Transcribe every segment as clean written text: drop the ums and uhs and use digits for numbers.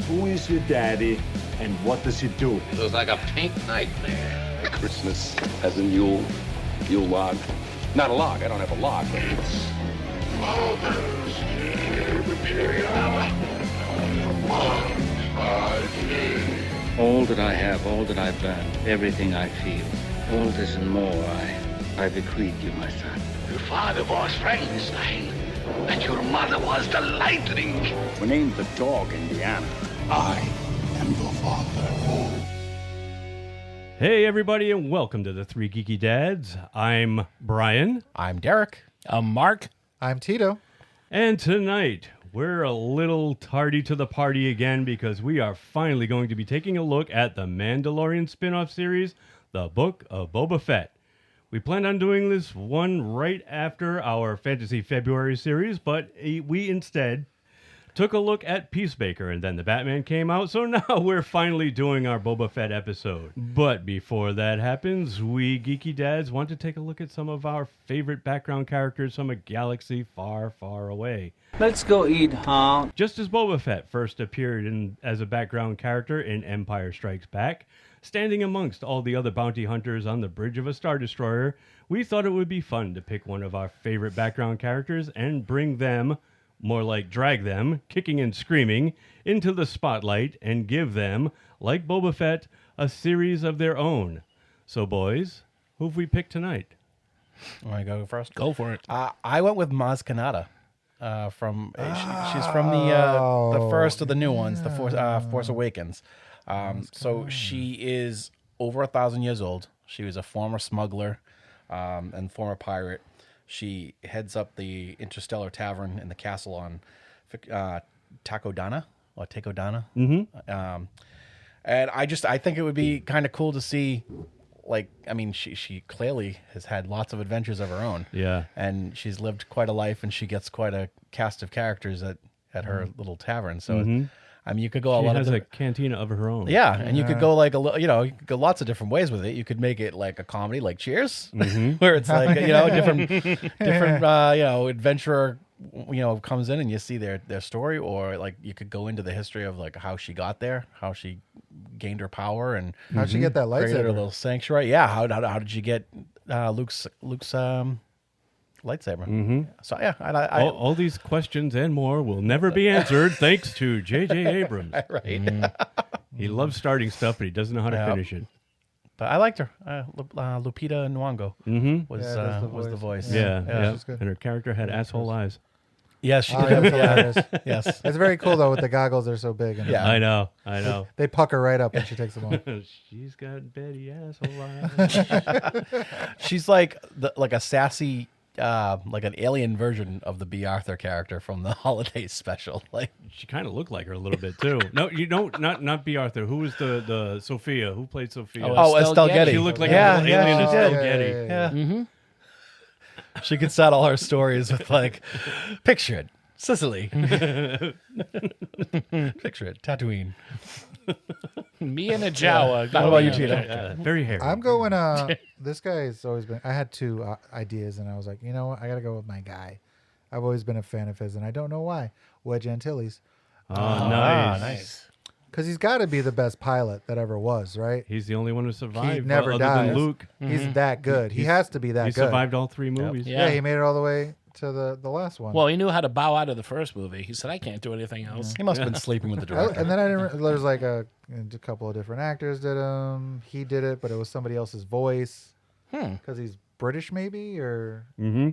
Who is your daddy, and what does he do? It looks like a pink nightmare. Christmas has a Yule log. Not a log, I don't have a log. But It's Mother's Day. All that I have, all that I've done, everything I feel, all this and more, I bequeath you, my son. Your father was Frankenstein, and your mother was the Lightning. We named the dog Indiana. I am your father. Hey, everybody, and welcome to the Three Geeky Dads. I'm Brian. I'm Derek. I'm Mark. I'm Tito. And tonight, we're a little tardy to the party again because we are finally going to be taking a look at the Mandalorian spin-off series, The Book of Boba Fett. We planned on doing this one right after our Fantasy February series, but we instead took a look at Peacemaker, and then the Batman came out, so now we're finally doing our Boba Fett episode. But before that happens, we Geeky Dads want to take a look at some of our favorite background characters from a galaxy far, far away. Let's go eat, huh? Just as Boba Fett first appeared as a background character in Empire Strikes Back, standing amongst all the other bounty hunters on the bridge of a Star Destroyer, we thought it would be fun to pick one of our favorite background characters and bring them, more like drag them, kicking and screaming, into the spotlight and give them, like Boba Fett, a series of their own. So, boys, who have we picked tonight? Want to go first? Go for it. I went with Maz Kanata. She's from the first of the new ones, the Force Awakens. So she is over 1,000 years old. She was a former smuggler and former pirate. She heads up the Interstellar Tavern in the castle on Takodana. Mm-hmm. And I think it would be kind of cool to see, she clearly has had lots of adventures of her own. Yeah. And she's lived quite a life, and she gets quite a cast of characters at her little tavern. So, you could go She a lot has of a cantina of her own. yeah, and you could go you could go lots of different ways with it. You could make it like a comedy, like Cheers, where it's like different adventurer comes in and you see their story, or like you could go into the history of like how she got there, how she gained her power, and how'd she get that created her lightsaber? little sanctuary. Yeah, how did you get Luke's lightsaber? Mm-hmm. So yeah, All these questions and more will never be answered thanks to J.J. Abrams. right. He loves starting stuff, but he doesn't know how to finish it. But I liked her. Lupita Nyong'o was the voice. Yeah. she's good. And her character had asshole eyes. Yes, she Oh, did. that's hilarious. Yes. It's very cool though with the goggles. They're so big. And Yeah. I know. They pucker right up when she takes them off. She's got Betty asshole eyes. She's like a sassy, like an alien version of the B. Arthur character from the holiday special. Like She kind of looked like her a little bit too. No, you don't. Not B. Arthur. Who was the Sophia? Who played Sophia? Estelle Getty. She looked like Yeah, an yeah, alien she Estelle did. Getty. Yeah. Mm-hmm. She could start all her stories with like, picture it, Sicily. Picture it, Tatooine. Me and a Jawa. How about you, Tito? Very hairy. I'm going. This guy has always been. I had two ideas, and I was like, you know what? I got to go with my guy. I've always been a fan of his, and I don't know why. Wedge Antilles, Oh, nice. Nice. because he's got to be the best pilot that ever was, right? He's the only one who survived. He never other dies. than Luke. He's that good. He has to be that He good. survived all three movies. Yeah. Yeah, he made it all the way to the last one. Well, he knew how to bow out of the first movie. He said, I can't do anything else. He must have been sleeping with the director. And then I didn't. There's like a couple of different actors did him. He did it, but it was somebody else's voice because he's British, maybe or. Mm-hmm.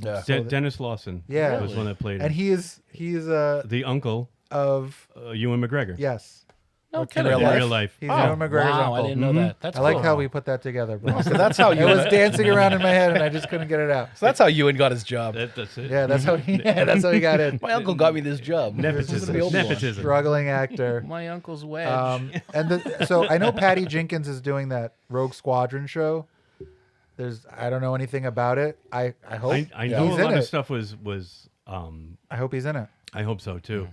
Yeah. Dennis Lawson. Yeah. was one that played And him. he is The uncle of Ewan McGregor. yes. No In kidding. real In life? real life. He's Ewan McGregor's Wow, uncle. I didn't know that. That's I like cool. how we put that together, bro. So that's how It you. was dancing around in my head, and I just couldn't get it out. So that's how Ewan got his job. That's it. Yeah, that's how he. Yeah, that's how he got in. My uncle got me this job. Nepotism. Obi-Wan. Nepotism. Struggling actor. My uncle's wedge. So I know Patty Jenkins is doing that Rogue Squadron show. I don't know anything about it. I hope I know he's a lot in of it. stuff was. I hope he's in it. I hope so too.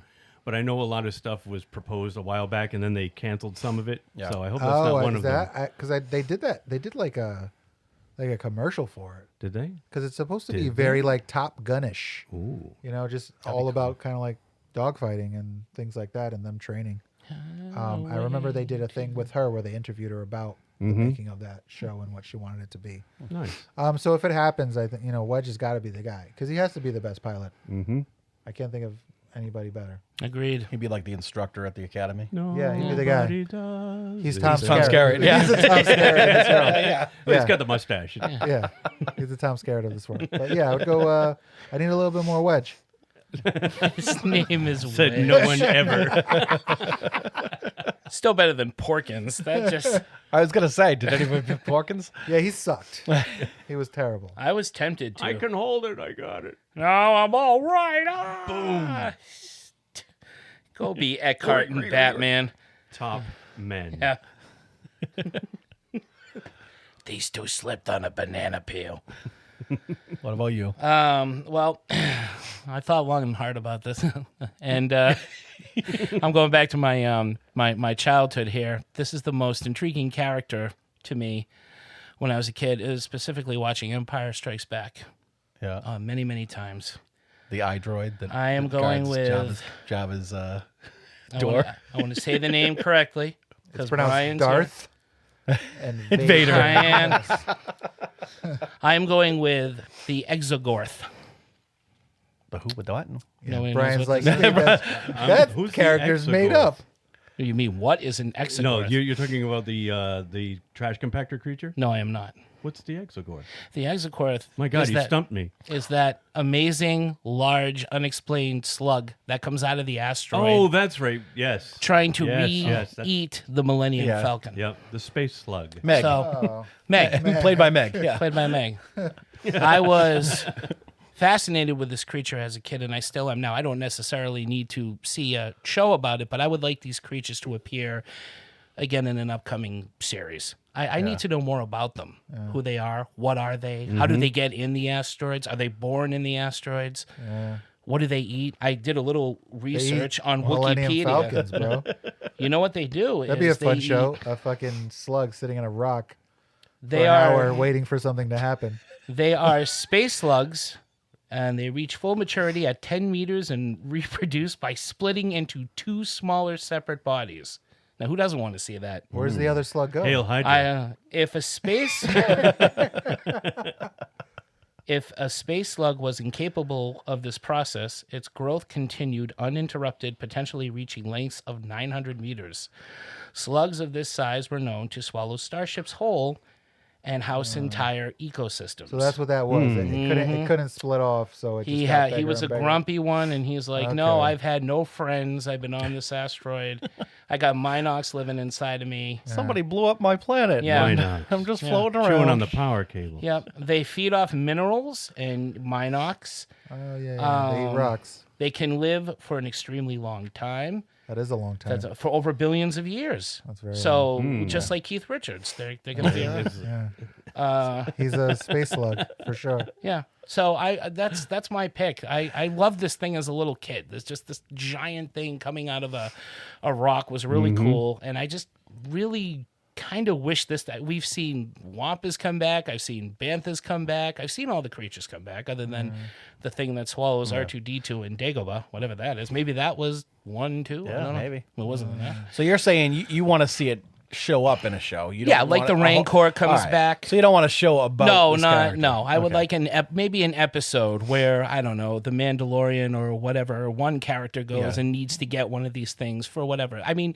But I know a lot of stuff was proposed a while back, and then they canceled some of it. Yeah. So I hope that's not one is of them. that because they did that? They did like a commercial for it Did they? because it's supposed to be Did very like Top Gun-ish. Ooh. You know, just all about kind of like dogfighting and things like that, and them training. I remember they did a thing with her where they interviewed her about the making of that show and what she wanted it to be. Nice. So if it happens, I think Wedge has got to be the guy because he has to be the best pilot. Mm-hmm. I can't think of anybody better. Agreed. He'd be like the instructor at the academy. No, Yeah, he'd be the guy. He's Tom Tom Skerritt. Skerritt. Yeah. He's a Tom Skerritt in this world. Yeah. Well, he's got the mustache. Yeah, he's a Tom Skerritt of this world. But yeah, I would go. I need a little bit more Wedge. His name is Said Wedge. no one ever. Still better than Porkins. That just... I was gonna say, did anybody pick Porkins? Yeah, he sucked. He was terrible. I was tempted to. I can hold it. I got it. No, I'm all right. Boom. Go be Eckhart and Batman. Top men. Yeah. These two slipped on a banana peel. What about you? Well, I thought long and hard about this, and I'm going back to my my childhood here. This is the most intriguing character to me when I was a kid. Is specifically watching Empire Strikes Back. Yeah, many times. the iDroid. That I am that going guards with Jabba's door. I want to say the name correctly It's because pronounced Brian's Darth and Vader. Brian. I am going with the Exogorth. The who with what? Nobody knows Brian's what like, this is. that who's the character's made Exogorth? up. You mean what is an Exogorth? No, you're talking about the trash compactor creature. No, I am not. What's the Exogorth? The Exogorth. My God, is you that, stumped me. Is that amazing, large, unexplained slug that comes out of the asteroid Oh, that's right. Yes. trying to Yes, that's- eat the Millennium Yeah. Falcon? Yep. The space slug. Meg. So, Meg, Played by Meg. Yeah. played by Meg. I was fascinated with this creature as a kid, and I still am now. I don't necessarily need to see a show about it, but I would like these creatures to appear again in an upcoming series. I need to know more about them. Who they are, what are they, how do they get in the asteroids? Are they born in the asteroids? What do they eat? I did a little research on Millennium Wikipedia. Falcons, bro. You know what they do? That'd be a is they fun eat- show. A fucking slug sitting on a rock for They an are hour waiting for something to happen. They are space slugs, and they reach full maturity at 10 meters and reproduce by splitting into two smaller separate bodies. Now, who doesn't want to see that? Where's the other slug go? Hail Hydra. If a space if a space slug was incapable of this process, its growth continued uninterrupted, potentially reaching lengths of 900 meters. Slugs of this size were known to swallow starships whole and house entire ecosystems. So that's what that was. It couldn't split off. So it just got He bigger was a and bigger. grumpy one, and he's like, "No, Okay. I've had no friends. I've been on this asteroid. I got Minox living inside of me." Somebody blew up my planet. Yeah. Why not? I'm just floating around. Chewing on the power cable. Yep, they feed off minerals and Minox. Oh yeah, they eat rocks. They can live for an extremely long time. That is a long time. That's for over billions of years. That's very so. Just like Keith Richards, they're going to be. Yeah. He's a space slug for sure. Yeah. So that's my pick. I loved this thing as a little kid. There's just this giant thing coming out of a rock was really cool, and I just really kind of wish that we've seen Wampas come back. I've seen Banthas come back. I've seen all the creatures come back, other than the thing that swallows R2D2 and Dagobah, whatever that is. Maybe that was 1, 2. I Yeah, don't know. maybe. It wasn't that. So you're saying you want to see it show up in a show? You don't Yeah, like want the it- Rancor comes All right. back. So you don't want to show about? No, this not character. no. I would Okay. like maybe an episode where I don't know the Mandalorian or whatever one character goes and needs to get one of these things for whatever. I mean,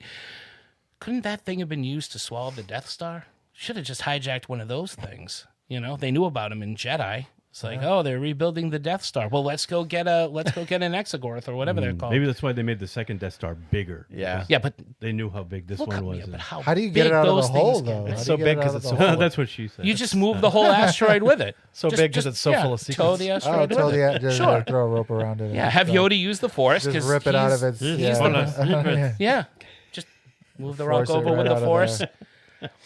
couldn't that thing have been used to swallow the Death Star? Should have just hijacked one of those things. You know, they knew about him in Jedi. It's like, oh, they're rebuilding the Death Star. Well, let's go get an Exogorth or whatever they're called. Maybe that's why they made the second Death Star bigger. Yeah. Yeah, but They knew how big this look one at was. me. But How do you get big it out of those the hole, things can though? be. How It's do so you get big it out 'cause of it's the so hole? That's what she said. You just move the whole asteroid with it. So big 'cause it's so full of Tow secrets. the Oh, asteroid tow with it. the just Sure. throw a rope around it. Yeah, and have stuff. Yoda use the Force. Just 'cause rip it out he's- of its. Yeah. Yeah, just move the rock Force it over right with out the of Force. there.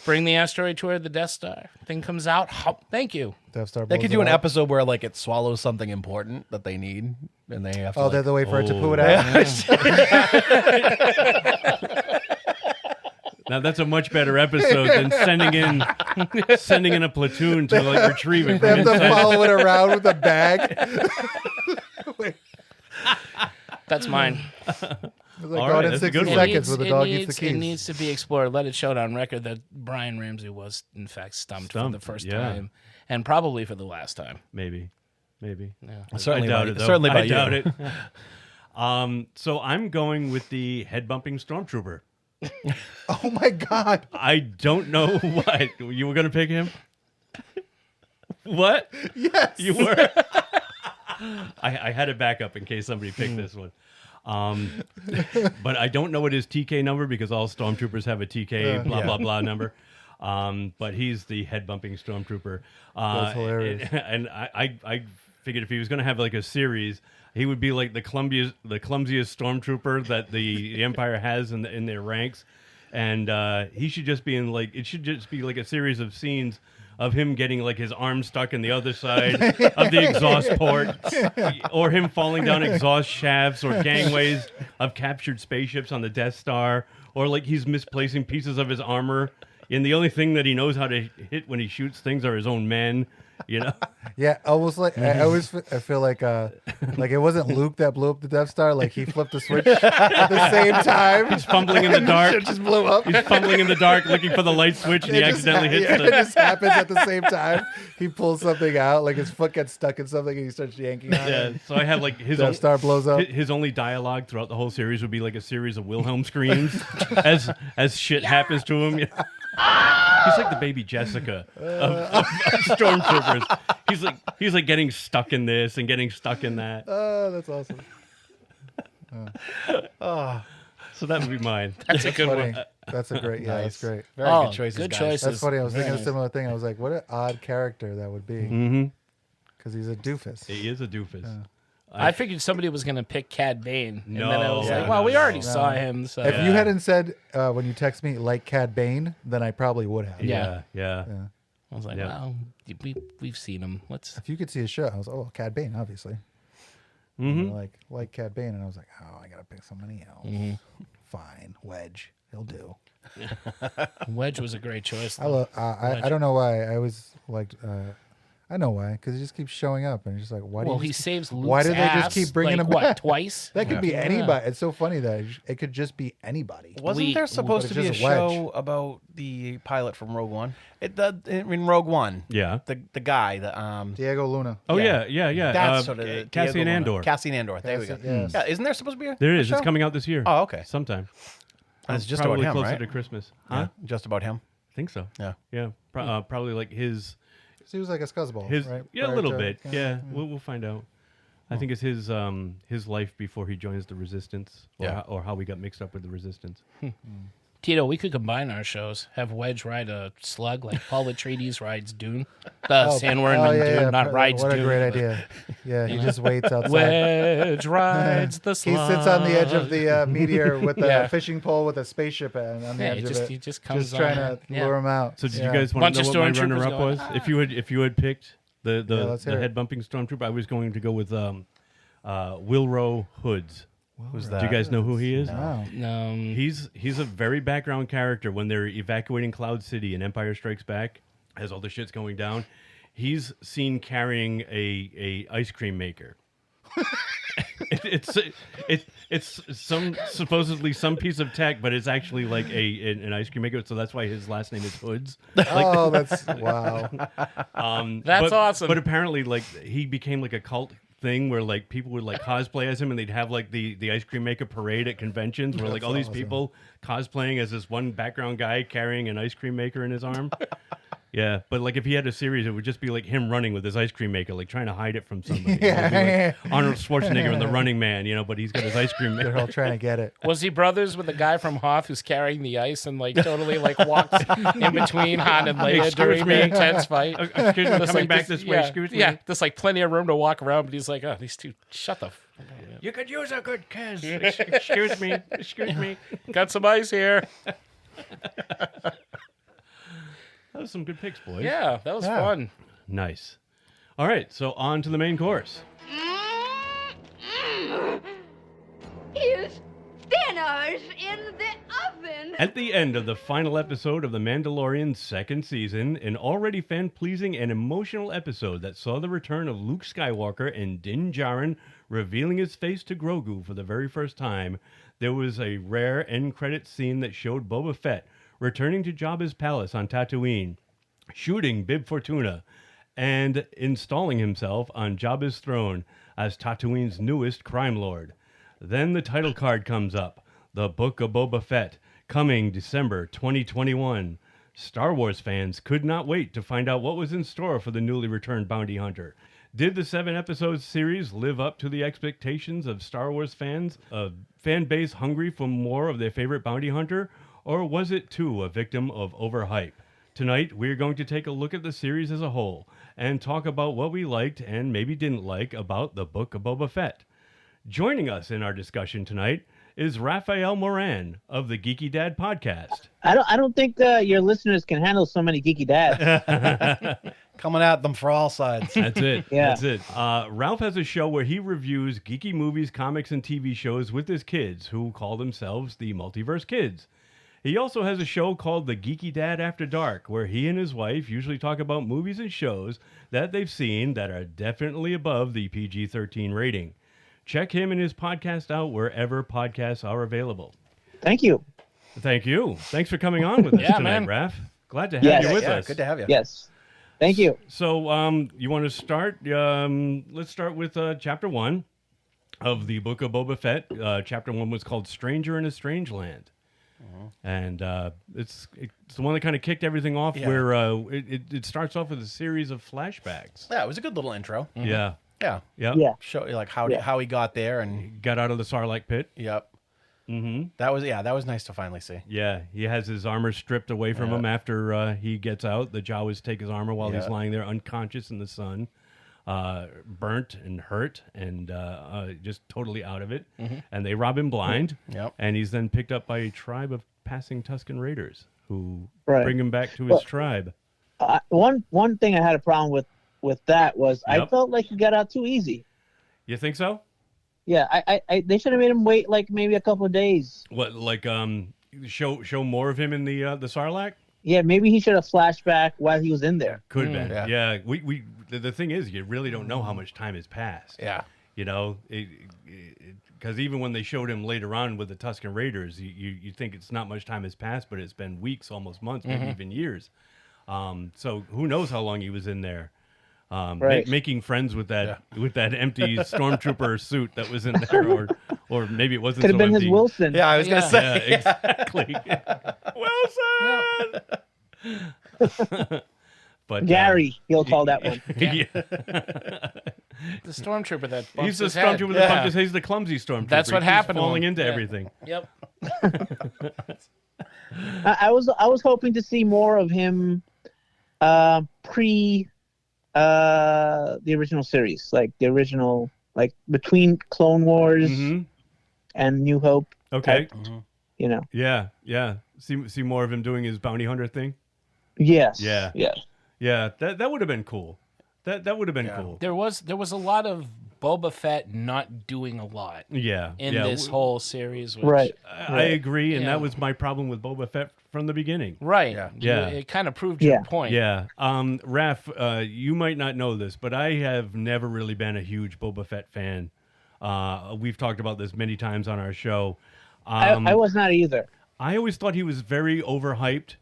Bring the asteroid toward the Death Star. Thing comes out. Hop, thank you. Death Star They blows could it do an up. episode where like it swallows something important that they need, and they have to. Oh, they like, have to wait for it to poo it out. Now that's a much better episode than sending in a platoon to like retrieve it They from have to inside. follow it around with a bag. That's mine. It was All like right, going in that's a 60 good one. seconds with the dog eats the It keys. needs to be explored. Let it show on record that Brian Ramsey was, in fact, stumped for the first time. And probably for the last time. Maybe. Certainly I doubt by- it, though. certainly by I doubt you. it. So I'm going with the head-bumping stormtrooper. Oh my God. I don't know what. You were going to pick him? What? Yes. You were? I had it back up in case somebody picked this one. But I don't know what his TK number because all stormtroopers have a TK blah blah number. But he's the head bumping stormtrooper. That's hilarious. And I figured if he was going to have like a series, he would be like the clumsiest stormtrooper that the Empire has in their ranks, and he should just be in like it should just be like a series of scenes of him getting like his arm stuck in the other side of the exhaust port, or him falling down exhaust shafts or gangways of captured spaceships on the Death Star, or like he's misplacing pieces of his armor. And the only thing that he knows how to hit when he shoots things are his own men, you know? Yeah, almost like I always I feel like it wasn't Luke that blew up the Death Star. Like he flipped the switch at the same time. He's fumbling in the dark. It just blew up. He's fumbling in the dark looking for the light switch, and he accidentally hits It the... just happens at the same time. He pulls something out, like his foot gets stuck in something, and he starts yanking on Yeah, it. so I had like his Death Star blows up. His only dialogue throughout the whole series would be like a series of Wilhelm screams as shit happens to him. He's like the baby Jessica of stormtroopers. He's like getting stuck in this and getting stuck in that. Oh, that's awesome. So that would be mine. That's a good Funny. one. That's a great. Yeah, that's great. Very Oh, good choices, good guys. choices. That's funny. I was Very thinking a nice. similar thing. I was like, what an odd character that would be. Mm-hmm. Because he's a doofus. He is a doofus. I figured somebody was going to pick Cad Bane. And No. then I was Yeah, like, well, we no, already no. saw him. So. If you hadn't said when you text me like Cad Bane, then I probably would have. Yeah. I was like, Yeah. well, we've seen him. Let's. If you could see his show, I was Cad Bane, obviously. Mm-hmm. Like Cad Bane, and I was like, I gotta pick somebody else. Mm-hmm. Fine, Wedge, he'll do. Wedge was a great choice. I love. I don't know why I always liked. I know why, because he just keeps showing up, and it's just like, why? Well, do you he just, saves Luke's why do they just ass, keep bringing like, him what, back? twice? That could be anybody. It's so funny that it could just be anybody. Wasn't there supposed to but be a it's just Wedge. show about the pilot from Rogue One? In Rogue One, Yeah. the guy, Diego Luna. Oh Yeah. yeah. that's sort of Cassian Andor. Cassian Andor. There we go. Yes. Yeah, isn't there supposed to be a There it is. show? It's coming out this year. Oh, okay. Sometime. And it's just Probably about him, closer right? to Christmas. Yeah, Huh? just about him. I think so. Yeah. Yeah. Probably like his. So he was like a scuzzball, His right? yeah, a Prior little to- bit. Yeah, we'll find out. I think it's his life before he joins the Resistance, or Yeah. or how we got mixed up with the Resistance. Tito, we could combine our shows. Have Wedge ride a slug like Paul Atreides rides Dune. Sandworm and Dune, not rides What Dune. a great but idea. Yeah, he just waits outside. Wedge rides the He slug. sits on the edge of the meteor with a Yeah. fishing pole with a spaceship on the Yeah, edge he of it. just comes just trying on. to Yeah. lure him out. So did Yeah. you guys want Bunch to of know what my stormtroopers runner-up going, was? If you had picked the let's hear it. head bumping stormtrooper, I was going to go with Wilro Hoods. Who's Do you guys know who he is? Wow. He's a very background character when they're evacuating Cloud City and Empire Strikes Back, as all the shit's going down. He's seen carrying a ice cream maker. It's supposedly some piece of tech, but it's actually like an ice cream maker. So that's why his last name is Hoods. Oh, that's wow. That's awesome. But apparently, like he became like a cult thing where like people would like cosplay as him, and they'd have like the ice cream maker parade at conventions where like all these people cosplaying as this one background guy carrying an ice cream maker in his arm. Yeah, but like if he had a series, it would just be like him running with his ice cream maker, like trying to hide it from somebody. It would be like Arnold Schwarzenegger and the Running Man, but he's got his ice cream They're maker. all trying to get it. Was he brothers with the guy from Hoth who's carrying the ice and like totally like walks in between Han and Leia Excuse during me. the intense fight? Excuse me, There's, coming like, back this way. yeah, Excuse me. Yeah, there's like plenty of room to walk around, but he's like, oh, these two, shut the. You could use a good kiss. Excuse me. Excuse me. Got some ice here. That was some good picks, boys. Yeah, that was Yeah. fun. Nice. All right, so on to the main course. Here's dinners in the oven. At the end of the final episode of The Mandalorian's second season, an already fan-pleasing and emotional episode that saw the return of Luke Skywalker and Din Djarin revealing his face to Grogu for the very first time, there was a rare end credit scene that showed Boba Fett returning to Jabba's palace on Tatooine, shooting Bib Fortuna, and installing himself on Jabba's throne as Tatooine's newest crime lord. Then the title card comes up, The Book of Boba Fett, coming December 2021. Star Wars fans could not wait to find out what was in store for the newly returned bounty hunter. Did the 7-episode series live up to the expectations of Star Wars fans, a fan base hungry for more of their favorite bounty hunter, or was it too a victim of overhype? Tonight, we're going to take a look at the series as a whole and talk about what we liked and maybe didn't like about the Book of Boba Fett. Joining us in our discussion tonight is Raphael Moran of the Geeky Dad Podcast. I don't think your listeners can handle so many geeky dads. Coming at them for all sides. That's it. Yeah. That's it. Ralph has a show where he reviews geeky movies, comics, and TV shows with his kids, who call themselves the Multiverse Kids. He also has a show called The Geeky Dad After Dark, where he and his wife usually talk about movies and shows that they've seen that are definitely above the PG-13 rating. Check him and his podcast out wherever podcasts are available. Thank you. Thank you. Thanks for coming on with us tonight, man. Raph. Glad to have you with us. Good to have you. Yes. Thank you. So, you want to start? Let's start with Chapter 1 of the Book of Boba Fett. Chapter 1 was called Stranger in a Strange Land. And it's the one that kind of kicked everything off, where it starts off with a series of flashbacks. Yeah, it was a good little intro. Yeah. Yeah. Yep. Yeah. Show you like how he got there and Got out of the Sarlacc pit. yep. Mm-hmm. That was nice to finally see. Yeah, he has his armor stripped away from him after he gets out. The Jawas take his armor while he's lying there unconscious in the sun, burnt and hurt and just totally out of it. And they rob him blind. Yep. And he's then picked up by a tribe of passing Tusken Raiders who Right. bring him back to his tribe. One thing I had a problem with that was I Yep. felt like he got out too easy. You think so? Yeah, I they should have made him wait like maybe a couple of days. What, like show more of him in the Sarlacc? Yeah, maybe he should have flashed back while he was in there. Could have been. Yeah. Yeah. We the thing is, you really don't know how much time has passed. Yeah. You know, because even when they showed him later on with the Tusken Raiders, you think it's not much time has passed, but it's been weeks, almost months, maybe even years. So who knows how long he was in there, Right. making friends with that empty stormtrooper suit that was in there, or maybe it wasn't. Could have so been empty. his Wilson. Yeah, I was gonna say. Yeah, exactly. Wilson. But Gary, he'll call that one. yeah. The stormtrooper that bumps He's the his head. stormtrooper that bumped his head. He's the clumsy stormtrooper. That's what He keeps happened to falling him. into Yeah. everything. Yep. I was hoping to see more of him pre the original series, like the original, like between Clone Wars Mhm. and New Hope. Okay. You know. Yeah. See more of him doing his bounty hunter thing. Yes. Yeah. Yes. Yeah. That would have been cool. That would have been cool. There was a lot of Boba Fett not doing a lot Yeah. in yeah. this whole series. Which, Right. I agree, and Yeah. that was my problem with Boba Fett from the beginning. Right. Yeah. It kind of proved your Yeah. point. Yeah. Raph, you might not know this, but I have never really been a huge Boba Fett fan. We've talked about this many times on our show. I was not either. I always thought he was very overhyped.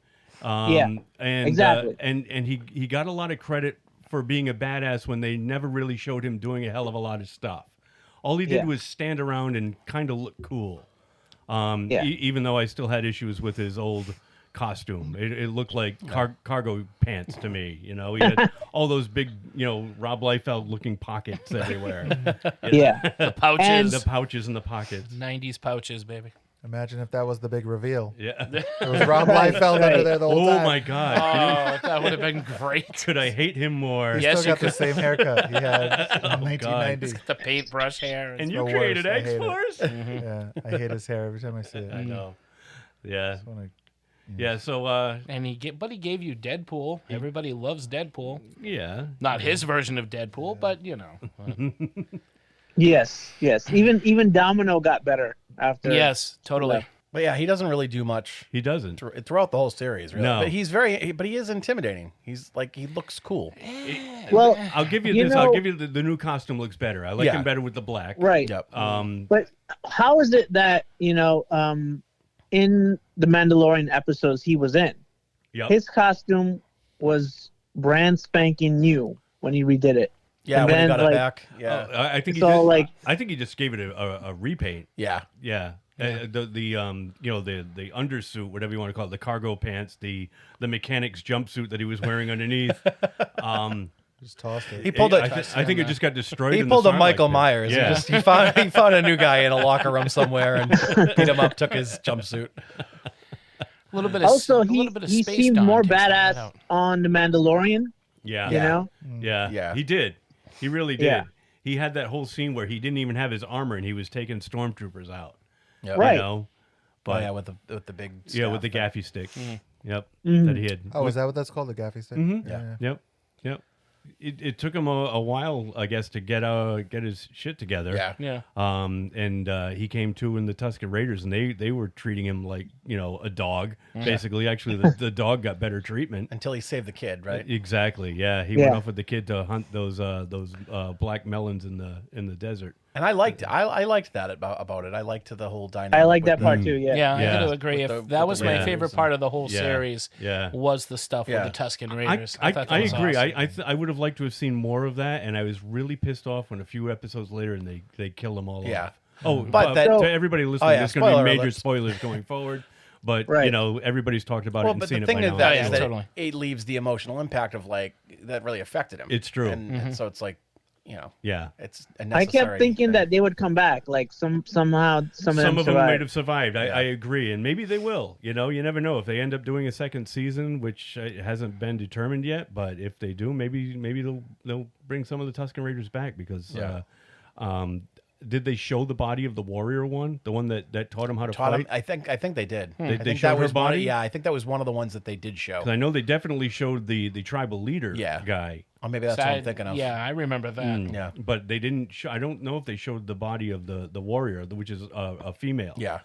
Yeah, and, exactly. And he got a lot of credit for being a badass when they never really showed him doing a hell of a lot of stuff. All he did Yeah. was stand around and kind of look cool. Yeah. Even though I still had issues with his old costume. It looked like cargo pants to me. You know, he had all those big, Rob Liefeld looking pockets everywhere. Yeah. The pouches. And- The pouches and the pockets. 90s pouches, baby. Imagine if that was the big reveal. Yeah. It was Rob Liefeld under there the whole Oh time. my God. Oh, that would have been great. Could I hate him more? He Yes, still you got the could. same haircut he had in 1990. The paintbrush hair. And the you worst. created I hate it. X-Force? Yeah, I hate his hair every time I see it. I know. Yeah. Just wanna- Yeah, so, And he gave you Deadpool. Everybody loves Deadpool. yeah. Not his version of Deadpool, but you know. Yes. Even Domino got better after. Yes, totally. But yeah, he doesn't really do much. He doesn't throughout the whole series. Really. No. But but he is intimidating. He's like he looks cool. Well, I'll give you this. I'll give you the new costume looks better. I like him better with the black. Right. Yep. But how is it that in the Mandalorian episodes he was in, his costume was brand spanking new when he redid it. Yeah, and when then, he got it back. Yeah, I think he so, did, like, I think he just gave it a repaint. Yeah, yeah. The undersuit, whatever you want to call it, the cargo pants, the mechanic's jumpsuit that he was wearing underneath. Just tossed it. He pulled it. I think it just got destroyed. He in pulled the a Michael Sarlacc pit. Myers. Yeah. He found a new guy in a locker room somewhere and beat him up. Took his jumpsuit. A little bit of Also, a he little bit of he Space seemed Dawn more takes that badass out. on the Mandalorian. Yeah. You know? Yeah. He did. He really did. Yeah. He had that whole scene where he didn't even have his armor and he was taking stormtroopers out. Yep. Right. You know? But yeah, with the big with the gaffy stick. Yep. Mhm. That he had. Oh, is that what that's called? The gaffy stick? Mhm. Yeah. Yep. It took him a while, I guess, to get his shit together. Yeah. And he came to in the Tusken Raiders, and they were treating him like a dog, basically. Actually, the dog got better treatment until he saved the kid, right? Exactly. Yeah, he went off with the kid to hunt those black melons in the desert. And I liked it. I liked that about it. I liked the whole dynamic. I like with that part too. Yeah. Yeah, I got to agree. With That the was my Raiders favorite and- part of the whole Yeah. series. Yeah. Was the stuff Yeah. with the Tusken Raiders. thought that I was agree. awesome. I would have liked to have seen more of that, and I was really pissed off when a few episodes later and they killed them all Yeah. off. Oh, But but that- to everybody listening, Oh, yeah, there's going to be spoiler major alerts. spoilers going forward. But Right. everybody's talked about it and but seen the it thing by is now. that, Yeah, is that totally. it leaves the emotional impact of that really affected him. It's true. And so it's like, Yeah. it's a I necessary kept thinking thing. that they would come back. Like somehow some of them Some of them survived. might have survived. I agree, and maybe they will. You never know if they end up doing a second season, which hasn't been determined yet. But if they do, maybe they'll bring some of the Tusken Raiders back because. Did they show the body of the warrior one, the one that taught him how to fight? I think they did. They I think showed that her was one. body? I think that was one of the ones that they did show. 'Cause I know they definitely showed the tribal leader guy. Or maybe that's what I'm thinking of. Yeah, I remember that. Yeah. But they didn't. I don't know if they showed the body of the warrior, which is a female. Yeah.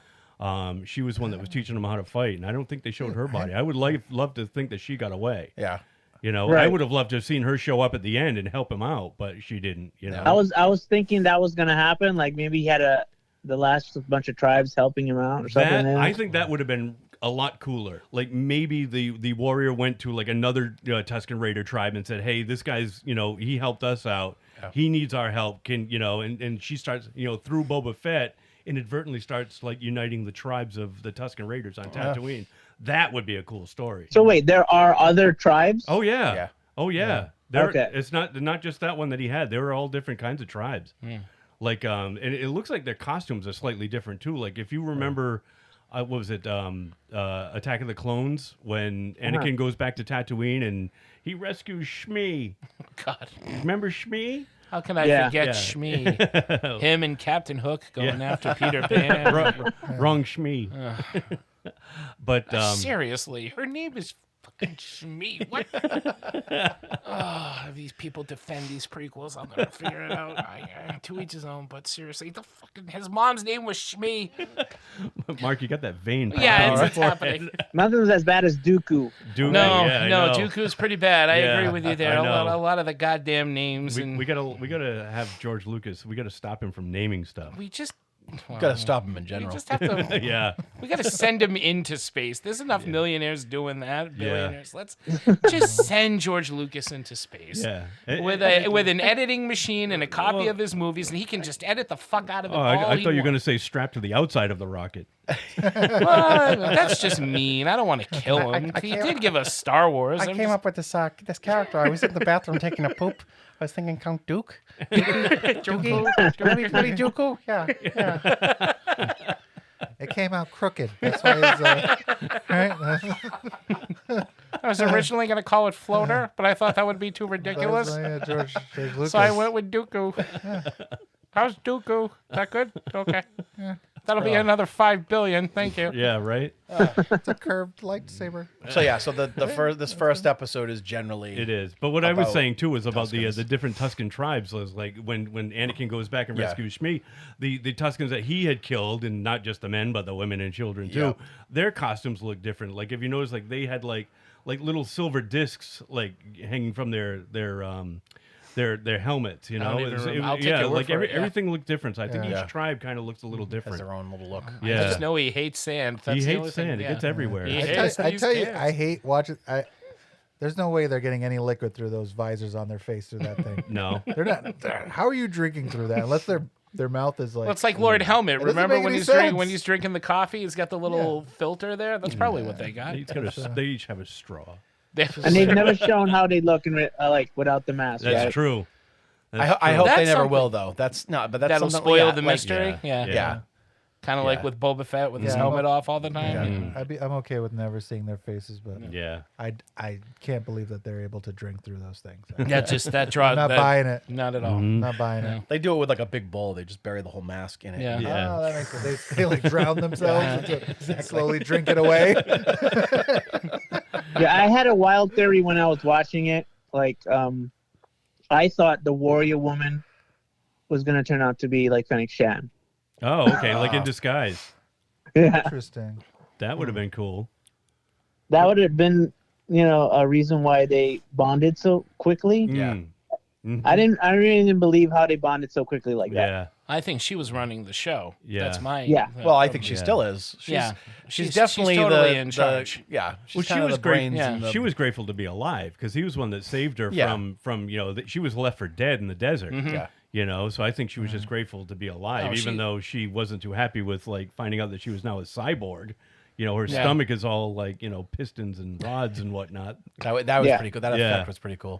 She was one that was teaching them how to fight, and I don't think they showed her body. I would love to think that she got away. Yeah. I Right. would have loved to have seen her show up at the end and help him out, but she didn't. I was thinking that was gonna happen. Like maybe he had the last bunch of tribes helping him out or something. I think that would have been a lot cooler. Like maybe the warrior went to like another Tusken Raider tribe and said, "Hey, this guy's he helped us out. Yeah. He needs our help. Can and she starts through Boba Fett inadvertently starts like uniting the tribes of the Tusken Raiders on Tatooine. That would be a cool story. So wait, there are other tribes? Oh yeah. Yeah. Oh yeah. Okay. It's not just that one that he had. There were all different kinds of tribes. Like and it looks like their costumes are slightly different too. Like if you remember, what was it? Attack of the Clones when Anakin goes back to Tatooine and he rescues Shmi. God, Remember Shmi? how can I Yeah. forget Yeah. Shmi? Him and Captain Hook going after Peter Pan. Wrong Shmi. But Seriously, her name is fucking Shmi. What? These people defend these prequels. I'll never figure it out. To each his own. But seriously, his mom's name was Shmi. Mark, you got that vein. Yeah, popping it's on your happening. forehead. Nothing's as bad as Dooku. Dooku, No, yeah, I no, know. Dooku's pretty bad. I Yeah, agree with you there. I A know. lot of the goddamn names, We and gotta have George Lucas. We gotta stop him from naming stuff. we just Got to stop him in we general. just have to. Yeah. We got to send him into space. There's enough millionaires doing that. Billionaires. Let's just send George Lucas into space. Yeah. With an editing machine and a copy of his movies, and he can just edit the fuck out of it. Oh, all I he thought you were going to wants. say strapped to the outside of the rocket. Well, that's just mean. I don't want to kill him. I He can't- did give us Star Wars. I came up with this character. I was in the bathroom taking a poop. I was thinking Count Duke. Dookie? Willie Dooku? Yeah. It came out crooked. That's why it's right. I was originally going to call it Floater, but I thought that would be too ridiculous. George Lucas. So I went with Dooku. How's Dooku? Is that good? Okay. That'll be another $5 billion. Thank you. Yeah, right. It's a curved lightsaber. So yeah, so this first episode is generally It is. But what I was saying too was about the different Tusken tribes. Was like when Anakin goes back and rescues Shmi, the Tuskens that he had killed, and not just the men but the women and children too. Their costumes look different. Like if you notice, like they had like little silver discs like hanging from their helmets. You know, everything looked different. So I think each tribe kind of looks a little different. Has their own little look. Yeah. I just know he hates sand. That's He the hates only sand. thing. It gets everywhere. I tell you, I hate watching. There's no way they're getting any liquid through those visors on their face through that thing. No, they're not. How are you drinking through that? Unless their mouth is like. Well, it's like Lord Helmet. Remember when when he's drinking the coffee? He's got the little filter there. That's probably what they got. They each have a straw. And they've never shown how they look like without the mask. That's true. I hope they never will, though. That's not. But that'll spoil the mystery. Yeah. Kind of like with Boba Fett with his helmet off all the time. I'm okay with never seeing their faces, but yeah, I can't believe that they're able to drink through those things. That draws. I'm not buying it. Not at all. Not buying it. They do it with like a big bowl. They just bury the whole mask in it. Yeah. Oh, that makes sense. They like drown themselves and slowly drink it away. Yeah, I had a wild theory when I was watching it. Like, I thought the warrior woman was going to turn out to be like Fennec Shan. Oh, okay, like in disguise. Yeah. Interesting. That would have been cool. That would have been, a reason why they bonded so quickly. Yeah. Mm-hmm. I really didn't believe how they bonded so quickly like that. Yeah. I think she was running the show. Yeah. That's my. Yeah. Well, I think she still is. She's definitely totally in charge. Yeah. Well, She's kind of the brains. She was grateful to be alive because he was one that saved her from she was left for dead in the desert. Yeah. So I think she was just grateful to be alive, even though she wasn't too happy with like finding out that she was now a cyborg. Her stomach is all like pistons and rods and whatnot. That was pretty cool. That effect was pretty cool.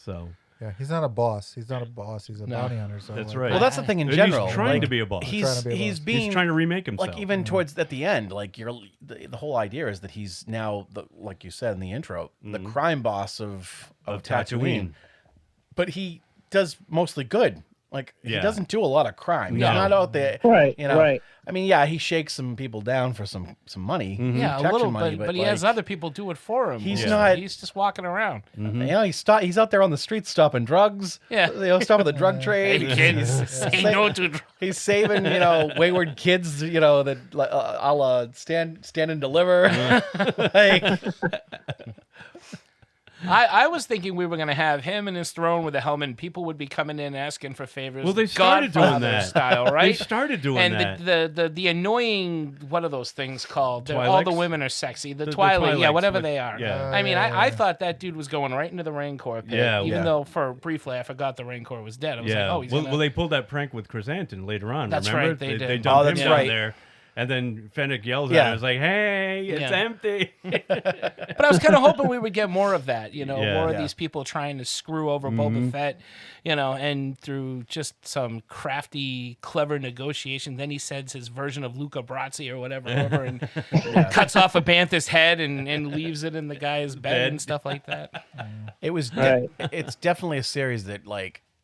So. Yeah, he's not a boss. He's not a boss. He's a bounty hunter. So that's right. Well, that's the thing in general. He's trying to be a boss. He's trying to remake himself. Like even towards at the end, like the whole idea is that he's now like you said in the intro, the crime boss of Tatooine. But he does mostly good. Like he doesn't do a lot of crime. He's not out there. Right. Right. I mean, he shakes some people down for some money. Yeah, a little, but he has other people do it for him. He's not. He's just walking around. He's out there on the streets stopping drugs. Yeah, stopping the drug trade. Hey, kids, say no to drugs. He's saving wayward kids. That a la stand and deliver. I was thinking we were going to have him in his throne with a helmet, and people would be coming in asking for favors. Well, they started doing that style, right? They started doing that. And the annoying, what are those things called? All the women are sexy. The Twilight, whatever they are. Yeah. I mean, I thought that dude was going right into the Rancor pit, even though for briefly I forgot the Rancor was dead. I was like, oh, he's well, they pulled that prank with Chrysanthemum later on. That's remember? right, they did. They dumped him that's down right. there. And then Fennec yells at him. It's like, hey, it's empty. But I was kind of hoping we would get more of that, more of these people trying to screw over Boba Fett, and through just some crafty, clever negotiation. Then he sends his version of Luca Brasi or whatever over and cuts off a bantha's head and leaves it in the guy's bed and stuff like that. It was. It's definitely a series that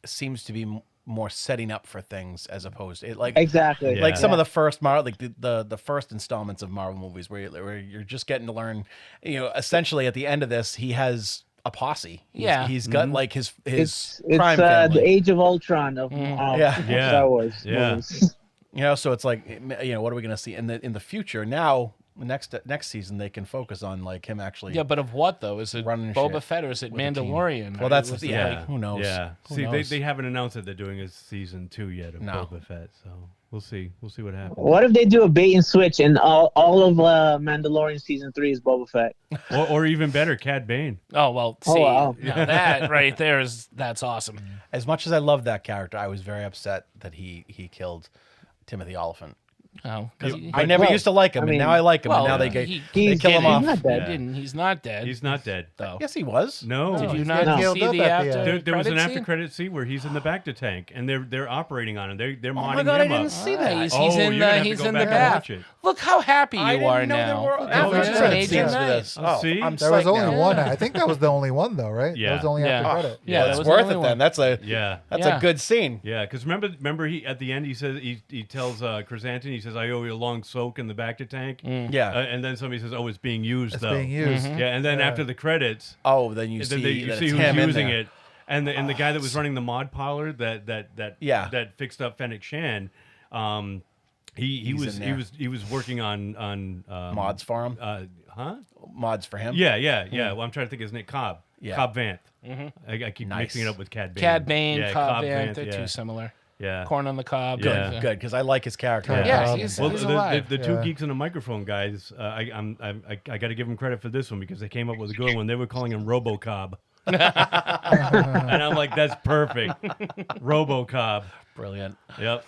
seems to be more setting up for things as opposed to exactly like some of the first Marvel, like the first installments of Marvel movies where you're just getting to learn, essentially at the end of this he has a posse. He's got like his crime family. The Age of Ultron of Star Wars movies. So it's like what are we gonna see in the future now? Next season they can focus on him actually. Yeah, but of what though? Is it Boba Fett or is it Mandalorian? Well, that's who knows? Yeah. Who See, knows? they haven't announced that they're doing a season 2 yet of Boba Fett, so we'll see. We'll see what happens. What if they do a bait and switch and all of Mandalorian season 3 is Boba Fett? or even better, Cad Bane. Oh well, see, now that right there that's awesome. As much as I love that character, I was very upset that he killed Timothy Oliphant. Oh, I never used to like him, and now I like him, and now they kill him off. He's not dead. He's not dead. He's not dead. Though. Yes, he was. No. Did you he's not getting healed see up the at the after? There was an credit after scene? credit scene where he's in the back to tank, and they're operating on him. They're Oh modding my god, I him didn't up. see that. He's Oh, in you're gonna have to he's go in the back and back. watch it. Look how happy I you didn't are know there now. were Look after at credit Agent scenes for Knight. this. Oh, See? I'm There was psyched only now. one. I think that was the only one, though, right? Yeah. That was the only after credit. Yeah, Well, that it's was the worth only it one. then. That's a Yeah. good scene. Yeah, because remember he at the end he says he tells Chrysanthemum, he says, I owe you a long soak in the back to tank. Yeah. And then somebody says, oh, it's being used It's though. being used. Yeah, and then after the credits, Oh, then you see you that see it's who's him in using there. it, and the guy that was running the mod parlor that fixed up Fennec Shan, he was working on Mods for him. Huh? Mods for him. Yeah. Well, I'm trying to think of his name. Cobb. Yeah. Cobb Vanth. I keep mixing it up with Cad Bane. Cad Bane, Yeah, Cobb Vanth, Vanth, they're yeah. too similar. Yeah. Corn on the cob. Yeah. Good, because I like his character. Yeah, he's alive. The two geeks and a microphone guys, I got to give them credit for this one because they came up with a good one. They were calling him RoboCob. And I'm like, that's perfect. RoboCob. Brilliant. Yep.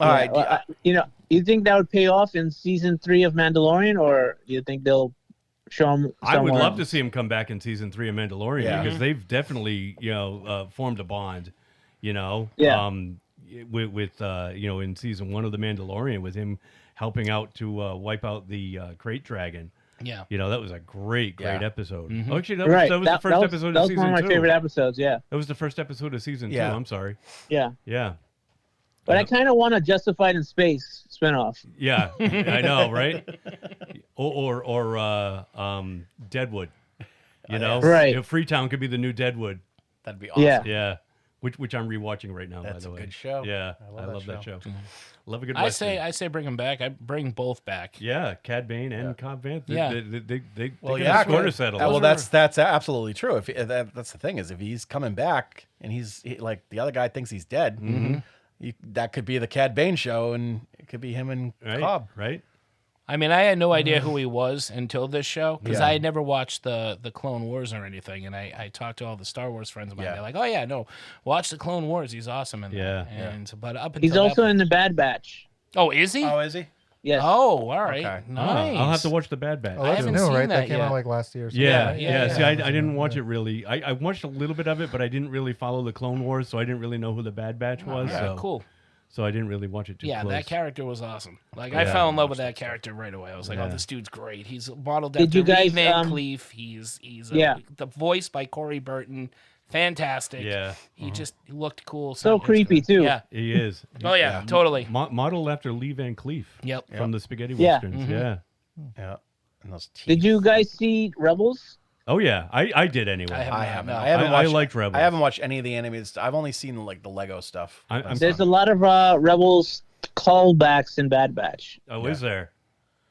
All right. Well, you think that would pay off in season 3 of Mandalorian, or do you think they'll show him? I would love to see him come back in season 3 of Mandalorian because Mhm. they've definitely, formed a bond. Yeah. With in season 1 of the Mandalorian, with him helping out to wipe out the Crate Dragon. Yeah. That was a great episode. Mhm. Oh, actually, that Right. was the first episode that of was one season of my 2. favorite episodes. Yeah. That was the first episode of season 2. Yeah. I'm sorry. Yeah. Yeah. But I kind of want a Justified in Space spinoff. Yeah, I know, right? Or Deadwood. Right. Freetown could be the new Deadwood. That'd be awesome. Yeah. Yeah. Which I'm rewatching right now. That's by the a way. good show. Yeah, I love that show. show. Love a good. I Western. say bring them back. I bring both back. Yeah, Cad Bane and Cobb Vanth. Yeah. They Well, get yeah, a score to settle. well, that's absolutely true. If that's the thing is, if he's coming back and like the other guy thinks he's dead, that could be the Cad Bane show, and it could be him and Cobb. Right. I mean, I had no idea who he was until this show because Yeah. I had never watched the Clone Wars or anything, and I talked to all the Star Wars friends of mine. Yeah. They're like, "Oh yeah, no, watch the Clone Wars. He's awesome in that." Yeah. And but up until He's also in the Bad Batch. Oh, is he? Oh, is he? Yes. Oh, all right. Okay. Nice. I'll have to watch the Bad Batch. Oh, that's haven't new, seen right? that That came yet. out like last year. Or something. Yeah. See, I Yeah. didn't watch it really. I watched a little bit of it, but I didn't really follow the Clone Wars, so I didn't really know who the Bad Batch was. Yeah, so, cool. So I didn't really watch it too Yeah, close. that character was awesome. Like I Yeah. fell in love with that character right away. I was like, Yeah. "Oh, this dude's great. He's modeled Did after you guys, Lee Van Cleef. He's yeah. the voice by Corey Burton. Fantastic. Yeah. He just looked cool. So creepy too. Yeah. He is. Oh yeah, totally. Modeled after Lee Van Cleef. Yep. From the Spaghetti Yeah. Westerns. Yeah. Yeah. And those teeth. Did you guys see Rebels? Oh yeah, I did anyway. I I haven't. No. I haven't I watched. liked Rebels. I haven't watched any of the animated stuff. I've only seen like the Lego stuff. I'm There's a lot of Rebels callbacks in Bad Batch. Oh, is there?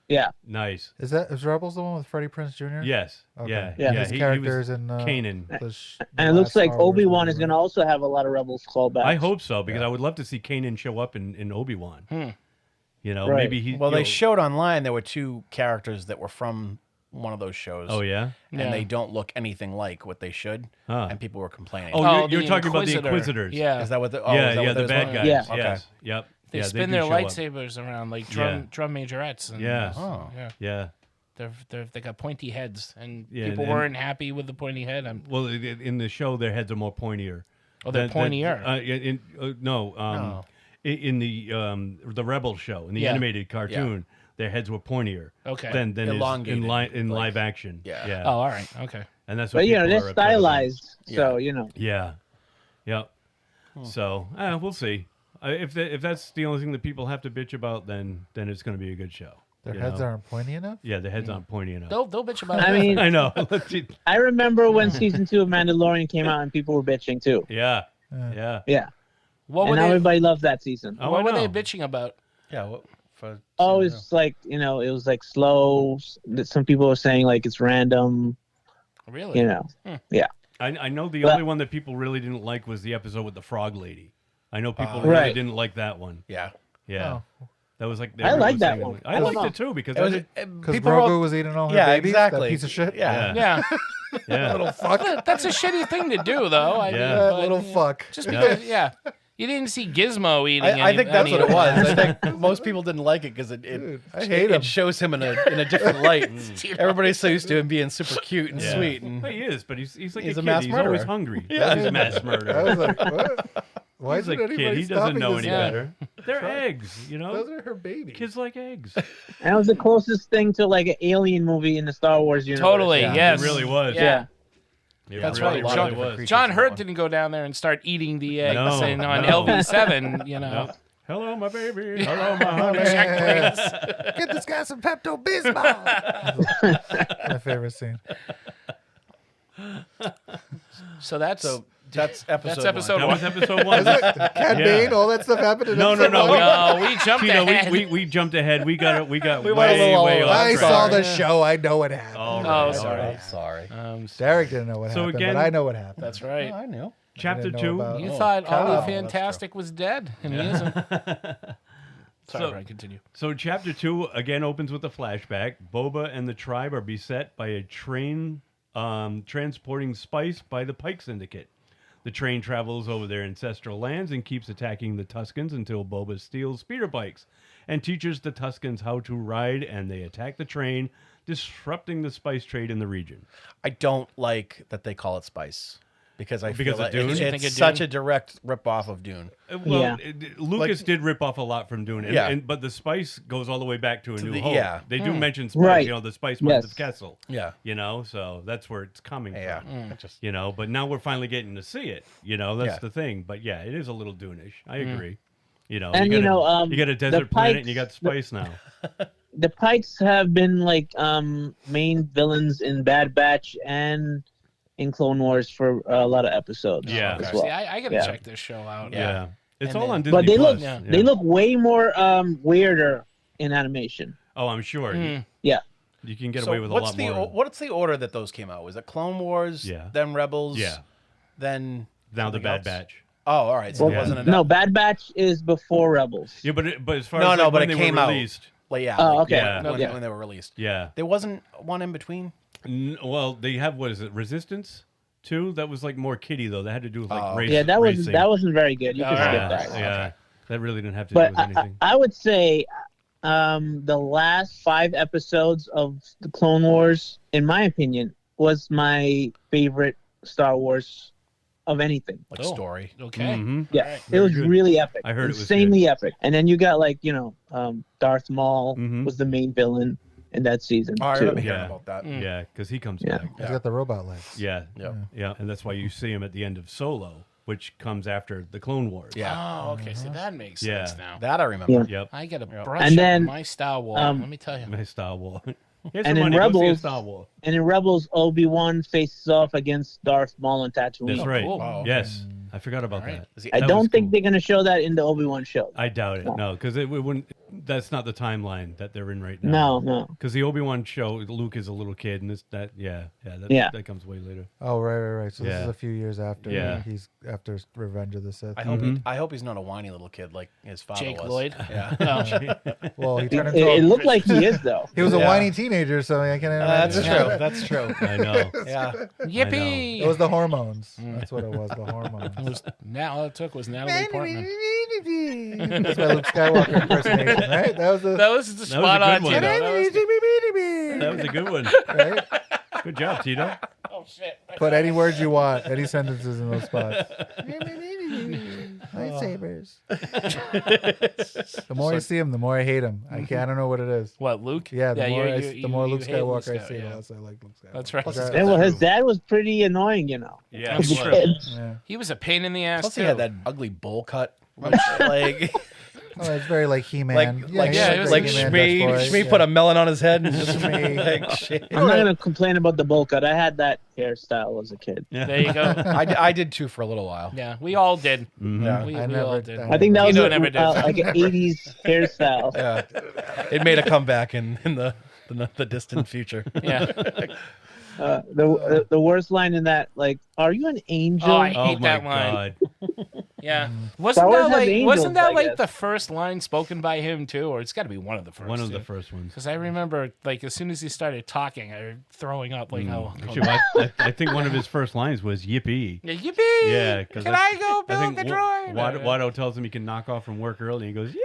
Yeah. Nice. Is Rebels the one with Freddie Prinze Jr.? Yes. Okay. Yeah. Yeah. His he characters was in Kanan. And it looks like Star Wars Obi-Wan is movie, going to also have a lot of Rebels callbacks. I hope so because I would love to see Kanan show up in Obi-Wan. Right. Maybe he. Well, they showed online there were two characters that were from one of those shows. Oh yeah. And they don't look anything like what they should, Huh. and people were complaining. Oh, you're the talking about the Inquisitor. Inquisitors. Yeah. Is that what the? Oh, yeah, is that yeah, what the those bad were? guys. Yeah. Okay. Yes. Yep. They yeah, spin do their show up. lightsabers around like Yeah. drum majorettes. And, Yeah. Oh. yeah. Yeah. They got pointy heads, and Yeah, people and- weren't happy with the pointy head. Well, in the show, their heads are more pointier. Oh, they're pointier. No. In the Rebels show, in the Yeah. animated cartoon, their heads were pointier. Okay. Than is Elongated, in like- live action. Yeah. Yeah. Oh, all right. Okay. And that's what But, people they're are upset about. stylized. So, Yeah. Yep. So we'll see. If that's the only thing that people have to bitch about, then it's going to be a good show. Their you heads know? aren't pointy enough? Yeah, their heads aren't pointy enough. They'll bitch about it. I mean, I know. I remember when season 2 of Mandalorian came out and people were bitching too. Yeah. Yeah. Yeah. What And were now they? everybody loved that season. Oh, What I were they know. bitching about? Yeah. What, for Oh, season it's like, it was like slow. Some people were saying like it's random, Really? Yeah. I know the But- only one that people really didn't like was the episode with the frog lady. I know people really Right. didn't like that one. Yeah. Yeah. That was like I everyone like was that saying- one. I I don't liked know. it too because It was, Because people Grogu wrote- was eating all her Yeah, babies? exactly. That piece of shit? Yeah. Yeah. yeah. Little fuck. That's a shitty thing to do, though. I Yeah. mean, That but, little fuck. Just because, yeah. You didn't see Gizmo eating. I think that's what it was. I think think most people didn't like it because I hate him. it shows him in a different light. Everybody's so used to him being super cute and sweet. And Well, he is, but he's like He's a a kid. mass He's murderer. always hungry. Yeah. He's a mass I murderer. was like, what? Why He's isn't a kid. anybody He doesn't stopping know this any guy? better. They're eggs, you know? Those are her babies. Kids like eggs. That was the closest thing to like an alien movie in the Star Wars universe. Totally, yes. It really was. Yeah. It That's really, right. really was. John Hurt didn't go down there and start eating the eggs No, and on no. LV7, you know. No. Hello, my baby. Hello, my honey. Check, please. Get this guy some Pepto-Bismol. My favorite scene. So that's episode That one. was episode one. Cat Bane, all that stuff happened in No, episode one? No, we jumped Tino, ahead. we jumped ahead. We got went a way little off I track. saw the show. I know what happened. All Oh, right, sorry. all right. Sorry. Derek didn't know what So happened, again- but I know what happened. That's right. I knew. Chapter didn't know 2. about- You Oh, thought God. Ollie That's Fantastic was dead, and he isn't. Sorry, So- Brian, continue. So chapter 2 again opens with a flashback. Boba and the tribe are beset by a train transporting spice by the Pike Syndicate. The train travels over their ancestral lands and keeps attacking the Tuskens until Boba steals speeder bikes and teaches the Tuskens how to ride, and they attack the train, disrupting the spice trade in the region. I don't like that they call it spice because I Because feel of like Dune? You think it's of such Dune? a direct rip off of Dune. Well, Yeah. Lucas did rip off a lot from Dune, and, Yeah. but the spice goes all the way back to A New Hope. yeah. They do mention spice, Right. you know, the spice mines Yes. of Kessel. Yeah. You know, so that's where it's coming Yeah. from. It just You know, but now we're finally getting to see it. You know, that's Yeah. the thing. But yeah, it is a little Dune-ish. I agree. You know, And, you you got know, you got a the desert planet and Pikes- you got spice now. The Pikes have been like main villains in Bad Batch and in Clone Wars for a lot of episodes. Yeah. as See, well. I gotta Yeah. check this show out. Yeah. It's And all then- on Disney But they Plus. look Yeah. they look way more weirder in animation. Oh, I'm sure. Yeah. You can get so away with a what's lot the more. what's the order that those came out? Was it Clone Wars? Yeah. Then Rebels. Yeah. Then Now the something Bad else? Batch. Oh, all right. So Well, it wasn't enough. no, Bad Batch is before Rebels. Yeah, but as far No, as no, like, but when it they came were out. released, Like, yeah. Oh, like, okay. Yeah. When, Yeah. when they were released. yeah. There wasn't one in between. Well, they have what is it? Resistance 2? That was like more kiddie though. That had to do with like race. Yeah, that racing. wasn't very good. You can skip Yeah, that. yeah. That really didn't have to But do with anything. I would say the last 5 episodes of the Clone Wars, in my opinion, was my favorite Star Wars of anything. Like story. Okay. Mhm. Yeah, Right. it Very was good. really epic. I heard it was insanely epic. And then you got like Darth Maul Mhm. was the main villain in that season Oh, I too. remember hearing Yeah. about that. Yeah, because he comes Yeah. back. He's got the robot legs. Yeah, Yep. yeah, and that's why you see him at the end of Solo, which comes after the Clone Wars. Yeah. Oh, okay. See, that makes Yeah. sense now. That I remember. Yeah. Yep. I gotta Yep. brush And up then, my Star Wars. um, Let me tell you. My Star Wars. Here's And some in money, go see a Rebels- Star Wars. And in Rebels, Obi-Wan faces off against Darth Maul and Tatooine. That's right. cool. Oh, okay. Yes, I forgot about All right. that. Is he- I That don't was think cool. they're going to show that in the Obi-Wan show. I doubt it. No, because it wouldn't. That's not the timeline that they're in right now. No. Because the Obi-Wan show, Luke is a little kid, and Yeah. that comes way later. Oh, right. So this Yeah. is a few years after Yeah. he's after Revenge of the Sith. I hope Mhm. I hope he's not a whiny little kid like his father Jake was. Lloyd. Yeah. No. Well, he It, turned into it looked like he is, though. he was a Yeah. whiny teenager, so I can't That's imagine. true. That's true. I know. Yeah. Yippee! It was the hormones. That's what it was. The hormones. It was, now all it took was Natalie Portman. That's my Luke Skywalker impersonation, right? That was the That was the spot on, good one. Tito. That was a good one. right? Good job, Tito. Oh, shit. Put any words you want, any sentences in those spots. Lightsabers. The more I see him, the more I hate him. I don't know what it is. What, Luke? Yeah, the more you- the more you Luke hate Luke Skywalker I Sky- see, the yeah. less I like Luke Skywalker. That's right. Plus, And well, his dad was pretty annoying, Yeah, As he a was. kid. Yeah. He was a pain in the ass, Plus too. he had that ugly bowl cut. like Oh, it's very like He-Man. yeah, it was like like Shmee put a melon on his head and just like shit. I'm not going to complain about the bowl cut. I had that hairstyle as a kid. There you go. I did too for a little while. Yeah, we all did. Mhm. Yeah. We, I we never- all did. I think that was Tito never did. like an 80s hairstyle. Yeah. It made a comeback in the distant future. Yeah. The worst line in that, like, are you an angel? Oh, I Oh hate my that line. god. Yeah. Star Wars had angels, Wasn't that I like guess. the first line spoken by him too? Or it's got to be one of the first. One of the first ones. Because I remember, like, as soon as he started talking, I was throwing up, like, Actually, I think one of his first lines was "Yippee!" Yeah, yippee! Yeah, Can I go build the droid? Watto tells him he can knock off from work early, and he goes, "Yippee!"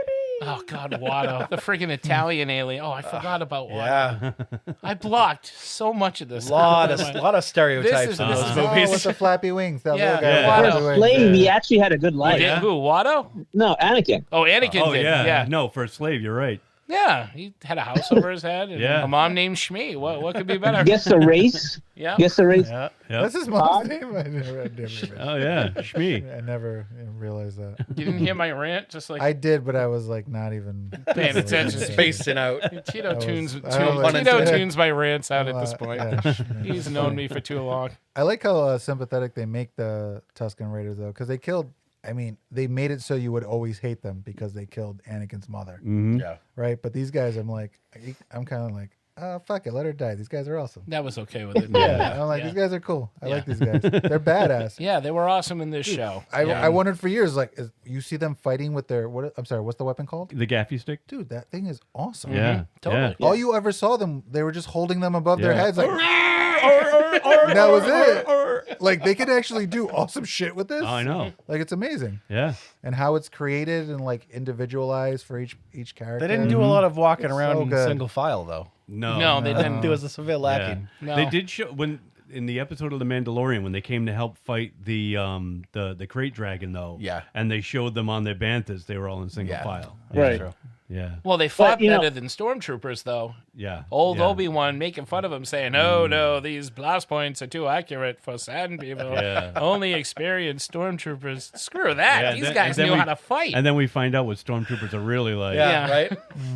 Oh God, Watto, the freaking Italian alien. Oh, I forgot about Watto. Yeah. I blocked so much of this. lot of stereotypes in this those is- movies. with the flappy wings. That Yeah, little guy yeah. with the For flappy Slave, wings. he actually had a good life. Did who? Watto? No, Anakin. Oh, Anakin Oh did. yeah. Yeah. No, for a slave, you're right. Yeah, he had a house over his head and Yeah. a mom named Shmi. What could be better? Guess the race. Yeah. Guess the race. Yeah. Yep. That's his mom's name. I never Oh yeah, Shmi. I never realized that. You didn't hear my rant? Just like I did, but I was like not even paying attention. Spacing out. Tito was- tunes I don't like- Tito tunes my rants out at this point. Yeah, Shmi. He's known me for too long. I like how sympathetic they make the Tusken Raiders though, because they killed. I mean, they made it so you would always hate them because they killed Anakin's mother, Yeah. right? But these guys, I'm kind of like, oh fuck it, let her die. These guys are awesome. That was okay with it. Yeah, I'm like, these guys are cool. I like these guys. They're badass. Yeah, they were awesome in this show. I wondered for years, like, you see them fighting with their I'm sorry, what's the weapon called? The gaffy stick. Dude, that thing is awesome. Yeah, Totally. yeah. All you ever saw them, they were just holding them above their Yeah. heads, like, and that was it. Like, they could actually do awesome shit with this. Oh, I know. Like, it's amazing. Yeah. And how it's created and like individualized for each character. They didn't do a lot of walking It's around so in good. single file though. No, they didn't. There was a severe Yeah. lacking. No. They did show when in the episode of The Mandalorian when they came to help fight the crate dragon though. Yeah. And they showed them on their banthas. They were all in single Yeah. file. Right. Yeah. Well, they fought you know- better than stormtroopers, though. Yeah. Old yeah. Obi-Wan making fun of him, saying, "Oh no, these blast points are too accurate for Sand people. Yeah. Only experienced stormtroopers." Screw that. Yeah, These and guys then knew we- how to fight. And then we find out what stormtroopers are really like. Yeah. Right?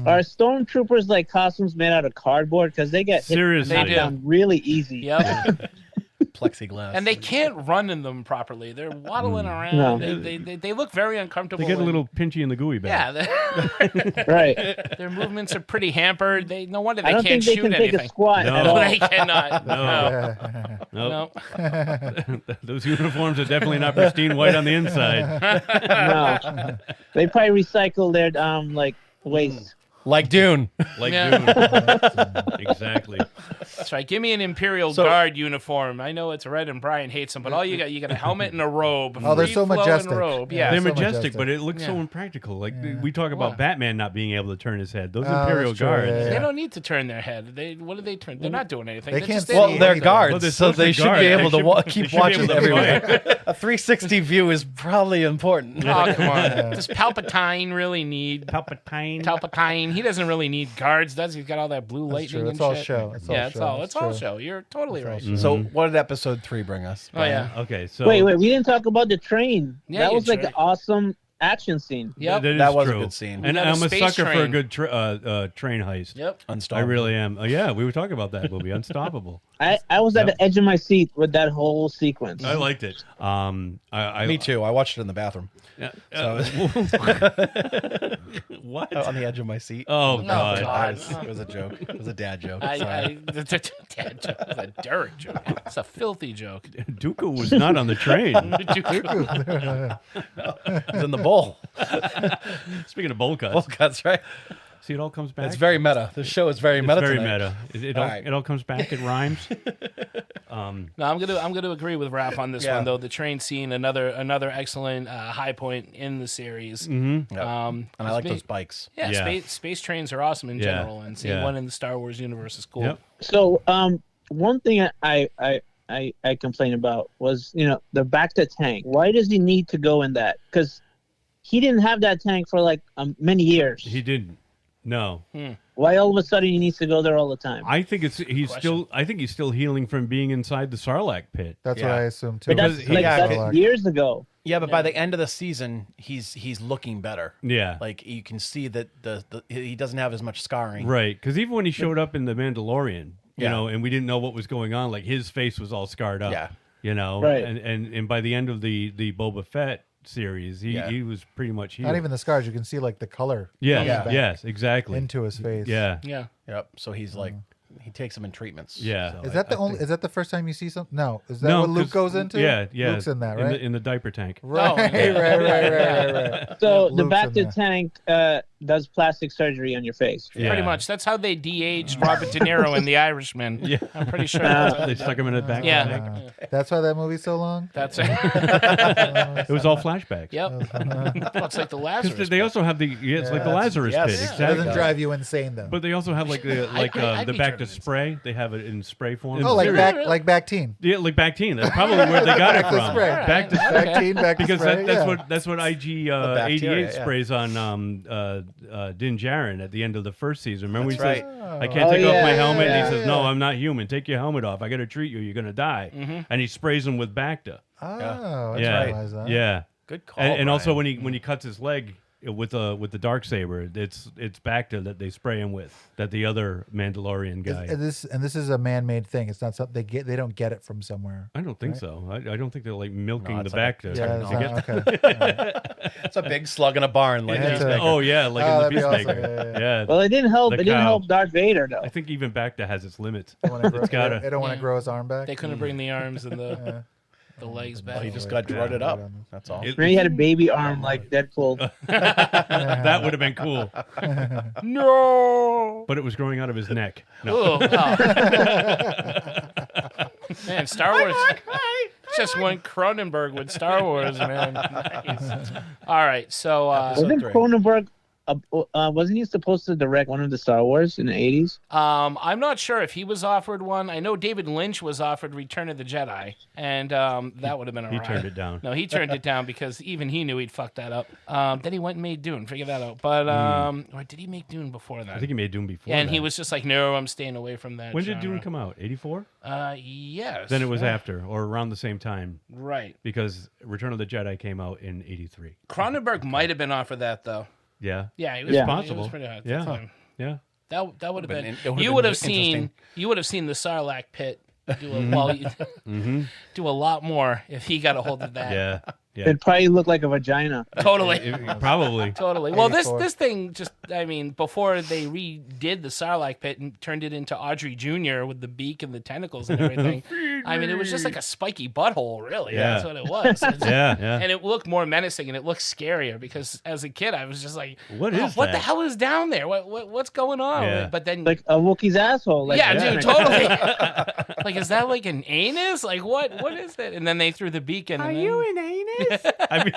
Are stormtroopers like costumes made out of cardboard? Because they get Seriously. knocked They do. down really easy. Yep. Plexiglass. And they can't run in them properly. They're waddling around. No. They look very uncomfortable. They get a and- little pinchy in the gooey bag. Yeah, Right. their movements are pretty hampered. No wonder I they don't can't think they shoot can take a anything. squat No. at No, all. they cannot. No. No. Nope. Those uniforms are definitely not pristine white on the inside. No. They probably recycle their like waste. like Dune. Like Yeah. Dune. Exactly. That's right. Give me an Imperial So- Guard uniform. I know it's red and Brian hates them, but all you got a helmet and a robe. Oh, they're so Free-flowing majestic. Robe. Yeah. Yeah. They're so majestic, majestic. but it looks so Yeah. impractical. Like we talk about What? Batman not being able to turn his head. Those Oh, Imperial that's true, guards. yeah, They yeah. don't need to turn their head. What do they turn? They're not doing anything. They They're can't just see standing Well, they're anything. guards, Well, they're so supposed to they should guard. be able They to should- keep they should be watching able to everywhere. fight. A 360 view is probably important. Oh, come on. Does Palpatine really need Palpatine. Palpatine? He doesn't really need guards, does he? He's got all that blue That's lightning true. and It's all shit. show. It's all Yeah, it's show. all It's all true. show. You're totally right. So what did episode 3 bring us? Oh yeah. Okay, so Wait, we didn't talk about the train. Yeah, that you was like tried. an awesome action scene. Yep. That is was a true. good scene. And got a I'm a space sucker for a train. good train heist. Yep. I Unstoppable. really am. Yeah, we were talking about that movie, Unstoppable. I was at Yep. the edge of my seat with that whole sequence. I liked it. I Me too. I watched it in the bathroom. What? On the edge of my seat. Oh God! God. It was a joke. It was a dad joke. The Sorry. dad joke was a Derek joke. It's a filthy joke. Dooku was not on the train. It was in the bowl. Speaking of bowl cuts, Bowl cuts, right? see, it all comes back. It's very meta. The show is very It's meta. very tonight. meta. It All all, right. it all comes back. It rhymes. No, I'm gonna agree with Raph on this Yeah. one though. The train scene, another excellent high point in the series. Mm-hmm. Yep. And I like those bikes. Yeah, Yeah. Space trains are awesome in Yeah. general, and seeing Yeah. one in the Star Wars universe is cool. Yep. So, one thing I complained about was, the Bacta tank. Why does he need to go in that? Because he didn't have that tank for like many years. He didn't. No. Why all of a sudden he needs to go there all the time? I think he's still healing from being inside the Sarlacc pit. That's Yeah. what I assume too. But that's, because he- like, yeah, that's years ago. Yeah, but by the end of the season, he's looking better. Yeah. Like you can see that he doesn't have as much scarring. Right, because even when he showed up in The Mandalorian, Yeah. and we didn't know what was going on, like his face was all scarred up. Yeah. Right. And by the end of the Boba Fett series, he was pretty much healed. Not even the scars. You can see like the color Yes, Yeah. yes, exactly. into his face. Yeah. Yeah. Yep. So he's like he takes them in treatments. Yeah. So Is that is that the first time you see something? No. Is that No, what Luke 'cause- goes into? Yeah. Luke's in that, right? In the diaper tank. Right, right. So the Luke's in Bacta tank does plastic surgery on your face. Pretty much. That's how they de-aged Robert De Niro in The Irishman. Yeah. I'm pretty sure. That's how They stuck him in a back. Yeah. That's why that movie's so long? That's it. It was all flashbacks. Yep. Well, it's like the Lazarus. Because they also have the it's like the Lazarus Yes. pit. It Exactly. doesn't drive you insane, though. But they also have like the I'd the be back to driven spray. They have it in spray form. Oh, like Bactine. Yeah, like Bactine. That's probably where they got it Back to from. spray. Back to spray. Bactine, back to Because spray. that's what IG bacteria, 88 yeah. sprays on Din Djarin at the end of the first season. Remember That's he right. says, "I can't take off my helmet," and he says, "No, yeah. I'm not human. Take your helmet off. I got to treat you. You're gonna die." And he sprays him with Bacta. Oh, I didn't Yeah, realize that. yeah. Good call. And also Brian. when he cuts his leg with the Darksaber, it's Bacta that they spray him with. That the other Mandalorian guy. And this is a man-made thing. It's not something they don't get it from somewhere. I don't think so. I don't think they're like milking No, the it's like Bacta. Yeah, to it's get- not- okay. It's a big slug in a barn. Like Yeah, he's it's a- making. Oh yeah, like Oh, in that'd the be awesome. Peacemaker. Yeah. Yeah. Well, it didn't help. The It didn't cow. help Darth Vader though. I think even Bacta has its limits. They don't want It's gotta- to grow his arm back. They couldn't bring the arms and the legs back. Oh, he just got dreaded up. That's all. It- He had a baby arm like Deadpool. that would have been cool, No. but it was growing out of his neck. No. Oh, man, Star Wars just went Cronenberg with Star Wars, man. Nice. All right, so Wasn't Cronenberg? Wasn't he supposed to direct one of the Star Wars in the 80s? I'm not sure if he was offered one. I know David Lynch was offered Return of the Jedi, and that would have been a He ride. turned it down. No, he turned it down because even he knew he'd fucked that up. Then he went and made Dune. Figure that out. But or did he make Dune before that? I think he made Dune before. And that. he was just like, no, I'm staying away from that. When did genre. Dune come out? 84. Yes. Then it was after or around the same time. Right. Because Return of the Jedi came out in 83. Cronenberg might have been offered that though. Yeah. Yeah, he was, It's he possible. was pretty hot at the Yeah. time. Yeah. That would have been. It would've You been would have interesting. seen. You would have seen the Sarlacc pit do do a lot more if he got a hold of that. Yeah. Yeah. It probably looked like a vagina. Totally. Probably. Totally. Well, this 84. thing just, I mean, before they redid the Sarlacc pit and turned it into Audrey Jr. with the beak and the tentacles and everything, I mean, it was just like a spiky butthole, really. Yeah. That's what it was. Yeah, yeah. And it looked more menacing and it looked scarier because as a kid, I was just like, What is what that? the hell is down there? What's going on? Yeah. But then, Like a Wookiee's asshole. Like, yeah, dude, totally. Like, is that like an anus? Like, what is that? And then they threw the beak in. Are you an anus? I mean,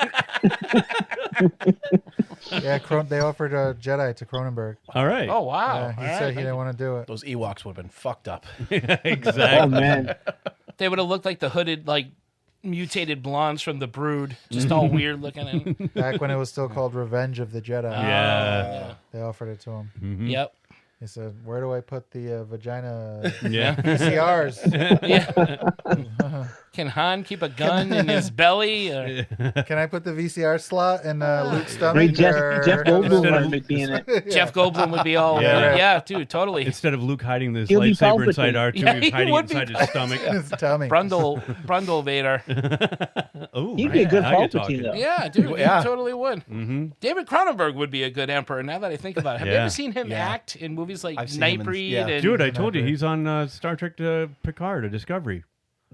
Yeah, they offered a Jedi to Cronenberg. all right. Oh, wow. Yeah, he All said right. he didn't want to do it. Those Ewoks would have been fucked up. Exactly. Oh man. They would have looked like the hooded, like, mutated blondes from the Brood, just all weird looking. And, Back when it was still called Revenge of the Jedi. Yeah. They offered it to him. Yep. He said, "Where do I put the vagina Yeah. VCRs? Yeah. Can Han keep a gun in his belly? Or... Can I put the VCR slot in Luke's stomach?" Maybe Jeff or- Goldblum would be in it. Jeff Goldblum would be all, Yeah. yeah, dude, totally. Instead of Luke hiding this He'll be lightsaber inside Palpatine. R2, Yeah, he's he hiding would be inside his stomach. His tummy. Brundle Vader. Oh, He'd be a good now you're Palpatine, talking. though. Yeah, dude, Yeah. he totally would. Mm-hmm. David Cronenberg would be a good emperor. Now that I think about it, have you Yeah. ever seen him Yeah. act in movies like I've seen him in- Nightbreed? yeah. And Dude, I told you he's on Star Trek Picard, a Discovery.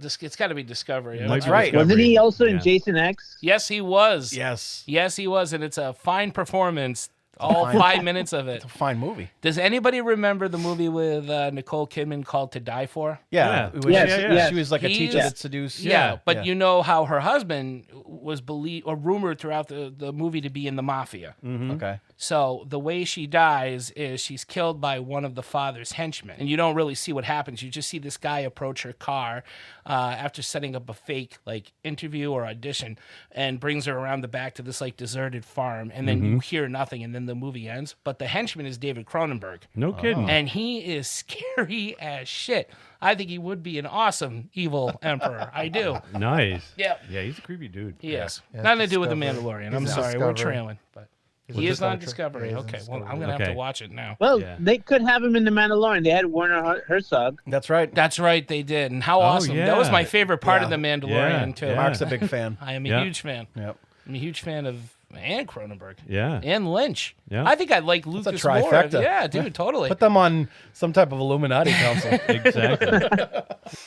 it's got to be Discovery. Might That's be right. Discovery. Wasn't he also Yeah. in Jason X? Yes, he was. Yes. Yes, he was, and it's a fine performance. All 5 minutes of it. It's a fine movie. Does anybody remember the movie with Nicole Kidman called To Die For? Yeah. Yeah. It was- Yes, She was like a teacher He's- that seduced. Yeah, but you know how her husband was believed or rumored throughout the movie to be in the mafia. Okay. So the way she dies is she's killed by one of the father's henchmen, and you don't really see what happens. You just see this guy approach her car after setting up a fake like interview or audition, and brings her around the back to this like deserted farm, and then you hear nothing, and then the movie ends. But the henchman is David Cronenberg, No kidding. and he is scary as shit. I think he would be an awesome evil emperor. I do. Nice. Yeah. Yeah, he's a creepy dude. He is. Yeah, Nothing to do with the Discovery. Mandalorian. He's I'm a sorry, we're Discovery. trailing, but He's he a is on Discovery. Discovery. Yeah, he's on Okay, well, Discovery. I'm gonna have Okay. to watch it now. Well, Yeah. they could have him in The Mandalorian. They had Werner Herzog. That's right. That's right, they did, and how awesome! That was yeah. my favorite part of Yeah. the Mandalorian Yeah, too. yeah. Mark's a big fan. I am a Yeah. huge fan. Yep. I'm a huge fan of and Cronenberg. Yeah. And Lynch. Yeah. I think I'd like Lucas That's a more. trifecta. Yeah, dude, totally. Put them on some type of Illuminati council. Exactly.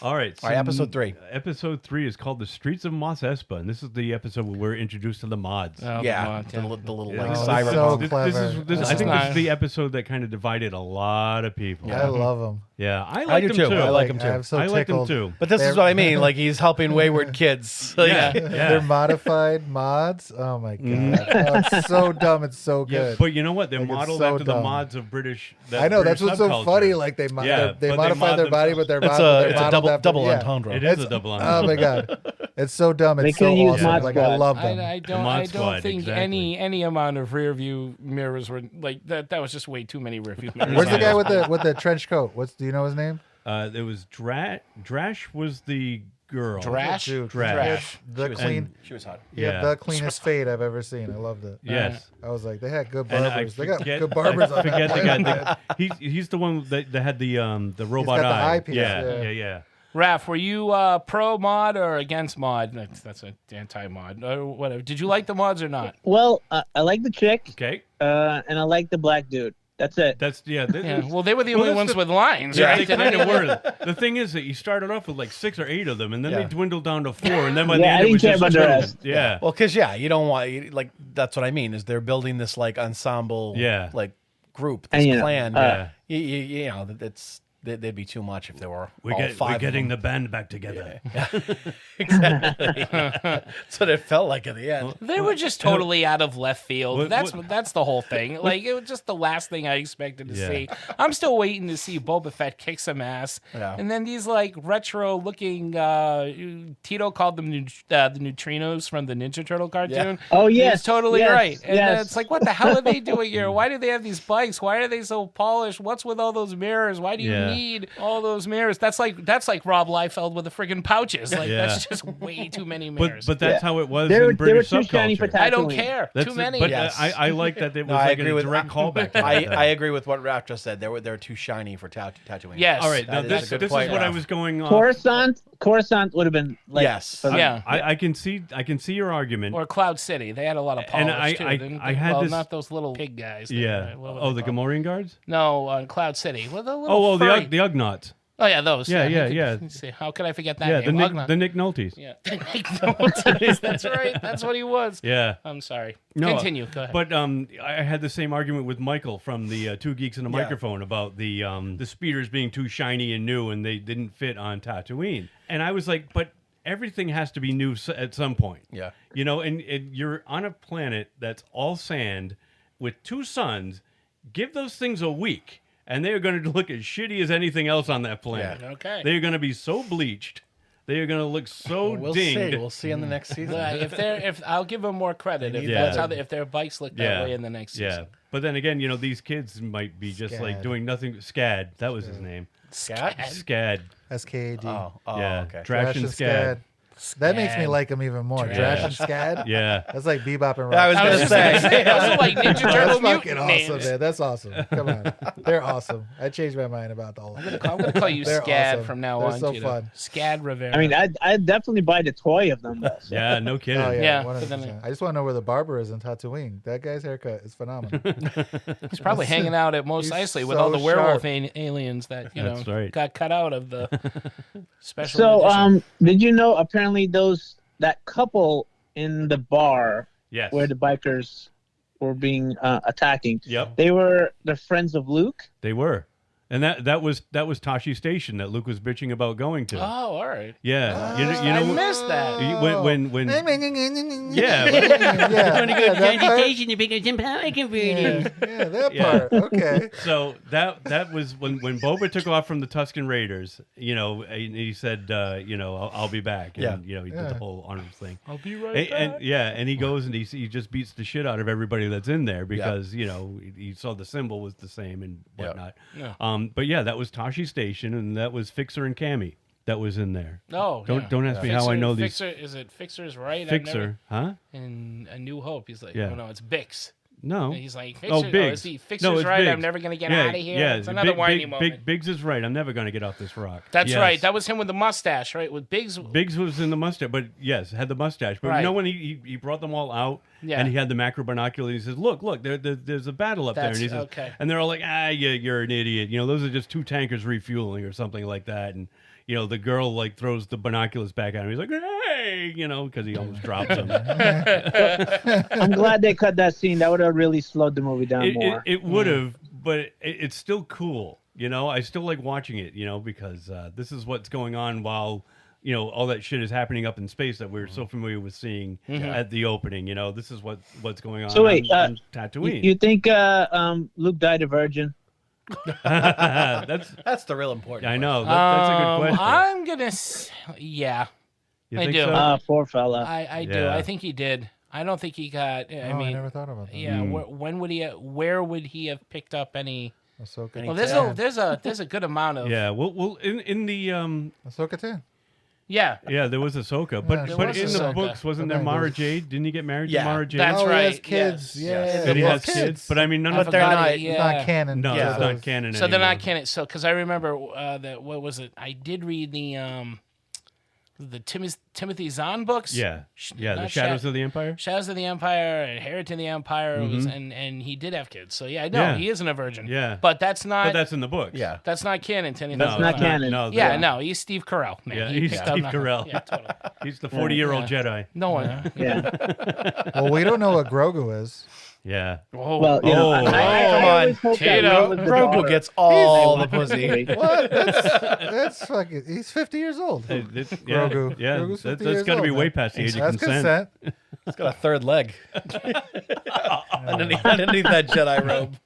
All right. All right, episode 3. Episode 3 is called The Streets of Mos Espa, and this is the episode where we're introduced to the mods. Oh, Yeah, the mod, the little Yeah. like Oh, cyber. so This clever. is, this, I think this is the episode that kind of divided a lot of people. I love them. Yeah, I I like do them too. too. I like them too. I'm so I like them tickled. too. But this is what I mean. Like he's helping wayward kids. Like, Yeah, They're modified mods. Oh my god, oh, it's so dumb. It's so Yeah, good. but you know what? They're Like, it's modeled so after the dumb. mods of British. I know British that's what's so subculture. funny. Like they Yeah, they but modify mod their body, but themselves. they're It's a modeled double after, entendre. It is It's- a double Oh entendre. my god, it's so dumb. They It's so couldn't use awesome. Mod Like I Squad. love them. I don't. Mod I don't Squad, think exactly. any amount of rear view mirrors were like that. That was just way too many rear view mirrors. Where's the guy Yeah. with the trench coat? Do you know his name? It was Drash was the girl. Drash? Dude, Drash. The clean. She was hot. Yeah, Yeah. the cleanest fade I've ever seen. I loved it. Yes. I was like, they had good And I barbers. They got forget- good barbers I on forget that the guy. planet. He's the one that had the robot got the eye. eyepiece, Yeah, yeah. yeah. Raph, were you pro mod or against mod? That's an anti mod or whatever. Did you like the mods or not? Well, I like the chick, Okay. and I like the black dude. That's it. That's Yeah. Well, they were the only that's ones the- with lines, Yeah, right? they kind of were. The thing is that you started off with like 6 or 8 of them, and then Yeah. they dwindled down to 4, and then by the Yeah, end I it didn't was care just about the 2. rest. Yeah. Well, because you don't want like that's what I mean is they're building this like ensemble, Yeah. like group, And, this you know, clan. Yeah. You know, they'd be too much if there were all 5 We're of getting them. the band back together. Exactly. That's what it felt like at the end. They were just totally out of left field. What- That's the whole thing. Like it was just the last thing I expected to Yeah. see. I'm still waiting to see Boba Fett kick some ass. Yeah. And then these like retro looking Tito called them the neutrinos from the Ninja Turtle cartoon. Oh, He yes, was totally yes, right. And yes. it's like, what the hell are they doing here? Why do they have these bikes? Why are they so polished? What's with all those mirrors? Why do you Yeah. need all those mirrors? That's like Rob Liefeld with the friggin' pouches. Like Yeah. that's just way too many But mirrors. that's how it was They in were British too shiny for subculture. I don't Tatooine. care. That's Too it. many. But Yes. I like that it was No, I like agree a with- direct callback. To I that. agree with what Raph just said. They're too shiny for Tatooine. Yes. All right, now That is this a good this point, is what I Ralph. was going on. Coruscant would have been like Yes. for them. Yeah. I can see your argument. Or Cloud City. They had a lot of polish And too. I didn't I they? had well, this. not those little pig guys. Yeah. What were Oh, they the called? Gamorrean guards. No, on Cloud City. Well, the little Oh, furry- the Ugnaughts. Oh yeah, those. Yeah, yeah, You yeah. could- let's see, how could I forget that Yeah, name? Ugnaught. the Nick Nolte's. Yeah, Nick Nolte. That's right. That's what he was. Yeah. I'm sorry. No, Continue. Go ahead. But I had the same argument with Michael from the Two Geeks and a Microphone about the speeders being too shiny and new, and they didn't fit on Tatooine. And I was like, but everything has to be new at some point. Yeah. You know, and you're on a planet that's all sand with 2 suns. Give those things a week, and they are going to look as shitty as anything else on that planet. Yeah. Okay. They are going to be so bleached. They are going to look so We'll dinged. see. We'll see in the next season. if I'll give them more credit if need that's that. how if their bikes look that way in the next season. Yeah. But then again, you know, these kids might be just like Scad. doing nothing. Scad, that was his name. Scat? Scad. SKAD. Oh, Yeah. okay. Drash and Scad. That makes me like him even more. Drash and Scad. Yeah. That's like Bebop and Rocksteady. I was I going was to just gonna say. say those are like Ninja That's Turtle fucking mutant awesome, names. man. That's awesome. Come on. They're awesome. I changed my mind about the whole thing. I'm gonna call you They're Scad awesome. from now They're on. so Tito. fun. Scad Rivera. I mean, I'd definitely buy the toy of them. Though, so. Yeah, no kidding. Oh, yeah, Yeah, 100%. but then- I just want to know where the barber is in Tatooine. That guy's haircut is phenomenal. He's probably hanging out at Mos He's Eisley with so all the werewolf sharp. aliens that That's right. got cut out of the special. So, edition. did you know apparently that couple in the bar Yes. where the bikers were being attacking? Yep. They were the friends of Luke. They were. And that was Tashi Station that Luke was bitching about going to. Oh, all right. Yeah. I missed that. When yeah, Going to go to that part. station to pick up some power converters. Yeah, that Yeah. part. Okay. So that was when Boba took off from the Tusken Raiders, you know, and he said, you know, I'll be back. And, Yeah. you know, he did the whole arms thing. I'll be right And, back. and he goes and he just beats the shit out of everybody that's in there because, you know, he saw the symbol was the same and whatnot. Yeah. But yeah, that was Tashi Station and that was Fixer and Cammy that was in there. Oh, Don't ask me how I know these. Fixer, is it Fixer's right? Fixer, huh? In A New Hope, he's like, Yeah. oh no, it's Bix. No. He's like, Biggs. Fixer's right. I'm never going to get out of here. Yeah, it's another whiny moment. Biggs is right. I'm never going to get off this rock. That's right. That was him with the mustache, right? With Biggs. Biggs was in the mustache, but yes, had the mustache. But you know when he brought them all out and he had the macro binocular, he says, look, there's a battle up there. And he says, and they're all like, you're an idiot. Those are just two tankers refueling or something like that. And the girl like throws the binoculars back at him. He's like, hey, because he almost drops them. I'm glad they cut that scene. That would have really slowed the movie down more. It would have, but it's still cool. I still like watching it, because this is what's going on while, all that shit is happening up in space that we're so familiar with seeing at the opening. This is what's going on. So wait, on Tatooine. You think Luke died a virgin? That's the real important. I know. That's a good question. I'm gonna, yeah, I do. So? Poor fella. I do. I think he did. I don't think he got. I mean, I never thought about that. Yeah, when would he? Where would he have picked up any? Ahsoka. Well, there's a good amount of. Yeah. Well, in the Ahsoka 10. Yeah. Yeah, there was Ahsoka, but in the books wasn't there Mara Jade? Didn't he get married to Mara Jade? That's right. He has kids. Yes. And he has kids, but I mean none of them. It's not canon. No, it's not canon. So they're not canon. So because I remember that what was it? I did read the Timothy Zahn books. Yeah, the Shadows of the Empire. Shadows of the Empire and Inheriting the Empire. And he did have kids. So he isn't a virgin. Yeah, but that's not. But that's in the books. Yeah, that's not canon to anything. That's not canon. No, he's Steve Carell. Man. Yeah, he's Steve Carell. Yeah, totally. He's the 40-year-old Jedi. No one. Yeah. Well, we don't know what Grogu is. Yeah. Oh, well, come on, Grogu gets all the pussy. What? That's fucking. He's 50 years old. Grogu. Yeah, Grogu's 50 that's years got to be old, way man. past the age of That's consent. He's got a third leg underneath that Jedi robe.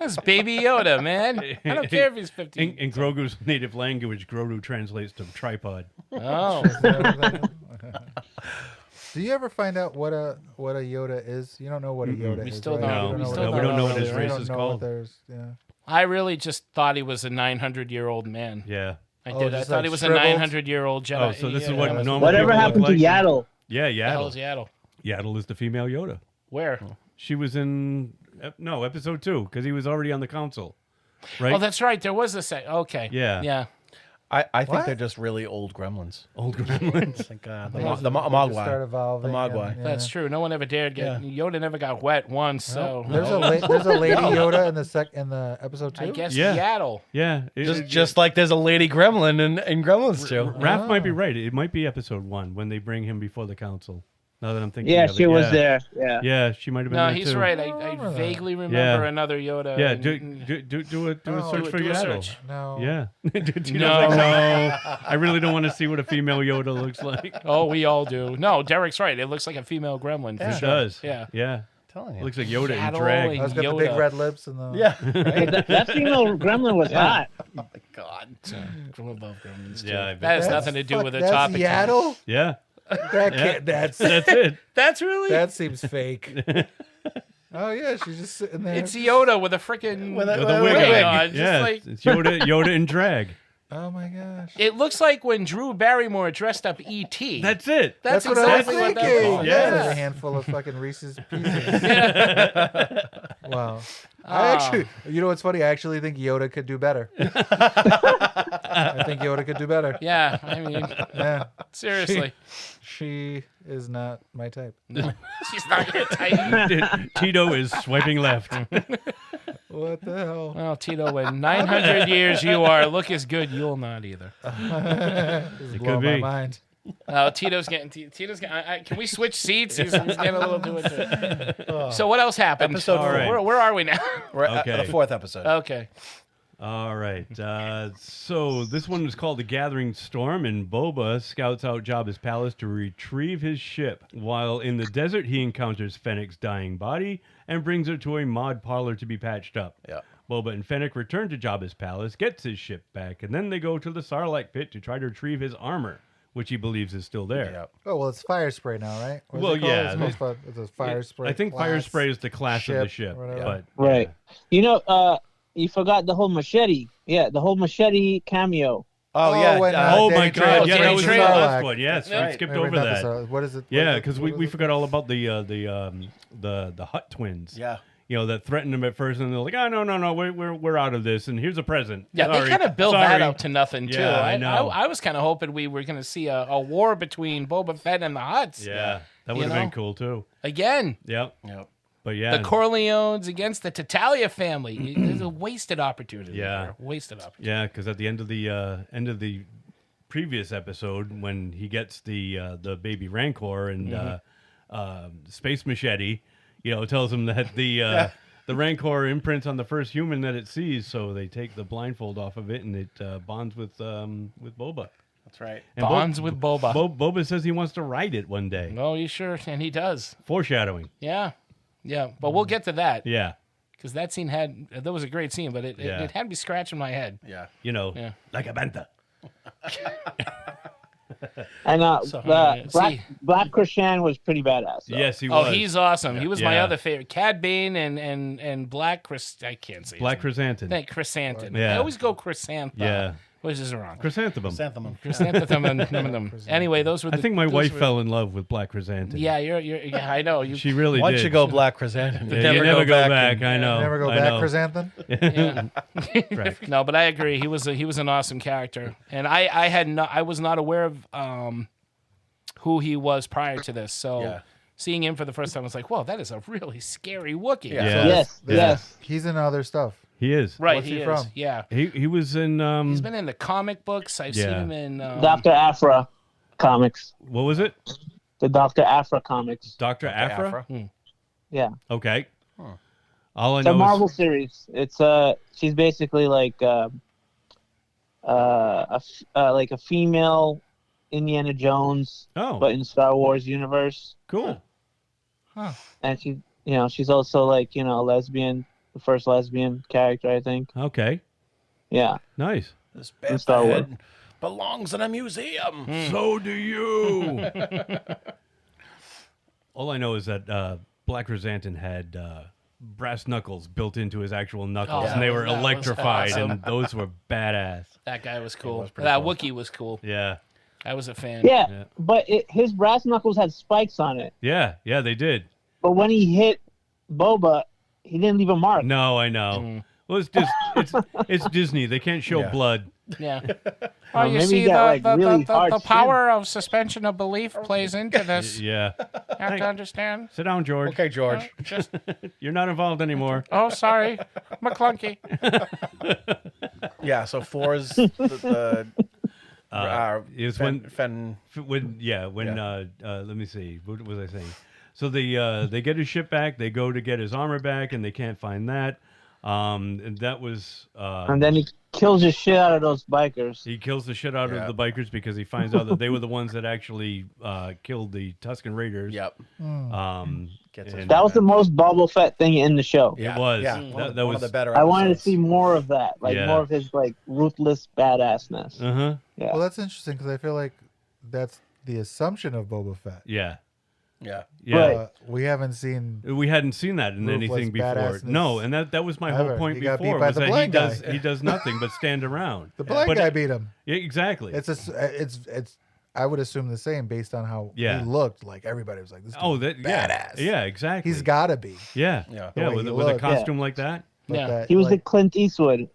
That's Baby Yoda, man. I don't care if he's 50. In Grogu's native language, Grogu translates to tripod. Oh. Do you ever find out what a Yoda is? You don't know what a Yoda is. We still right? don't. We don't know what his race is called. I really just thought he was a 900-year-old man. Yeah. I did. I thought like he was shriveled? a 900-year-old Jedi. Oh, so this is what normal Whatever people happened look to like? Yaddle? Yeah, The hell is Yaddle. Yaddle? Yaddle is the female Yoda. Where? She was in episode 2 because he was already on the council, right? Oh, that's right. There was a set. Okay. Yeah. Yeah. I think they're just really old gremlins. Old gremlins. Like the Mogwai. Start evolving. The Mogwai. That's true. No one ever dared get Yoda. Never got wet once. So There's a lady Yoda in the episode 2. I guess Yeah. Yaddle. Yeah. Just like there's a lady gremlin in Gremlins too. Raph might be right. It might be episode 1 when they bring him before the council. Now that I'm thinking Yeah, of it. she was there. Yeah. Yeah, she might have been No, there he's too. right. I vaguely remember another Yoda. Yeah, and- do a search for do a Yaddle. search. No. Yeah. Tito's No. like, no. I really don't want to see what a female Yoda looks like. Oh, we all do. No, Derek's right. It looks like a female gremlin. For It sure. does. Yeah. Yeah. Telling you. It looks like Yoda in Yaddle drag. and- I was got the big Yoda. red lips and the That female gremlin was hot. Oh my god. We love gremlins. Too. Yeah, I bet. that has That's nothing to do with the that's topic. Yaddle? Yeah. That can't. That's it. That's really. that seems fake. Oh yeah, she's just sitting there. It's Yoda with a freaking With a wig wig. on. Just Yeah, like it's Yoda in drag. Oh my gosh. it looks like when Drew Barrymore dressed up E.T. That's it. That's what I was exactly what that thinking. was. Yeah. A handful of fucking Reese's Pieces. Wow. I actually, you know what's funny? I actually think Yoda could do better. I think Yoda could do better. Yeah, I mean, Yeah. seriously. She is not my type. She's not your type. Tito is swiping left. What the hell? Well, Tito, in 900 years you are. Look as good, you'll not either. This is blowing be. my mind. Tito's getting. Can we switch seats? He's getting a little too into it. So what else happened? Episode All right. Where are we now? We're at Okay. the 4th episode. Okay. All right. So this one is called The Gathering Storm, and Boba scouts out Jabba's palace to retrieve his ship. While in the desert, he encounters Fennec's dying body and brings her to a mod parlor to be patched up. Yeah. Boba and Fennec return to Jabba's palace, gets his ship back, and then they go to the Sarlacc pit to try to retrieve his armor, which he believes is still there. Yeah. Oh well, it's fire spray now, right? What is Well, it called? yeah. It's a fire spray. I think fire class. spray is the class of the ship, ship. whatever. But Right. You know, you forgot the whole machete. Yeah, the whole machete cameo. Oh, yeah. when, oh Danny my God! Trejo Yeah, that was the Sarlacc. last one. Yes, Right. we skipped I remember over that that. episode. What is it? Yeah, because we forgot all about the Hutt twins. Yeah. You know, that threatened him at first, and they're like, "Oh no, we're out of this, and here's a present." Yeah, Sorry. they kind of built that Sorry. out to nothing too. Yeah, I know. I was kind of hoping we were going to see a war between Boba Fett and the Hutts. Yeah, that would You have been know? cool too. Again, Yep. Yep. But yeah, the Corleones against the Tattaglia family. It's a wasted opportunity. Yeah. there. Wasted opportunity. yeah, because at the end of the previous episode, when he gets the baby Rancor and Space Machete, you know, tells him that the Rancor imprints on the first human that it sees, so they take the blindfold off of it, and it bonds with Boba. That's right. And Bonds with Boba. Boba says he wants to ride it one day. No, he sure, and he does. Foreshadowing. Yeah, yeah. But we'll get to that. Yeah. Because that scene that was a great scene, but it had me scratching my head. Yeah. You know, Yeah. like a bantha. And see. Black Christian was pretty badass. though. Yes, he Oh, was. he's awesome. He was my Yeah. other favorite. Cad Bane and Black Chris. I can't say his Black name. Chrysanthemum. Thank Chrysanthemum. Yeah. I always go Chrysanthemum. Yeah. Which is wrong. Chrysanthemum. Chrysanthemum. Chrysanthemum. Anyway, those were. I think my wife were, fell in love with Black Chrysanthemum. Yeah, yeah, I know. You. She really Once did. you go Black Chrysanthemum, Yeah, you never go back. I know. Never go I back, know. Chrysanthemum. Yeah. Right. No, but I agree. He was an awesome character, and I was not aware of who he was prior to this. So Yeah. seeing him for the first time, I was like, "Whoa, that is a really scary Wookiee." Yeah. Yeah. Yes, Yeah. yes. He's in other stuff. He is. Right. What's he he is. from? Yeah. He was in He's been in the comic books. I've seen Yeah. him in Dr. Afra comics. what was it? The Dr. Afra comics. Dr. Afra? Afra. Yeah. Okay. All I It's a know Marvel is series. It's she's basically like like a female Indiana Jones, Oh, but in Star Wars universe. cool. And she's also like, a lesbian, the first lesbian character, I think. Okay. Yeah. Nice. This In Star bad Wars. head belongs in a museum. So do you. All I know is that Black Chrysanthemum had brass knuckles built into his actual knuckles, Oh, and they were that was electrified, awesome. and those were badass. that guy was cool. was pretty That cool. Wookiee was cool. Yeah. I was a fan. Yeah. Yeah. But his brass knuckles had spikes on it. Yeah, they did. But when he hit Boba, he didn't leave a mark. No, I know. Well, it's just it's Disney. They can't show Yeah. blood. Yeah. Well, Oh, you maybe see he got, like, really hard the skin. power of suspension of belief plays into this. Yeah. You have to understand. Sit down, George. Okay, George. Just You're not involved anymore. sorry, McClunky. Yeah, so 4 is the Is Fen. let me see. What was I saying? So they get his ship back. They go to get his armor back, and they can't find that. And that was And then he kills the shit out of those bikers. he kills the shit out Yeah. of the bikers because he finds out that they were the ones that actually killed the Tusken Raiders. Yep. Gets his and That was the most Boba Fett thing in the show. Yeah, It was. Yeah, That- one, that one was- of the better. I wanted to episodes. see more of that, like Yeah. more of his like ruthless badassness. Uh-huh. Yeah. Well, that's interesting because I feel like that's the assumption of Boba Fett. Yeah. Yeah. Yeah. Right. We haven't seen. We hadn't seen that in Ruthless anything before. badassness No, and that was my whole ever. point He got beat before by was the that blind guy. he does nothing but stand around. The blind But guy it- beat him. Yeah, exactly. It's. I would assume the same based on how Yeah. he looked. Like everybody was like, "This oh, dude's that badass." Yeah, exactly. He's got to be. Yeah. Yeah. The way with he with a looked. costume like that. But Yeah. that, He was like, like Clint Eastwood.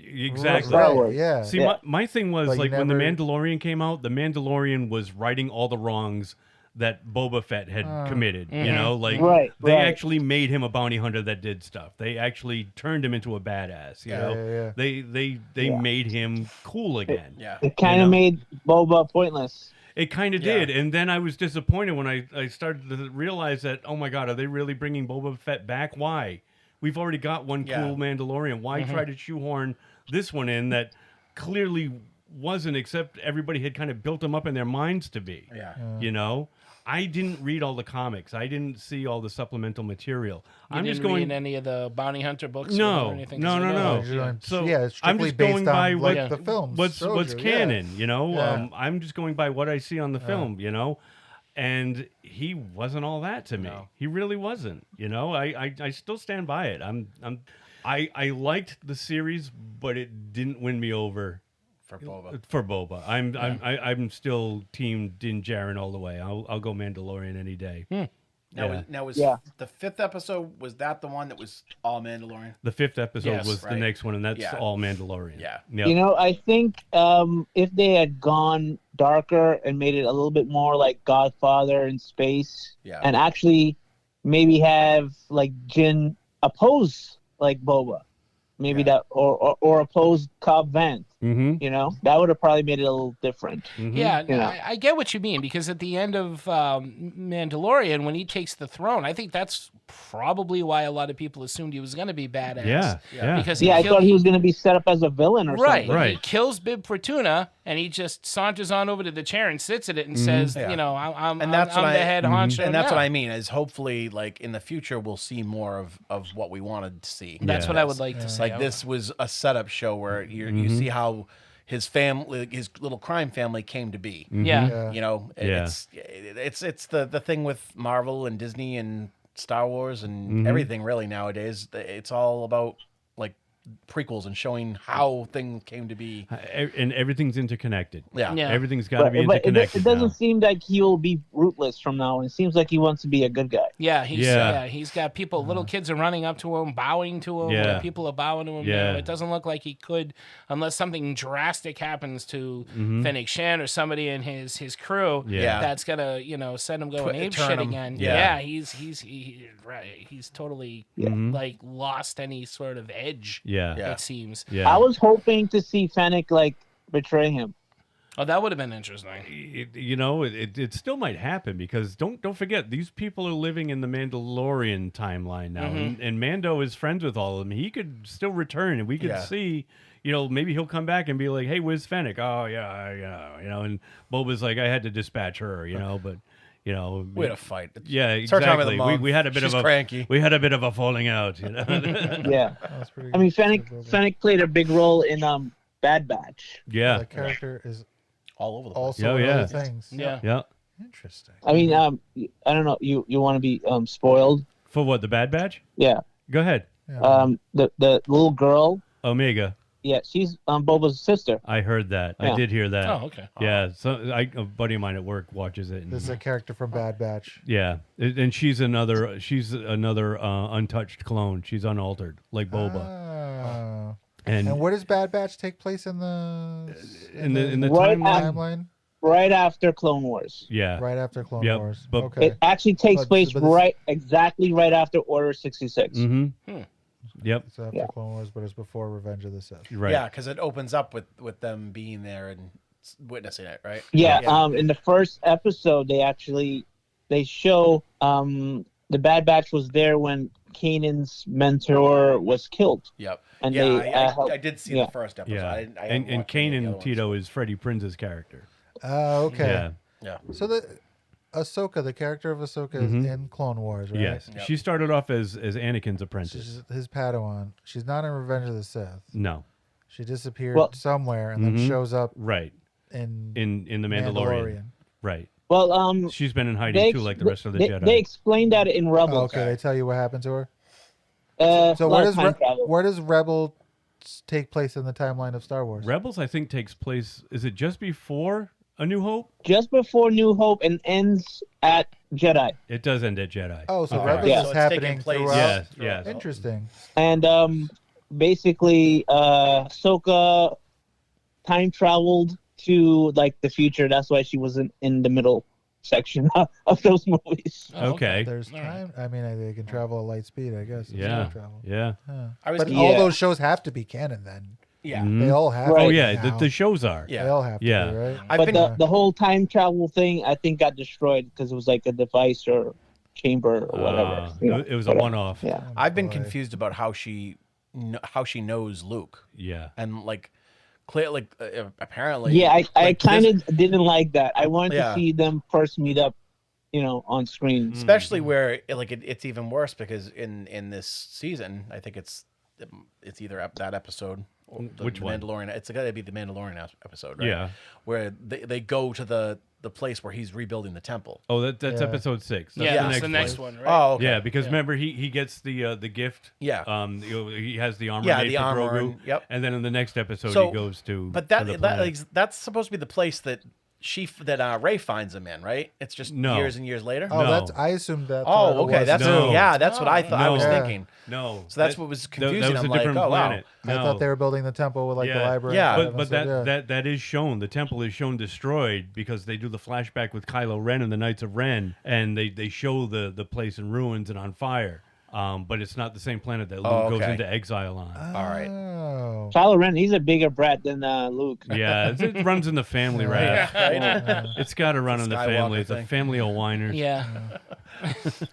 Exactly. Star Wars. Yeah. See, Yeah. my thing was But you like when The never- Mandalorian came out, The Mandalorian was righting all the wrongs that Boba Fett had committed. You know, like Right, they right. actually made him a bounty hunter that did stuff. They actually turned him into a badass. You know, yeah. they Yeah. made him cool again. Yeah. It kind of know? made Boba pointless. It kind of Yeah. did, and then I was disappointed when I started to realize that, oh my God, are they really bringing Boba Fett back? Why? We've already got one Yeah. cool Mandalorian. Why try to shoehorn this one in that clearly wasn't, except everybody had kind of built him up in their minds to be? Yeah. You know? I didn't read all the comics. I didn't see all the supplemental material. You I'm didn't just going... read any of the bounty hunter books No. or anything? No, 'Cause no, no. You're going- So yeah, it's I'm strictly just going based by on what like the films. what's showed you, canon, you know. Yeah. I'm just going by what I see on the film, you know. And he wasn't all that to me. No. He really wasn't. You know, I still stand by it. I liked the series, but it didn't win me over for Boba. For Boba, I'm still team Din Djarin all the way. I'll go Mandalorian any day. Now was the 5th episode, was that the one that was all Mandalorian? The 5th episode was the next one, and that's all Mandalorian. Yeah. Yep. You know, I think if they had gone darker and made it a little bit more like Godfather in space, and actually maybe have like Jin oppose like Boba, maybe that or oppose Cobb Vanth. You know, that would have probably made it a little different. Yeah, you know? I get what you mean, because at the end of Mandalorian, when he takes the throne, I think that's probably why a lot of people assumed he was going to be badass. Because I thought he was going to be set up as a villain or something. He kills Bib Fortuna, and he just saunters on over to the chair and sits at it and says, you know, I'm the head honcho. And that's what I mean, is hopefully, like, in the future, we'll see more of what we wanted to see. That's what I would like to see. Like, this was a setup show where you see how his family, his little crime family, came to be. You know, it's the thing with Marvel and Disney and Star Wars and everything really nowadays. It's all about like prequels and showing how things came to be, and everything's interconnected. Everything's got to be But interconnected. it doesn't now. seem like he will be rootless from now on. It seems like he wants to be a good guy. He's got people, little kids are running up to him, bowing to him. People are bowing to him. Yeah. It doesn't look like he could, unless something drastic happens to Fennec Shan or somebody in his crew. That's gonna send him going ape shit again. He's totally like lost any sort of edge. It seems. I was hoping to see Fennec like betray him. Oh, that would have been interesting. It still might happen, because don't forget, these people are living in the Mandalorian timeline now, and Mando is friends with all of them. He could still return, and we could see, maybe he'll come back and be like, "Hey, where's Fennec?" "Oh yeah, and Boba's like, "I had to dispatch her," but. We had a fight. Yeah, exactly. We had a bit She's of a cranky. We had a bit of a falling out. Yeah, I mean, Fennec played a big role in Bad Batch. Yeah, the character is all over the place. Also in other things. Yeah. Interesting. I mean, I don't know. You want to be spoiled for what, the Bad Batch? Yeah. Go ahead. The little girl, Omega. Yeah, she's Boba's sister. I heard that. Yeah. I did hear that. Oh, okay. Yeah, so a buddy of mine at work watches it. And, This is a character from Bad Batch. yeah, and she's another untouched clone. She's unaltered, like Boba. Oh. And where does Bad Batch take place in the timeline? Right after Clone Wars. Yeah. Right after Clone Wars. But, okay. It actually takes place exactly right after Order 66. Yep. It's after Clone Wars, but it's before Revenge of the Sith. Right. Yeah, because it opens up with them being there and witnessing it, right? Yeah. In the first episode, they show the Bad Batch was there when Kanan's mentor was killed. Yep. And I did see the first episode. Yeah. I and Kanan Tito is Freddie Prinze's character. Okay. Yeah. So the character of Ahsoka is in Clone Wars, right? Yes. Yep. She started off as Anakin's apprentice. She's his Padawan. She's not in Revenge of the Sith. No. She disappeared somewhere and then shows up in the Mandalorian. Right. Well, she's been in hiding too, like the rest of the Jedi. They explained that in Rebels. Okay, they tell you what happened to her. So where does Rebels take place in the timeline of Star Wars? Rebels, I think, takes place. Is it just before A New Hope? Just before New Hope and ends at Jedi. It does end at Jedi. Oh, so Rebels is happening throughout. Yes. Interesting. And basically, Ahsoka time traveled to like the future. That's why she wasn't in the middle section of those movies. Okay. There's time. I mean, they can travel at light speed, I guess. Yeah. Yeah. But all those shows have to be canon then. Yeah. They all have to. to. Oh, yeah. The shows are. They all have to be, right? But the whole time travel thing, I think, got destroyed because it was like a device or chamber or whatever. It was a one-off. Yeah. I've been confused about how she knows Luke. Yeah. And apparently. Yeah, I kind of didn't like that. I wanted to see them first meet up, on screen. Especially where it's even worse because in this season, I think it's either that episode Which the one? Mandalorian. It's got to be the Mandalorian episode, right? Yeah. Where they go to the place where he's rebuilding the temple. Oh, that's episode 6. That's the next one, right? Oh, okay. Yeah, because remember he gets the gift. Yeah. He has the armor Yeah, made the for armor, Grogu. Yep. And then in the next episode So, he goes to. But to the planet. that's supposed to be the place that Rey finds him in, right? It's just No. years and years later. Oh, No. I assumed that. Oh, okay. That's No. that's what I thought. I was No. thinking. No. So that's what was confusing. That was I'm a like, different oh planet. I No. thought they were building the temple with like the library. Yeah. and But stuff, yeah. that is shown. The temple is shown destroyed because they do the flashback with Kylo Ren and the Knights of Ren, and they show the place in ruins and on fire. But it's not the same planet that Luke goes into exile on. All right. Oh. Kylo Ren, he's a bigger brat than Luke. Yeah, it runs in the family, right? It's got to run in the Skywalker family. It's a thing. family of whiners. Yeah.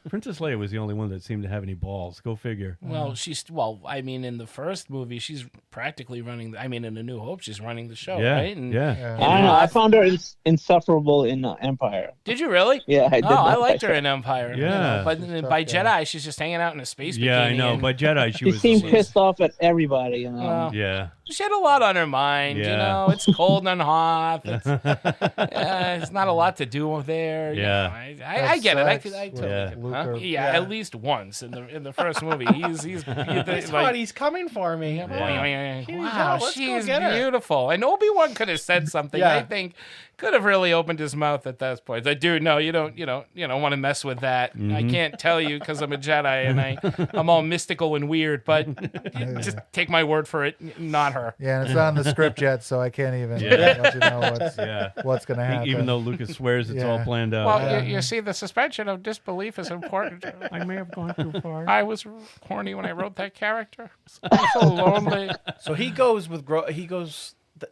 Princess Leia was the only one that seemed to have any balls. Go figure. Well, I mean, in the first movie, she's practically running. I mean, in A New Hope, she's running the show, Yeah, right? And, yeah. I don't know. I found her insufferable in Empire. Did you really? Yeah, I did. I not liked like her in Empire. you Yeah. know, but by Jedi, she's just hanging out in a space bikini. Yeah, I know. and- By Jedi, she She was. seemed pissed off at everybody. You know? Well, Yeah. she had a lot on her mind. You Yeah. know, it's cold and hot. It's not a lot to do there. you Yeah. know. I get it. I totally Yeah. get it. Luke Huh? or- Yeah, at least once in the first movie. He's He's like, he's coming for me. wow, let's go she's get her. beautiful. And Obi-Wan could have said something. Yeah. I think could have really opened his mouth at that point. Like, dude, no, you don't want to mess with that. I can't tell you because I'm a Jedi and I'm all mystical and weird. But just take my word for it, not her. Yeah, and it's not in the script yet, so I can't even Yeah. let you know what's going to happen. Even though Lucas swears it's all Yeah. planned out. Well, you see, the suspension of disbelief is important. I may have gone too far. I was horny when I wrote that character. I'm so lonely. So he goes with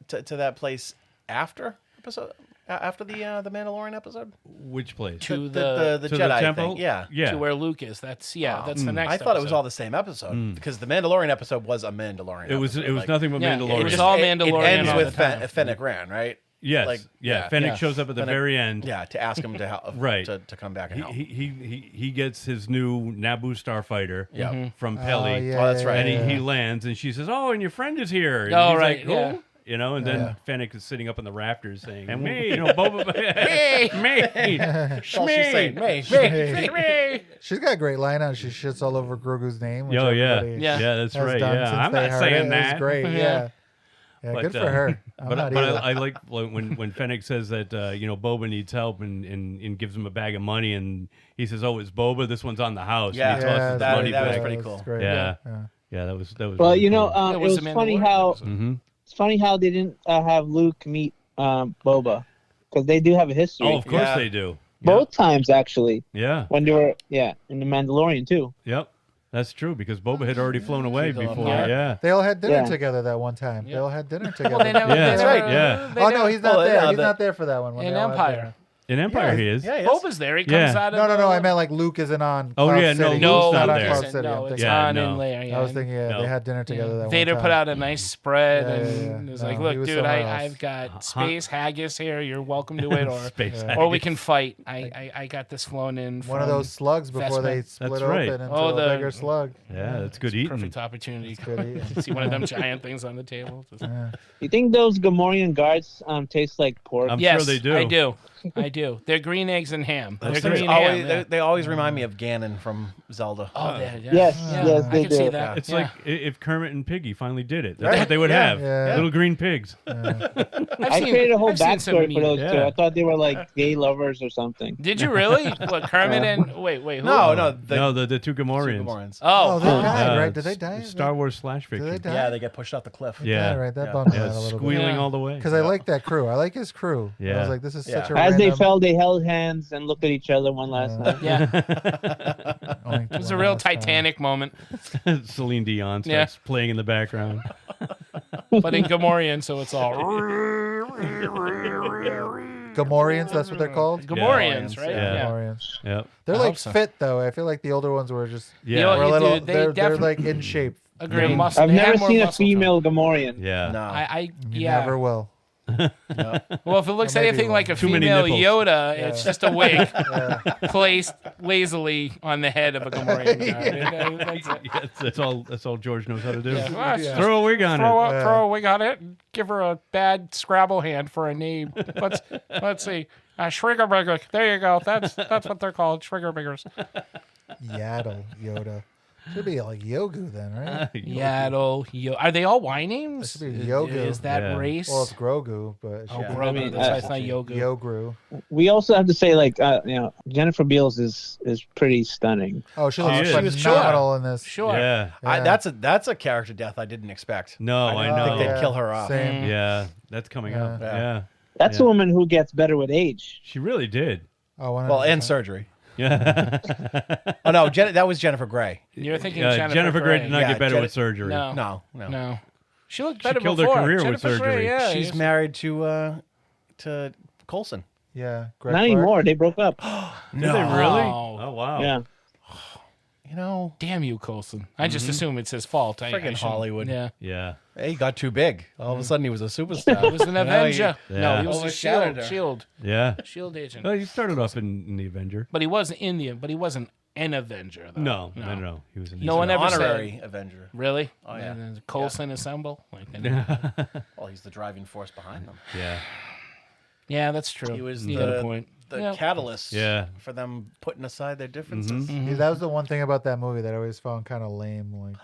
to that place after the Mandalorian episode. Which place? To the To Jedi temple? thing. Yeah. Yeah. To where Luke is. That's the next. I thought it was episode. all the same episode because the Mandalorian episode was a Mandalorian. It was episode. nothing but Yeah, Mandalorian. it was all It Mandalorian ends all with the time. Fennec Rand, right? Yes. Like, Fennec yeah. shows up at the Fennec- very end. Yeah, to ask him to help. Right. To come back and help. He gets his new Naboo starfighter Yeah. from Peli. yeah, Oh, that's right. And he lands, and she says, "Oh, and your friend is here." And Oh, he's right, like, "Who?" yeah. You know, and then Yeah. Fennec is sitting up in the rafters saying, "And me, Boba Hey, me, That's all she's saying. May. Hey. She's got a great line on. She shits all over Grogu's name. Which Oh yeah, everybody Yeah. that's has right. done Yeah, since I'm they not heard saying it. It that. was great. Yeah. Yeah, But, good for her. I'm But not either. I like when Fennec says that Boba needs help and gives him a bag of money, and he says, "Oh, it's Boba. This one's on the house." Yeah. and he tosses Yeah, the that- money that was back. pretty That's cool. great. Yeah. Yeah. That was. Well, really you know, cool. It it was was the funny Mandalorian how episode. it's funny how they didn't have Luke meet Boba because they do have a history. Oh, of course Yeah. they do. Both times actually Yeah. when they were in the Mandalorian too. Yep. That's true because Boba had already flown away She's before. Yeah. Yeah. They all had dinner Yeah. together that one time. They all had dinner together. Well, they never. Yeah. they That's never- right. Yeah. they Oh never- no, he's not Oh, there. yeah, He's the- not there for that one. when in they all had Empire. dinner. In Empire, he is. Yeah, yes. Boba's there. He comes Yeah. out of No, the- I meant like Luke isn't on. Oh, Cloud yeah, no, City. Luke's No, He's not not on there. Cloud Luke City. isn't. I'm No, it's thinking. Yeah, Han no. and Leia. I was thinking No. they had dinner together. That Vader one put time. out a nice spread Yeah, and yeah. was No, like, he "Look, was dude, somewhere else. I've got space haggis here. You're welcome to it, or Space or we haggis. can fight. I got this flown in. One of from those slugs before they Vestment. split That's open right. into Oh, a the- bigger slug. Yeah, that's good eating. Perfect opportunity good eating. to see one of them giant things on the table. Just- You think those Gamorrean guards taste like pork? I'm yes, sure they do. I do. They're green eggs and ham. They're There's green always, ham. Yeah. they always remind me of Ganon from Zelda. Oh, yeah. Yes, Yeah, yes, I they can see do. that. It's Yeah. like if Kermit and Piggy finally did it. That's Right. what they would Yeah. have. Yeah. Little green pigs. I created a whole I've seen some backstory for those memes. two. Yeah. I thought they were like gay lovers or something. Did you really? What, Kermit and wait, who? No, No, the two Two Gamorreans. Gamorreans. Oh, they Oh, died, right? Did they die? Star Wars slash Did fiction. they die? Yeah, they get pushed off the cliff. Yeah. Yeah, right. That Yeah. bummed me Yeah, out a little bit. squealing Yeah. all the way. Because I like that crew. I like his crew. I Yeah. was like, this is Yeah. such a As they random... fell, they held hands and looked at each other one last time. Yeah, Only it was a one real last time. Titanic moment, Celine Dion Yeah. starts playing in the background. but in Gamorrean, so it's all Gamorreans, that's what they're called? Gamorreans, right? Yeah. Gamorreans. Yep. They're I like hope so. fit, though. I feel like the older ones were just... Yeah. You know, were a little, dude, they they're definitely- like in shape. Agree. Muscle. I've They had never more seen a muscle tone. female Gamorrean. Yeah. No. I You yeah. never will. Well, if it looks anything like a Too many female nipples. Yoda, it's just a wig placed lazily on the head of a Gamorrean guard. That's it. Yeah, that's all George knows how to do. Yeah. Throw a wig on it. Throw a wig on it and give her a bad Scrabble hand for a name. Let's see. Shriggerbiggers. There you go. That's what they're called. Shriggerbiggers. Yaddle, Yoda. Should be like Yogu then, right? Yaddle. Are they all Y names? It should be Yogu. Is that race? Well, it's Grogu, but it should be Grogu. That's why it's not Yogu. Yogru. We also have to say, like, Jennifer Beals is pretty stunning. Oh, she looks She was phenomenal in this. Sure. Yeah. That's a character death I didn't expect. No, I didn't know. think they'd kill her off. Same. Yeah, that's coming up. Yeah. That's a woman who gets better with age. She really did. Oh, well, and surgery. Yeah. Oh no, that was Jennifer Grey. You're thinking Jennifer Grey did not get better with surgery. No. She looked better killed before. her career Jennifer with surgery. Grey, yeah, She's married to Coulson. Yeah. Not anymore. They broke up. Did they really? Oh wow. Yeah. Damn you, Coulson. I just assume it's his fault. Friggin' Hollywood. Yeah. Yeah. He got too big. All of a sudden, he was a superstar. He was an Avenger. No, he was a Overshadowed her. shield Yeah. agent. Well, he started off in the Avenger. But he wasn't but he wasn't an Avenger, though. No. He was an No one ever honorary said Avenger. Really? Oh yeah. And Coulson assemble. Like, Well, he's the driving force behind them. Yeah. yeah, that's true. He was You got a point. the catalyst Yeah. for them putting aside their differences. Yeah, that was the one thing about that movie that I always found kind of lame. Like,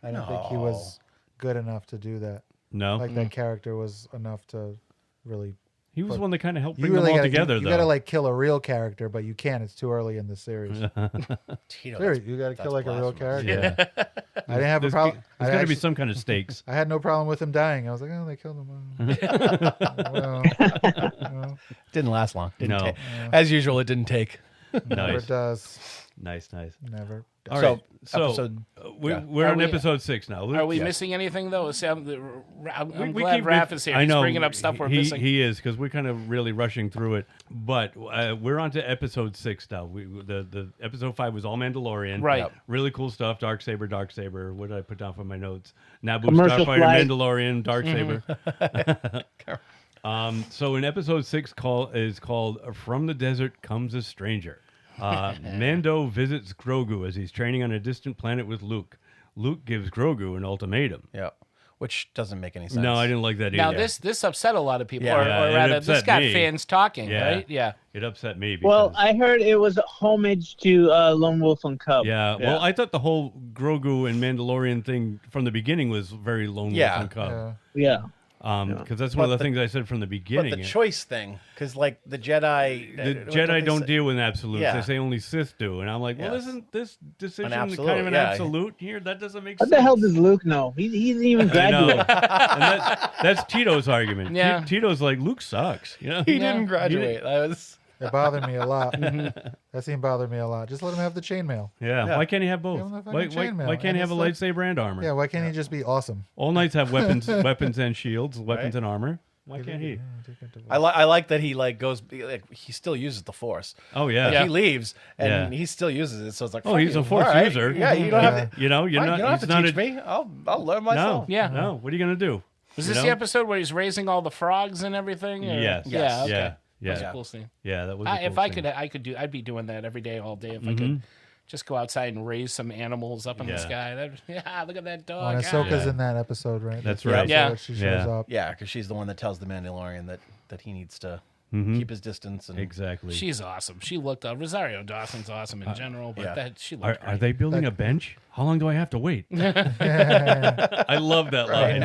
I don't think he was good enough to do that. No. Like that character was enough to really. He was one that kind of helped You bring really them all gotta, together, you though. gotta like kill a real character, but you can't. It's too early in the series. Tito, Seriously, you gotta kill like a real character. Yeah. I didn't have a problem. There's got to be some kind of stakes. I had no problem with him dying. I was like, oh, they killed him. Well, didn't last long. Didn't No. take. As usual, it didn't take. never Nice. does. Nice. Never. All So, right. So episode- we're Are on we- episode 6 now. Are we Yeah. missing anything, though? I'm We glad keep Raph is here. I He's know bringing up stuff we're missing. He is, because we're kind of really rushing through it. But we're on to episode 6 now. The episode 5 was all Mandalorian. Right. Yep. Really cool stuff. Dark Saber. What did I put down for my notes? Naboo, Commercial Starfighter, flight. Mandalorian, Dark Saber. So in episode 6 is called From the Desert Comes a Stranger. Mando visits Grogu as he's training on a distant planet with Luke. Luke gives Grogu an ultimatum. Yeah, which doesn't make any sense. No, I didn't like that either. Now, this upset a lot of people, Yeah. Yeah, or it rather, this upset got me. fans talking, Yeah. right? Yeah. It upset me. Well, because- I heard it was a homage to Lone Wolf and Cub. Yeah, well, I thought the whole Grogu and Mandalorian thing from the beginning was very Lone Wolf and Cub. Yeah. Because that's one of the things I said from the beginning. But the choice thing, because like the Jedi, The Jedi don't deal with absolutes. Yeah. They say only Sith do. And I'm like, well, Yes. isn't this decision absolute, kind of an yeah. absolute here? That doesn't make What sense. the hell does Luke know? He didn't even I know. graduate. And that's Tito's argument. Yeah. Tito's like, Luke sucks. You know? he didn't graduate. That was It bothered me a lot. That scene bothered me a lot. Just let him have the chainmail. Yeah. Why can't he have both? Give him the Why, fucking chainmail. why can't And he have a it's like- lightsaber and armor? Yeah, why can't he just be awesome? All knights have weapons and shields, weapons and armor. Why can't he? I like that he like goes like he still uses the Force. Oh yeah. Like, Yeah. he leaves and Yeah. he still uses it. So it's like, Oh, fuck he's you. a Force All right. user. Yeah, you don't have to. You know, you're Fine, not. you don't have he's to not teach a, me. I'll learn No, myself. Yeah. No. What are you gonna do? Was You this know? the episode where he's raising all the frogs and everything? or- Yes. Yeah. Okay. Yeah. That's Yeah. a cool scene. Yeah, that was. A cool If I scene. could, I'd be doing that every day, all day. If I could just go outside and raise some animals up in the Yeah. sky. Look at that Oh, dog. and Ahsoka's Yeah. in that episode, right? That's the right. episode Yeah. that She shows Yeah. up. Yeah, because she's the one that tells the Mandalorian that he needs to keep his distance. And Exactly. She's awesome. She looked Rosario Dawson's awesome in general, but yeah. she Are, looked are great. they building a bench? How long do I have to wait? I love that line.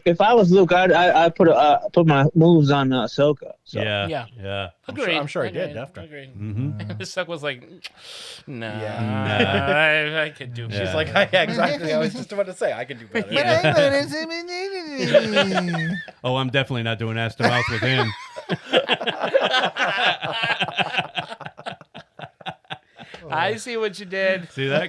If I was Luke, I'd put my moves on Ahsoka. So. Yeah. Yeah. Yeah. Agreed. I'm sure he did Agreed. after. Agreed. Mm-hmm. His suck was like, no, Yeah. I could do. Yeah. She's like, yeah, exactly. I was just about to say I can do better. Oh, I'm definitely not doing ass to mouth with him. I see what you did. See that?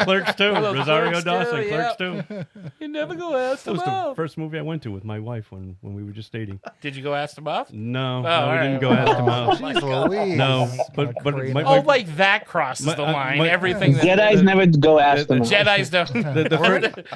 Clerks too. Well, Rosario Clerks Dawson, too, Clerks yep. too. You never go ask That them was the out. first movie I went to with my wife when we were just dating. Did you go ask them off? No, Oh, all we right. didn't go ask him out. Jeez Louise. No, but my Oh, like that crosses the line. Everything. Jedi's never go ask them. Jedi's don't.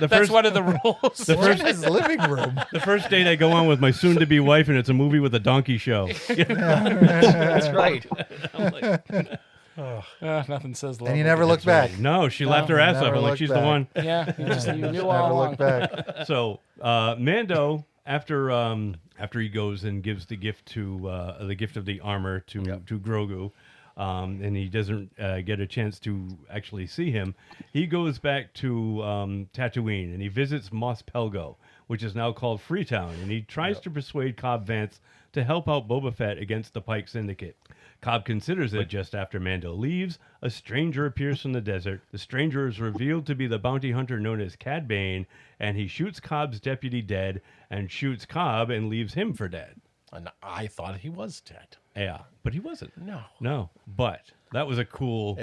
That's one of the rules. His living room. The first date I go on with my soon-to-be wife, and it's a movie with a donkey show. That's right. I'm like, nothing says love. And you never looked back. no, she laughed her ass never off. I'm like, looked she's back. the one. Yeah, you knew all Never along. looked back. So Mando, after he goes and gives the gift of the armor to Grogu, and he doesn't get a chance to actually see him, he goes back to Tatooine and he visits Mos Pelgo, which is now called Freetown, and he tries to persuade Cobb Vanth to help out Boba Fett against the Pike Syndicate. Cobb considers it, but just after Mando leaves, a stranger appears from the desert. The stranger is revealed to be the bounty hunter known as Cad Bane, and he shoots Cobb's deputy dead and shoots Cobb and leaves him for dead. And I thought he was dead. Yeah, but he wasn't. No. But that was a cool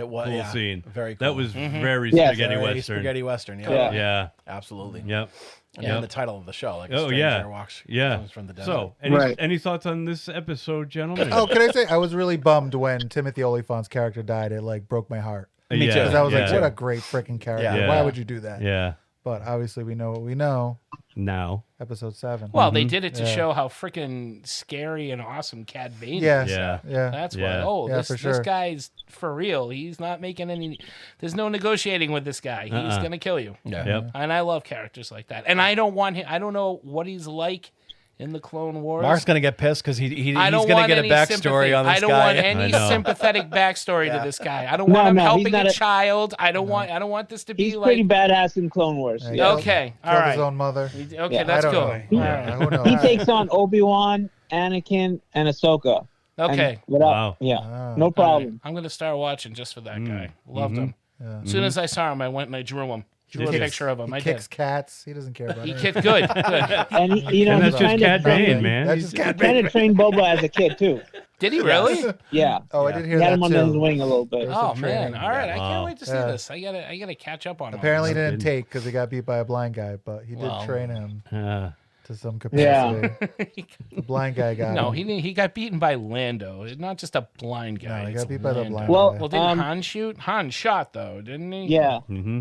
scene. Very cool. That was very Yes. spaghetti Very western. Spaghetti Western, Yeah. Absolutely. Yep. And then the title of the show, like a Oh stranger yeah. walks Yeah. from the desert. So, any thoughts on this episode, gentlemen? Oh, can I say I was really bummed when Timothy Olyphant's character died. It like broke my heart. Me too. Because I was like, Yeah. what a great freaking character. Yeah. Why would you do that? Yeah. But obviously we know what we know. Now. Episode 7. Well, they did it to Yeah. show how freaking scary and awesome Cad Bane Yes. is. Yeah. Yeah. That's Yeah. why. Oh, Yeah, this for sure. guy's for real. He's not making any. There's no negotiating with this guy. He's gonna kill you. Yeah. Yep. And I love characters like that. And I don't want him. I don't know what he's like in the Clone Wars. Mark's gonna get pissed because he's I don't gonna want get a any backstory sympathy. on this I don't guy. want any I know. sympathetic backstory to this guy. I don't No, want him no, he's helping not a a- child. I don't want this to be He's like. pretty badass in Clone Wars. Yeah. Okay, all Killed right. his own mother. Okay, Yeah. that's I don't cool. know. All Yeah, right. who knows? He takes on Obi-Wan, Anakin, and Ahsoka. Okay. And without, Wow. Yeah, Ah. no problem. I'm gonna start watching just for that guy. Loved him. Yeah. As soon as I saw him, I went and I drew him. Drew a He picture of him. He I kicks did. cats. He doesn't care about He it. kicked good. Good. And he, And he's that's just trying Cad to train Bane, him. man. That's He's- just Cad Trying Bane. to train Boba as a kid too. Did he really? Yeah. Oh, I did hear He had that him under his too. wing a little bit. Oh some man! training. All right, I Wow. can't wait to see Yeah. this. I gotta catch up on him. Apparently he That's didn't good. take because he got beat by a blind guy, but he did Well. train him to some Yeah. capacity. The blind guy got No, him. he didn't. He got beaten by Lando. It's not just a blind guy. No, he it's got beat by the Lando. blind Well, guy. Well, didn't Han shoot? Han shot though, didn't he? Yeah. Mm-hmm.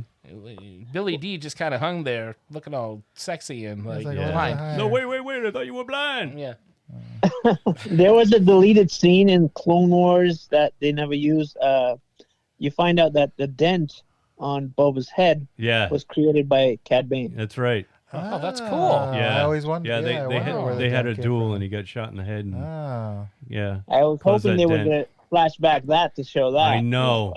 Billy D just kind of hung there, looking all sexy and like, like, Yeah. blind. No, wait! I thought you were blind. Yeah. There was a deleted scene in Clone Wars that they never used. You find out that the dent on Boba's head Yeah, was created by Cad Bane. that's right. Oh, that's cool. Yeah, I always wondered. Yeah, I they wonder had where the they had a dent came duel, from. and he got shot in the head. And, Oh. yeah, I was Caused hoping they that were dent. going to flashback that to show that. I know.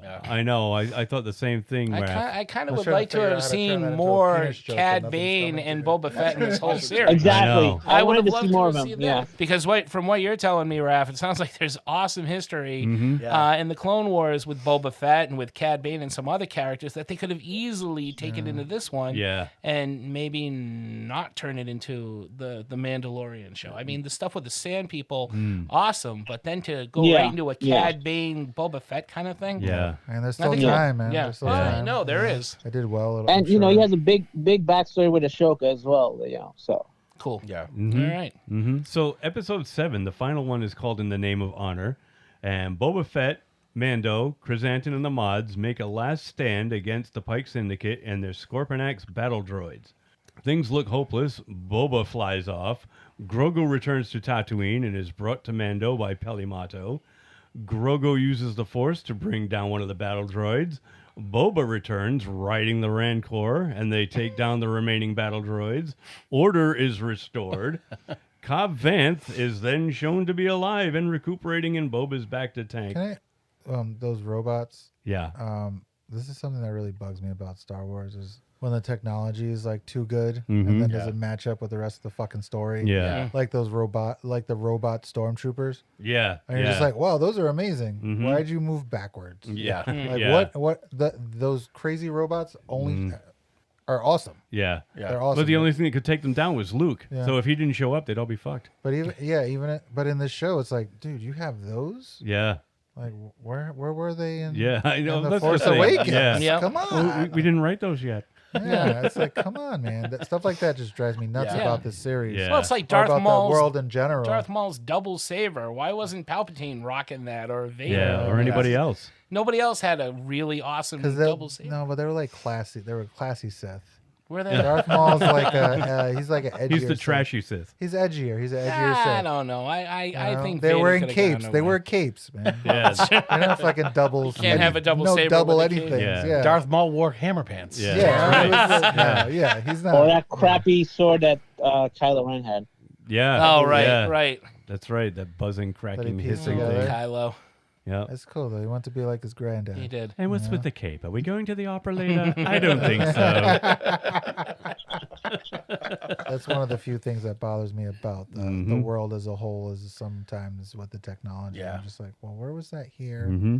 I thought the same thing. I Raph. kind I of was would trying like to to figure out have how to turn that seen into a more penis joke, Cad but Bane nothing's and coming Boba Fett in this whole series. Exactly. I know. I would wanted have to loved see more of have him. seen Yeah. that. Because from what you're telling me, Raph, it sounds like there's awesome history in the Clone Wars with Boba Fett and with Cad Bane and some other characters that they could have easily taken into this one Yeah. and maybe not turn it into the Mandalorian show. I mean, the stuff with the Sand People, awesome, but then to go Yeah. right into a Cad Bane Boba Fett kind of thing. Yeah. And there's I still think time, man. Yeah, There's still I time. know there is. I did well. I'm And, you know, sure. he has a big backstory with Ashoka as well, you know, so. Cool. Yeah. Mhm. All right. Mm-hmm. So episode 7, the final one, is called In the Name of Honor, and Boba Fett, Mando, Chrysanthemum, and the Mods make a last stand against the Pike Syndicate and their Scorponax battle droids. Things look hopeless. Boba flies off. Grogu returns to Tatooine and is brought to Mando by Pelimato. Grogu uses the Force to bring down one of the battle droids. Boba returns, riding the Rancor, and they take down the remaining battle droids. Order is restored. Cobb Vanth is then shown to be alive and recuperating in Boba's bacta tank. Can I, those robots. Yeah. This is something that really bugs me about Star Wars is when the technology is like too good Mhm. and then does it match up with the rest of the fucking story? Yeah. Like those the robot stormtroopers. Yeah. And you're just like, wow, those are amazing. Mhm. Why'd you move backwards? Yeah. Like Yeah. those crazy robots only are awesome. Yeah. They're awesome. But the only thing that could take them down was Luke. Yeah. So if he didn't show up, they'd all be fucked. But but in this show, it's like, dude, you have those? Yeah. Like where were they in? Yeah, I know. In the That's Force the thing. Awakens. Yeah. Come on. We didn't write those yet. Yeah, it's like, come on, man. Stuff like that just drives me nuts about this series. Yeah. Well, it's like Or Darth about Maul's the world in general. Darth Maul's double saber. Why wasn't Palpatine rocking that or Vader? Yeah, or anybody else. Nobody else had a really awesome double saber. No, but they were like classy. They were classy Sith. Were they? Darth Maul's like he's like an edgier. He's the Sith. trashy Sith. He's edgier. He's an edgier Sith. I don't know. I think they're Vader wearing could've capes. gone They away. wear capes, man. Yeah. They're not fucking doubles. Can't have a double no saber double with a anything. cape. Yeah. Darth Maul wore hammer pants. Yeah. Yeah, he's not. Or that crappy sword that Kylo Ren had. Yeah. Oh, right, yeah. right. That's right. That buzzing, cracking, pieced hissing together. thing. Kylo. Yeah. That's cool though. He wanted to be like his granddad. He did. And what's with the cape? Are we going to the opera later? I don't think so. That's one of the few things that bothers me about the world as a whole. Is sometimes with the technology. Yeah. I'm just like, well, where was that here? Mm-hmm.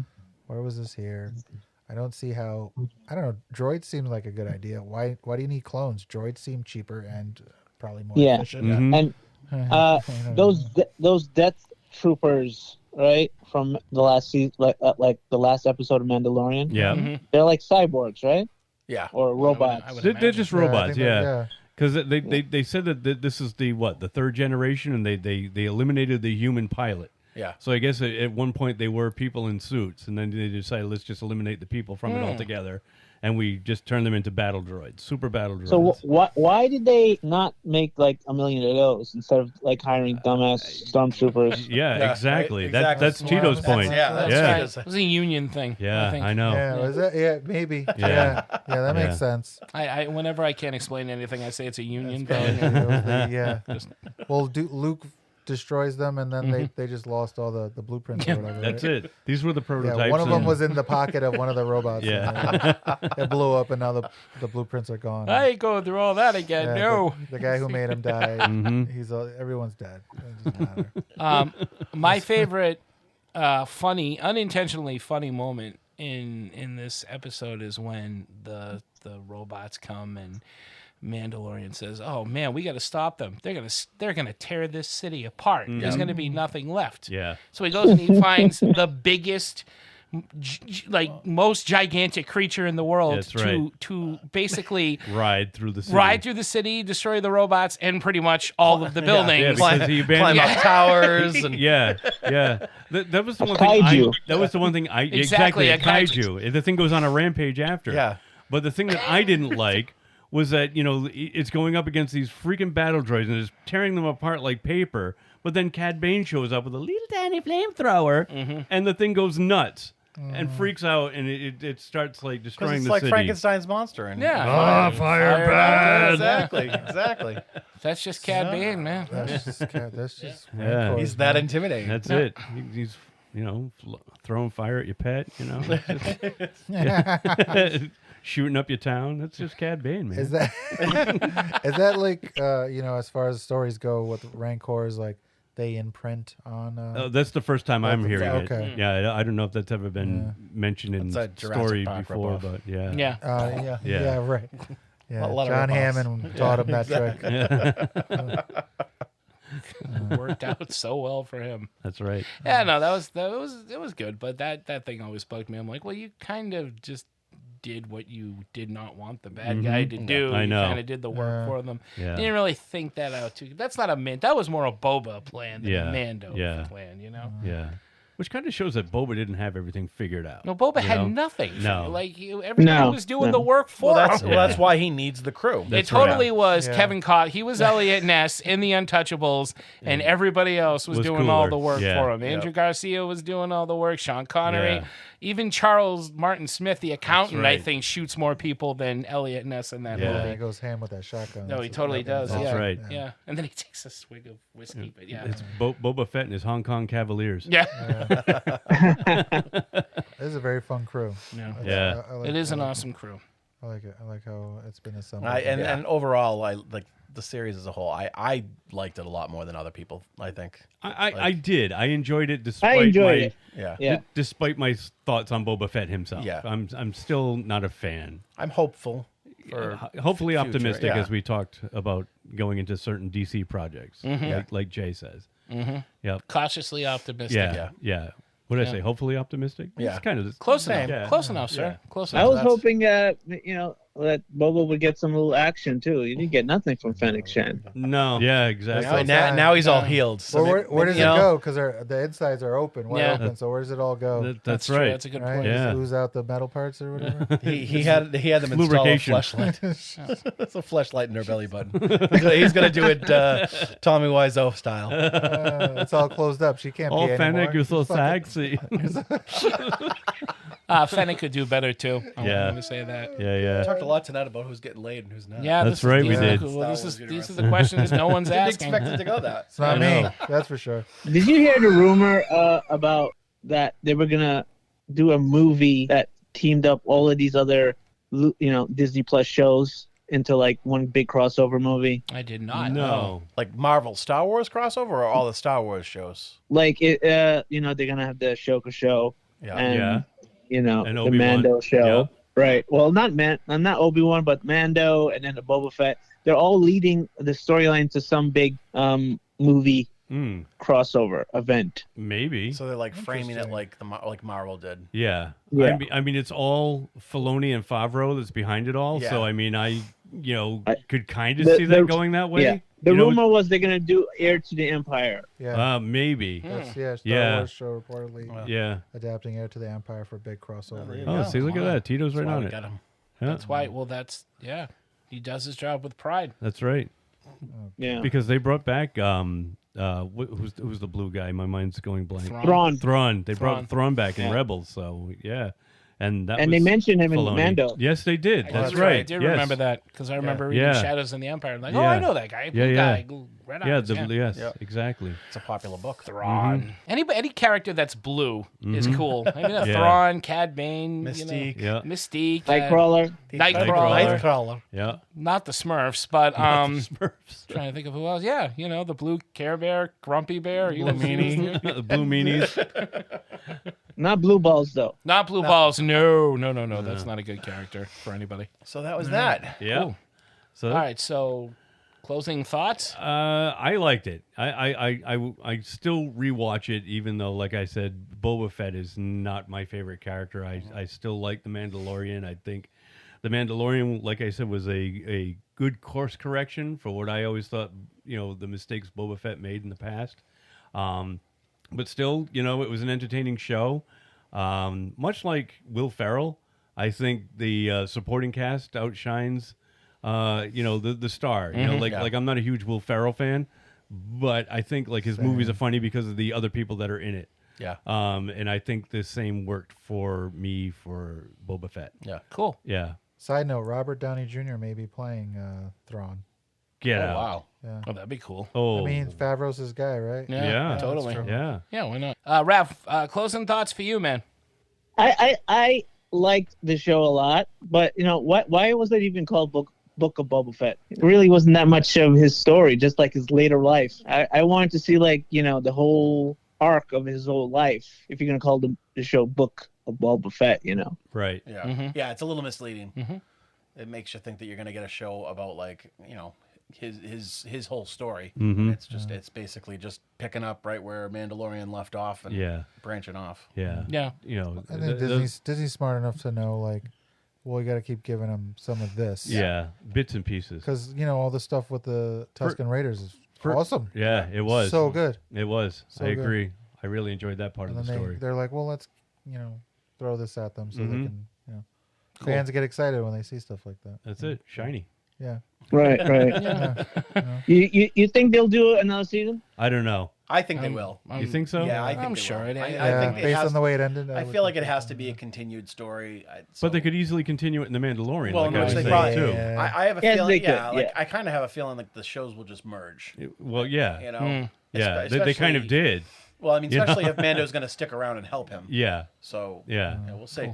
Where was this here? I don't see how. I don't know. Droids seem like a good idea. Why do you need clones? Droids seem cheaper and probably more efficient. Mhm. And those Death Troopers, right, from the last season, like the last episode of Mandalorian. Yeah. They're like cyborgs, right? Yeah. Or robots. They're just robots, Yeah, I think yeah. Because they said that this is the third generation, and they eliminated the human pilot. Yeah. So I guess at one point they were people in suits, and then they decided let's just eliminate the people from it altogether, and we just turn them into battle droids, super battle droids. So why did they not make like 1 million of those instead of like hiring dumbass stormtroopers? Yeah, exactly. Right, That's exactly. Tito's point. That's yeah. right. It was a union thing. Yeah, I think. I know. Yeah, was that? Yeah, maybe. Yeah. Yeah, that makes sense. I whenever I can't explain anything, I say it's a union That's thing. probably- yeah. Well, Luke destroys them, and then they just lost all the blueprints or whatever. That's right? it. These were the prototypes. Yeah, one of them and- was in the pocket of one of the robots. Yeah. and it blew up, and now the blueprints are gone. I ain't going through all that again. Yeah, No. the guy who made him die. Mhm. Everyone's dead. It doesn't matter. My favorite unintentionally funny moment in this episode is when the robots come and Mandalorian says, "Oh man, we got to stop them. They're gonna tear this city apart. There's gonna be nothing left." Yeah. So he goes and he finds the biggest, most gigantic creature in the world That's right. to basically ride through the city. ride through the city, destroy the robots, and pretty much all of the buildings. Yeah, because he Climb abandoned. up towers and Yeah. That was the one kaiju. thing. That was the one thing I Exactly, a a kaiju. kaiju. The thing goes on a rampage after. Yeah. But the thing that I didn't like was that it's going up against these freaking battle droids and it's tearing them apart like paper. But then Cad Bane shows up with a little tiny flamethrower, and the thing goes nuts and freaks out, and it starts like destroying it's the like city. Frankenstein's monster. And fire bad. Exactly. That's just Cad Bane, man. That's just Yeah. Rancor. He's that intimidating. That's it. He's throwing fire at your pet. Shooting up your town. That's just Cad Bane, man. Is that is that like as far as stories go with Rancors, like they imprint on? That's the first time I'm hearing okay. it. Yeah, I don't know if that's ever been mentioned in It's a Jurassic story Park before, ripoff. but yeah. Yeah. Yeah, right. Yeah, A lot of John ripoffs. Hammond taught him that trick. Worked out so well for him. That's right. Yeah, no, it was good, but that thing always bugged me. I'm like, well, you kind of just did what you did not want the bad guy to do. I know. You kind of did the work for them. Yeah. Didn't really think that out too. That's not that was more a Boba plan than a Mando plan, Yeah. Which kind of shows that Boba didn't have everything figured out. No, Boba you had know? nothing. No. Like everybody was doing the work for him. That's why he needs the crew. It totally was Yeah. Kevin Costner. He was Elliot Ness in The Untouchables, and everybody else was doing all cooler. the work Yeah. for him. Andrew Garcia was doing all the work. Sean Connery. Yeah. Even Charles Martin Smith, the accountant, right. I think, shoots more people than Elliot Ness in that Yeah. Yeah, movie. he goes ham with that shotgun. No, he totally does. That's yeah. right. Yeah. And then he takes a swig of whiskey, but yeah. It's Boba Fett and his Hong Kong Cavaliers. Yeah. This is a very fun crew. Yeah. Yeah. I like- It is I an like- awesome crew. I like it. I like how it's been assembled. And overall, I like the series as a whole. I liked it a lot more than other people. I think. I did. I enjoyed it despite enjoyed my it. Yeah. despite my thoughts on Boba Fett himself. Yeah. I'm still not a fan. I'm hopeful. For Hopefully future, optimistic yeah. as we talked about going into certain DC projects, like Jay says. Mm-hmm. Yep. Cautiously optimistic. Yeah. What did I say? Hopefully optimistic. Yeah. It's kind of Close enough. Yeah. Close enough, sir. Yeah. Close I enough. was hoping that Boba would get some little action too. You didn't get nothing from Fennec Shan. No. Yeah, exactly. Now he's all healed. So Well, where does it go? Because the insides are open, wide Yeah. open. So where does it all go? That's true. right. That's a good Right? point. Yeah. Just ooze out the metal parts or whatever. he had them install a Lubrication. fleshlight. It's a fleshlight in her belly button. He's gonna do it Tommy Wiseau style. It's all closed up. She can't Oh, pee Fennec, anymore. you're so Fucking- sexy. Fennec could do better too. I'm Yeah. going to say that. Yeah. Talked a lot tonight about who's getting laid and who's not. Yeah, That's right, we did. Well, these are the questions no one's Didn't asking. expect it to go that. It's not I me. know. That's for sure. Did you hear the rumor about that they were gonna do a movie that teamed up all of these other, Disney Plus shows into like one big crossover movie? I did not. No. Like Marvel Star Wars crossover or all the Star Wars shows? Like they're gonna have the Ahsoka show and And the Obi-Wan. Mando show. Yeah. Right. Well, not Obi-Wan, but Mando, and then the Boba Fett. They're all leading the storyline to some big movie crossover event. Maybe. So they're like framing it like like Marvel did. Yeah. Yeah. I mean, it's all Filoni and Favreau that's behind it all. Yeah. So, I mean, I could kind of see that going that way. Yeah. The rumor was they're gonna do Heir to the Empire. Yeah. Maybe. That's, Star Yeah. Wars show reportedly Yeah. adapting Heir to the Empire for a big crossover. Oh, see, look at that. Tito's right That's why on we it. got him. Yeah. That's why. Well, he does his job with pride. That's right. Yeah. Because they brought back who's the blue guy? My mind's going blank. Thrawn. They brought Thrawn back in Rebels. So yeah, and that And was they mentioned him in Filoni. Mando. Yes, they did. That's I right. did Yes. remember that because I remember reading Yeah. Shadows in the Empire. I'm like, Yeah. oh, I know that guy. Blue guy. Red eyes. Yes, Yep. exactly. It's a popular book. Thrawn. Any character that's blue is cool. I mean, Yeah. Thrawn, Cad Bane, Mystique. Yeah. Mystique, Nightcrawler. Nightcrawler. Nightcrawler. Yeah. Not the Smurfs, but Smurfs. trying to think of who else. Yeah, the blue Care Bear, Grumpy Bear, The blue meanies. Not blue balls though. Not blue balls. No. That's not a good character for anybody. So that was that. Yeah. Cool. So All right, so closing thoughts. I liked it. I still rewatch it, even though, like I said, Boba Fett is not my favorite character. I still like the Mandalorian. I think the Mandalorian, like I said, was a good course correction for what I always thought, the mistakes Boba Fett made in the past. But still, it was an entertaining show. Much like Will Ferrell, I think the supporting cast outshines the star. Like I'm not a huge Will Ferrell fan, but I think like his movies are funny because of the other people that are in it. Yeah. And I think the same worked for me for Boba Fett. Yeah. Cool. Yeah. Side note: Robert Downey Jr. may be playing Thrawn. Get out. Wow. Yeah. Oh, that'd be cool. Oh. I mean, Favreau's his guy, right? Yeah. Totally. Yeah. Yeah, why not? Raph, closing thoughts for you, man. I liked the show a lot, but why was it even called Book of Boba Fett? It really wasn't that much of his story, just like his later life. I wanted to see the whole arc of his whole life. If you're gonna call the show Book of Boba Fett, Right. Yeah. Mm-hmm. Yeah, it's a little misleading. It makes you think that you're going to get a show about his whole story. Mhm. It's basically just picking up right where Mandalorian left off and branching off. Yeah. Yeah. I think Disney's smart enough to know, we got to keep giving them some of this. Yeah. Bits and pieces. Because, all the stuff with the Tusken Raiders is awesome. Yeah, it was. So good. It was. So I good. agree. I really enjoyed that part And of the then story. they're like, well, let's, throw this at them so they Mhm. can, Cool. fans get excited when they see stuff like that. That's it. Shiny. Yeah. Right. Yeah. You think they'll do another season? I don't know. I think they will. You think so? Yeah, I think I'm they sure will. it is. I think it based has, on the way it ended. I would feel like think it has to be a continued story. But they could easily continue it in The Mandalorian. Well, like I which was they saying, probably too. Yeah. I have a Yes, feeling. they could, Yeah, I kind of have a feeling like the shows will just merge. Well, yeah. Yeah, they kind of Especially- did. Well, I mean, You know? especially if Mando's going to stick around and help him. Yeah. So Yeah. we'll see.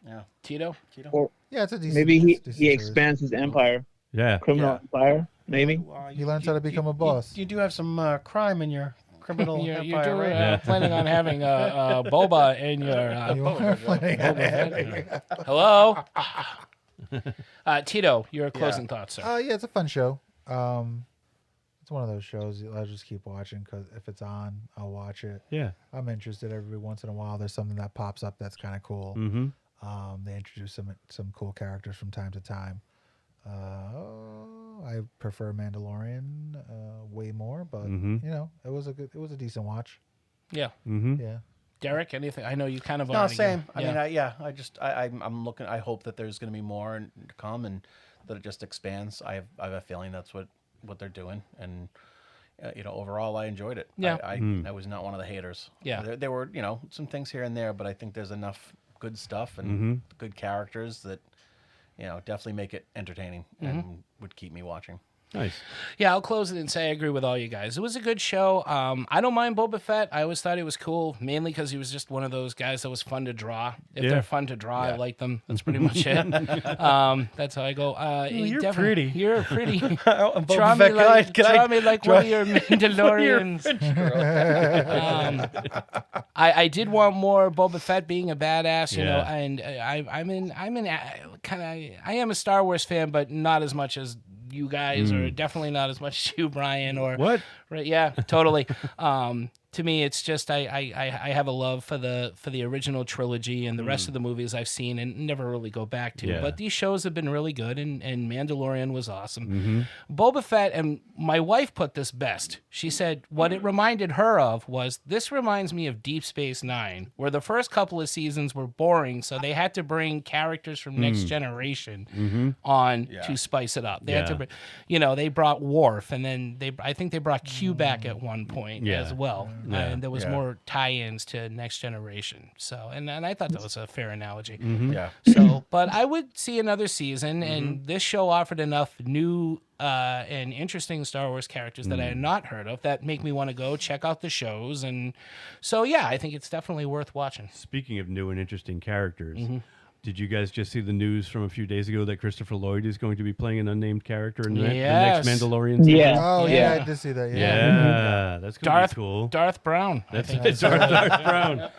Yeah, Tito? Or Yeah, it's a decent. maybe it's a he decent he series. expands his empire, Yeah. criminal empire. Maybe. He learns how to become a boss. You do have some crime in your criminal You empire, do right? planning on having Boba in your... You are planning on having- Hello? Tito, your closing thoughts, sir. Yeah, it's a fun show. It's one of those shows I'll just keep watching because if it's on, I'll watch it. Yeah. I'm interested every once in a while. There's something that pops up that's kind of cool. Mm-hmm. They introduce some cool characters from time to time. I prefer Mandalorian way more, but you know, it was a decent watch. Yeah. Mm-hmm. Yeah. Derek, anything? I know you kind of No, already- same. I Yeah. mean, I'm looking. I hope that there's going to be more to come, and that it just expands. I have a feeling that's what they're doing, and you know, overall, I enjoyed it. Yeah. I was not one of the haters. Yeah. There were, you know, some things here and there, but I think there's enough good stuff and good characters that, you know, definitely make it entertaining and would keep me watching. Nice. Yeah, I'll close it and say I agree with all you guys. It was a good show. I don't mind Boba Fett. I always thought he was cool, mainly because he was just one of those guys that was fun to draw. If they're fun to draw, I like them. That's pretty much it. That's how I go. You're pretty. You're pretty. Boba Fett, Draw me like one of your Mandalorians. I did want more Boba Fett being a badass, you know, and I am a Star Wars fan, but not as much as you guys, or definitely not as much as you, Brian, or what? Right? Yeah, totally. To me, it's just I have a love for the original trilogy, and the rest of the movies I've seen and never really go back to. Yeah. But these shows have been really good, and Mandalorian was awesome. Boba Fett, and my wife put this best. She said what it reminded her of was, this reminds me of Deep Space Nine, where the first couple of seasons were boring, so they had to bring characters from Next Generation on to spice it up. They had to, you know, they brought Worf, and then I think they brought Q back at one point as well. And there was more tie-ins to Next Generation. So, and I thought that was a fair analogy. Yeah. So, but I would see another season, and this show offered enough new and interesting Star Wars characters that I had not heard of that make me want to go check out the shows. And so, yeah, I think it's definitely worth watching. Speaking of new and interesting characters, did you guys just see the news from a few days ago that Christopher Lloyd is going to be playing an unnamed character in the next Mandalorian season? Yeah. Oh yeah, I did see that. Yeah, that's going to be cool. Darth Brown. That's Darth Brown.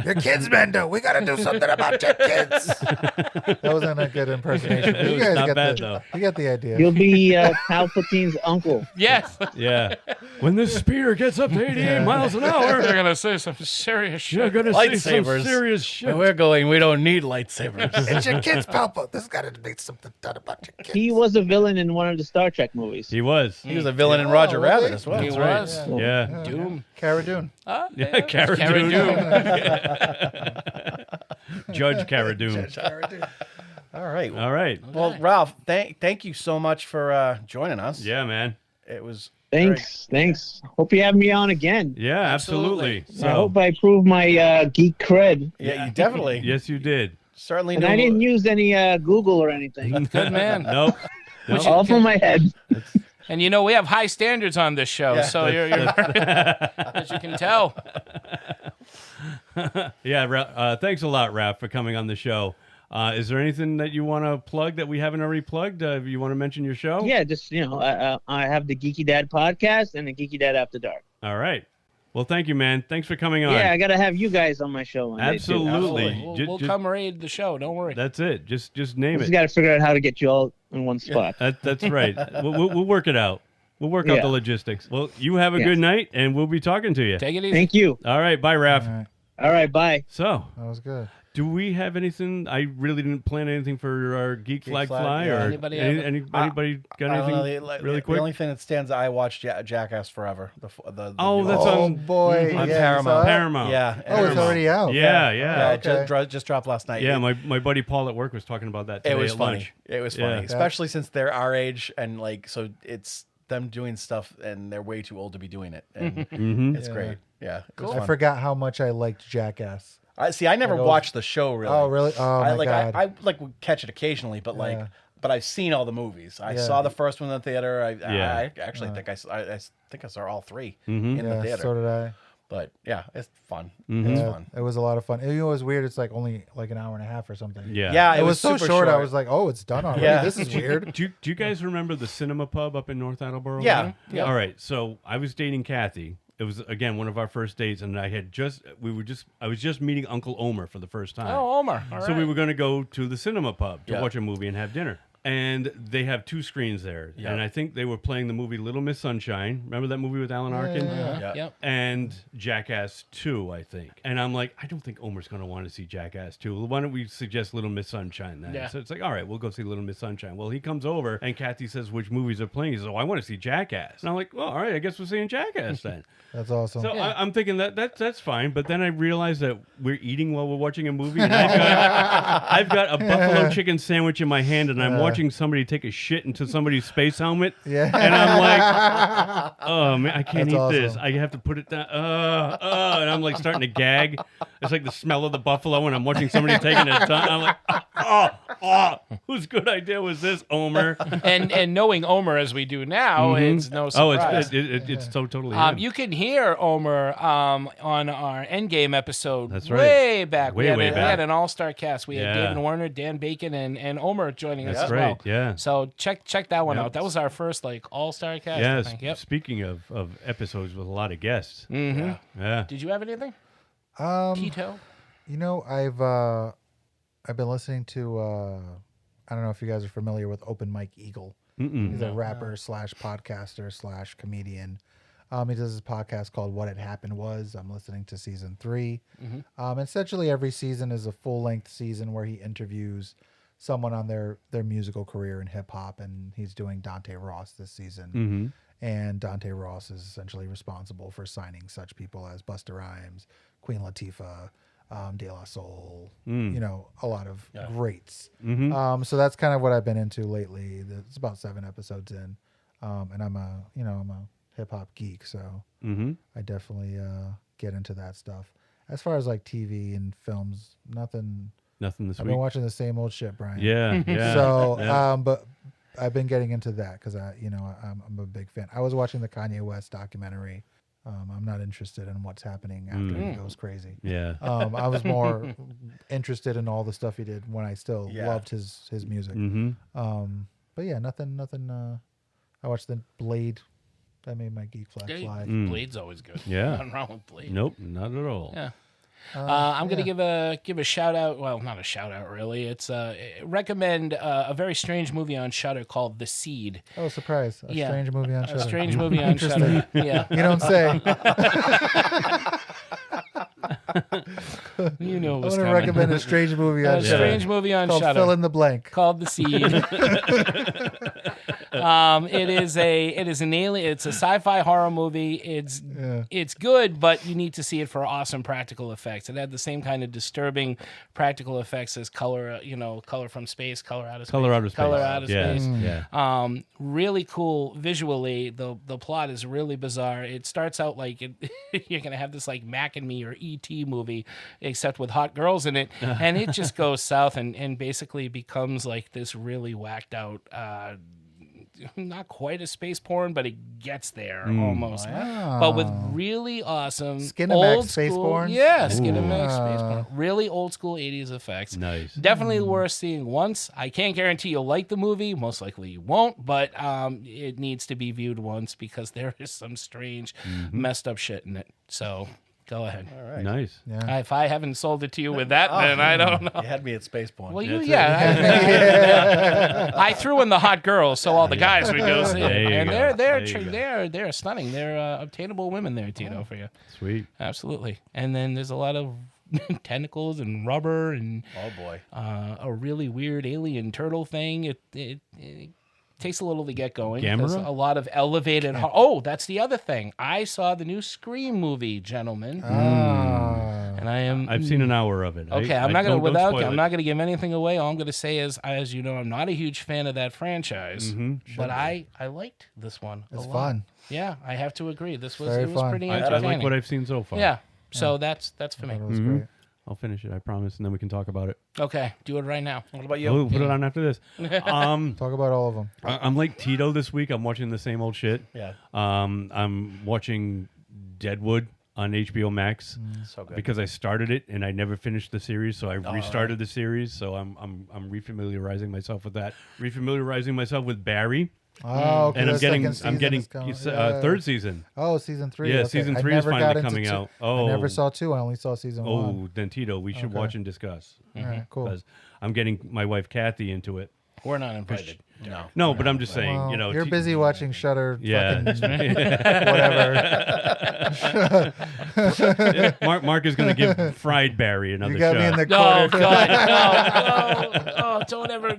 Your kids, Mando. We got to do something about your kids. That wasn't a good impersonation. But you guys not get bad, the, though. You get the idea. You'll be Palpatine's uncle. Yes. Yeah. When this speeder gets up to 88 miles an hour, They're going to say some serious shit. you're going to see some Lightsabers. serious shit. We're going. We don't need lightsabers. It's your kids, Palpa. There's got to be something done about your kids. He was a villain in one of the Star Trek movies. He was. He was a villain in Roger really? Rabbit as well. He was. Yeah. Doom. Cara Dune. Yeah, Cara Cara Dune. Judge Cara Dune. All right. All right. Well, Ralph, thank you so much for joining us. Yeah, man. It was Thanks. Hope you have me on again. Yeah, absolutely. I hope I prove my geek cred. Yeah, you definitely. Yes, you did. Certainly. And I didn't use any Google or anything. Good man. Nope. All from my head. And you know, we have high standards on this show, so you're as you can tell. Yeah, thanks a lot, Raph, for coming on the show. Is there anything that you want to plug that we haven't already plugged? You want to mention your show? Yeah, just, I have the Geeky Dad Podcast and the Geeky Dad After Dark. All right. Well, thank you, man. Thanks for coming on. Yeah, I got to have you guys on my show one day, too. Absolutely. We'll come raid the show. Don't worry. That's it. Just name We it. just got to figure out how to get you all in one spot. That's right. We'll work it out. We'll work out the logistics. Well, you have a good night, and we'll be talking to you. Take it easy. Thank you. All right. Bye, Raph. All right, bye. So, That was good. do we have anything? I really didn't plan anything for our Geek Flag Fly. yeah. Or Anybody anybody got I don't anything know, really quick? The only thing that stands, I watched Jackass Forever. That's new- Oh on boy, on yeah, Paramount. Paramount. Yeah. Oh, it's already out. Yeah. Yeah, it Okay. just dropped last night. Yeah, my buddy Paul at work was talking about that today It was at funny. lunch. It was funny, Yeah. especially since they're our age and like, so it's them doing stuff and they're way too old to be doing it. And it's great. Yeah. It was I fun. forgot how much I liked Jackass. I never watched the show really. Oh, really? Oh, my God. I like would catch it occasionally, but like, Yeah. but I've seen all the movies. I saw the first one in the theater. I actually think I saw all three in the theater. So did I. But yeah, it's fun. Mm-hmm. It's Yeah, fun. it was a lot of fun. It was weird. It's like only like an hour and a half or something. Yeah. Yeah, It was so super short. I was like, oh, it's done already. Yeah. This is weird. Do you guys remember the Cinema Pub up in North Attleboro? Yeah. Yeah. All right. So I was dating Kathy. It was again one of our first dates, and I was just meeting Uncle Omer for the first time. Oh, Omar. All So right. we were going to go to the Cinema Pub to Yeah. watch a movie and have dinner. And they have 2 screens there. Yep. And I think they were playing the movie Little Miss Sunshine. Remember that movie with Alan Arkin? Yep. And Jackass 2, I think. And I'm like, I don't think Omer's going to want to see Jackass 2. Why don't we suggest Little Miss Sunshine then? Yeah. So it's like, all right, we'll go see Little Miss Sunshine. Well, he comes over and Kathy says which movies are playing. He says, oh, I want to see Jackass. And I'm like, well, all right, I guess we're seeing Jackass then. That's awesome. So I'm thinking that's fine. But then I realized that we're eating while we're watching a movie. And I've got a buffalo chicken sandwich in my hand and I'm watching somebody take a shit into somebody's space helmet. Yeah. And I'm like, oh man, I can't eat awesome. this. I have to put it down. And I'm like starting to gag. It's like the smell of the buffalo when I'm watching somebody taking a ton. I'm like, whose good idea was this, Omer? And knowing Omer as we do now, it's no surprise. It's so totally him. You can hear Omer on our Endgame episode. That's right. Way back. Way We back. had an all-star cast. We had Yeah. David Warner, Dan Bacon, and Omer joining us That's as right. well. Yeah. So check that one Yep. out. That was our first all-star cast. I Yes. think. Yep. Speaking of episodes with a lot of guests. Mm-hmm. Yeah. Did you have anything? Tito? You know, I've been listening to I don't know if you guys are familiar with Open Mike Eagle. He's a rapper / podcaster / comedian. He does this podcast called What Had Happened Was. I'm listening to season 3. Essentially, every season is a full-length season where he interviews someone on their musical career in hip-hop, and he's doing Dante Ross this season. And Dante Ross is essentially responsible for signing such people as Busta Rhymes, Queen Latifah, De La Soul, you know, a lot of greats. So that's kind of what I've been into lately. It's about 7 episodes in, and I'm a hip hop geek, so I definitely get into that stuff. As far as like TV and films, nothing this I've week. been watching the same old shit, Brian. Yeah. So, but I've been getting into that because I'm a big fan. I was watching the Kanye West documentary. I'm not interested in what's happening after he goes crazy. Yeah. I was more interested in all the stuff he did when I still loved his music. But yeah, nothing. I watched the Blade. That made my geek flag fly. Blade's always good. Yeah. Nothing wrong with Blade. Nope, not at all. Yeah. I'm going to give a shout out. Well, not a shout out really. It's recommend a very strange movie on Shudder called The Seed. Oh, surprise! A strange movie on Shudder. A strange movie on Shudder. Yeah. You don't say. You know I what's want to coming. recommend a strange movie on Shudder. A strange movie on called Shudder. Fill in the blank. Called The Seed. It is an alien. It's a sci-fi horror movie. It's good, but you need to see it for awesome practical effects. It had the same kind of disturbing practical effects as Color from Space, Color Out of Space. Color Out of Space. Color Out of Yeah. Space. Yeah. Really cool visually. The plot is really bizarre. It starts out like you're gonna have this like Mac and Me or E.T. movie, except with hot girls in it, and it just goes south and basically becomes like this really whacked out. Not quite a space porn, but it gets there almost. Wow. But with really awesome Skinamax old space school, porn? Yeah, Skinamax space porn. Really old school 80s effects. Nice. Definitely worth seeing once. I can't guarantee you'll like the movie. Most likely you won't, but it needs to be viewed once because there is some strange, messed up shit in it. So go ahead. All right. Nice. Yeah. If I haven't sold it to you with that, then I don't know. You had me at space porn. Well, That's I threw in the hot girls, so all the guys would go see it, There you and go. they're stunning. They're obtainable women there, Tito, for you. Sweet. Absolutely. And then there's a lot of tentacles and rubber and Oh boy. a really weird alien turtle thing. It takes a little to get going. Gamera? There's a lot of elevated. Oh, that's the other thing. I saw the new Scream movie, gentlemen. And I am. I've seen an hour of it. Okay, I'm not gonna I'm not gonna give anything away. All I'm gonna say is, as you know, I'm not a huge fan of that franchise, but I liked this one. It's a lot. fun. Yeah, I have to agree. This was Very fun. pretty I entertaining. like what I've seen so far. Yeah, so that's for me. It was great. I'll finish it, I promise, and then we can talk about it. Okay, do it right now. What about you? We'll put it on after this. Talk about all of them. I'm like Tito this week. I'm watching the same old shit. Yeah. I'm watching Deadwood on HBO Max So good. because I started it and I never finished the series, so I restarted the series. So I'm refamiliarizing myself with that. Refamiliarizing myself with Barry. Oh, okay. And the second I'm season getting is coming. third season. Oh, season 3. Yeah, okay. season I 3 is never finally got into coming 2. out. Oh, I never saw 2. I only saw season 1. Oh, then Tito, we should Okay. watch and discuss. All right, cool. Because I'm getting my wife Kathy into it. We're not invited. No, but I'm just saying, Well, you know, you're busy watching Shudder. Yeah. Whatever. Mark is going to give Fried Barry another You got shot. me in the No, corner. God, no.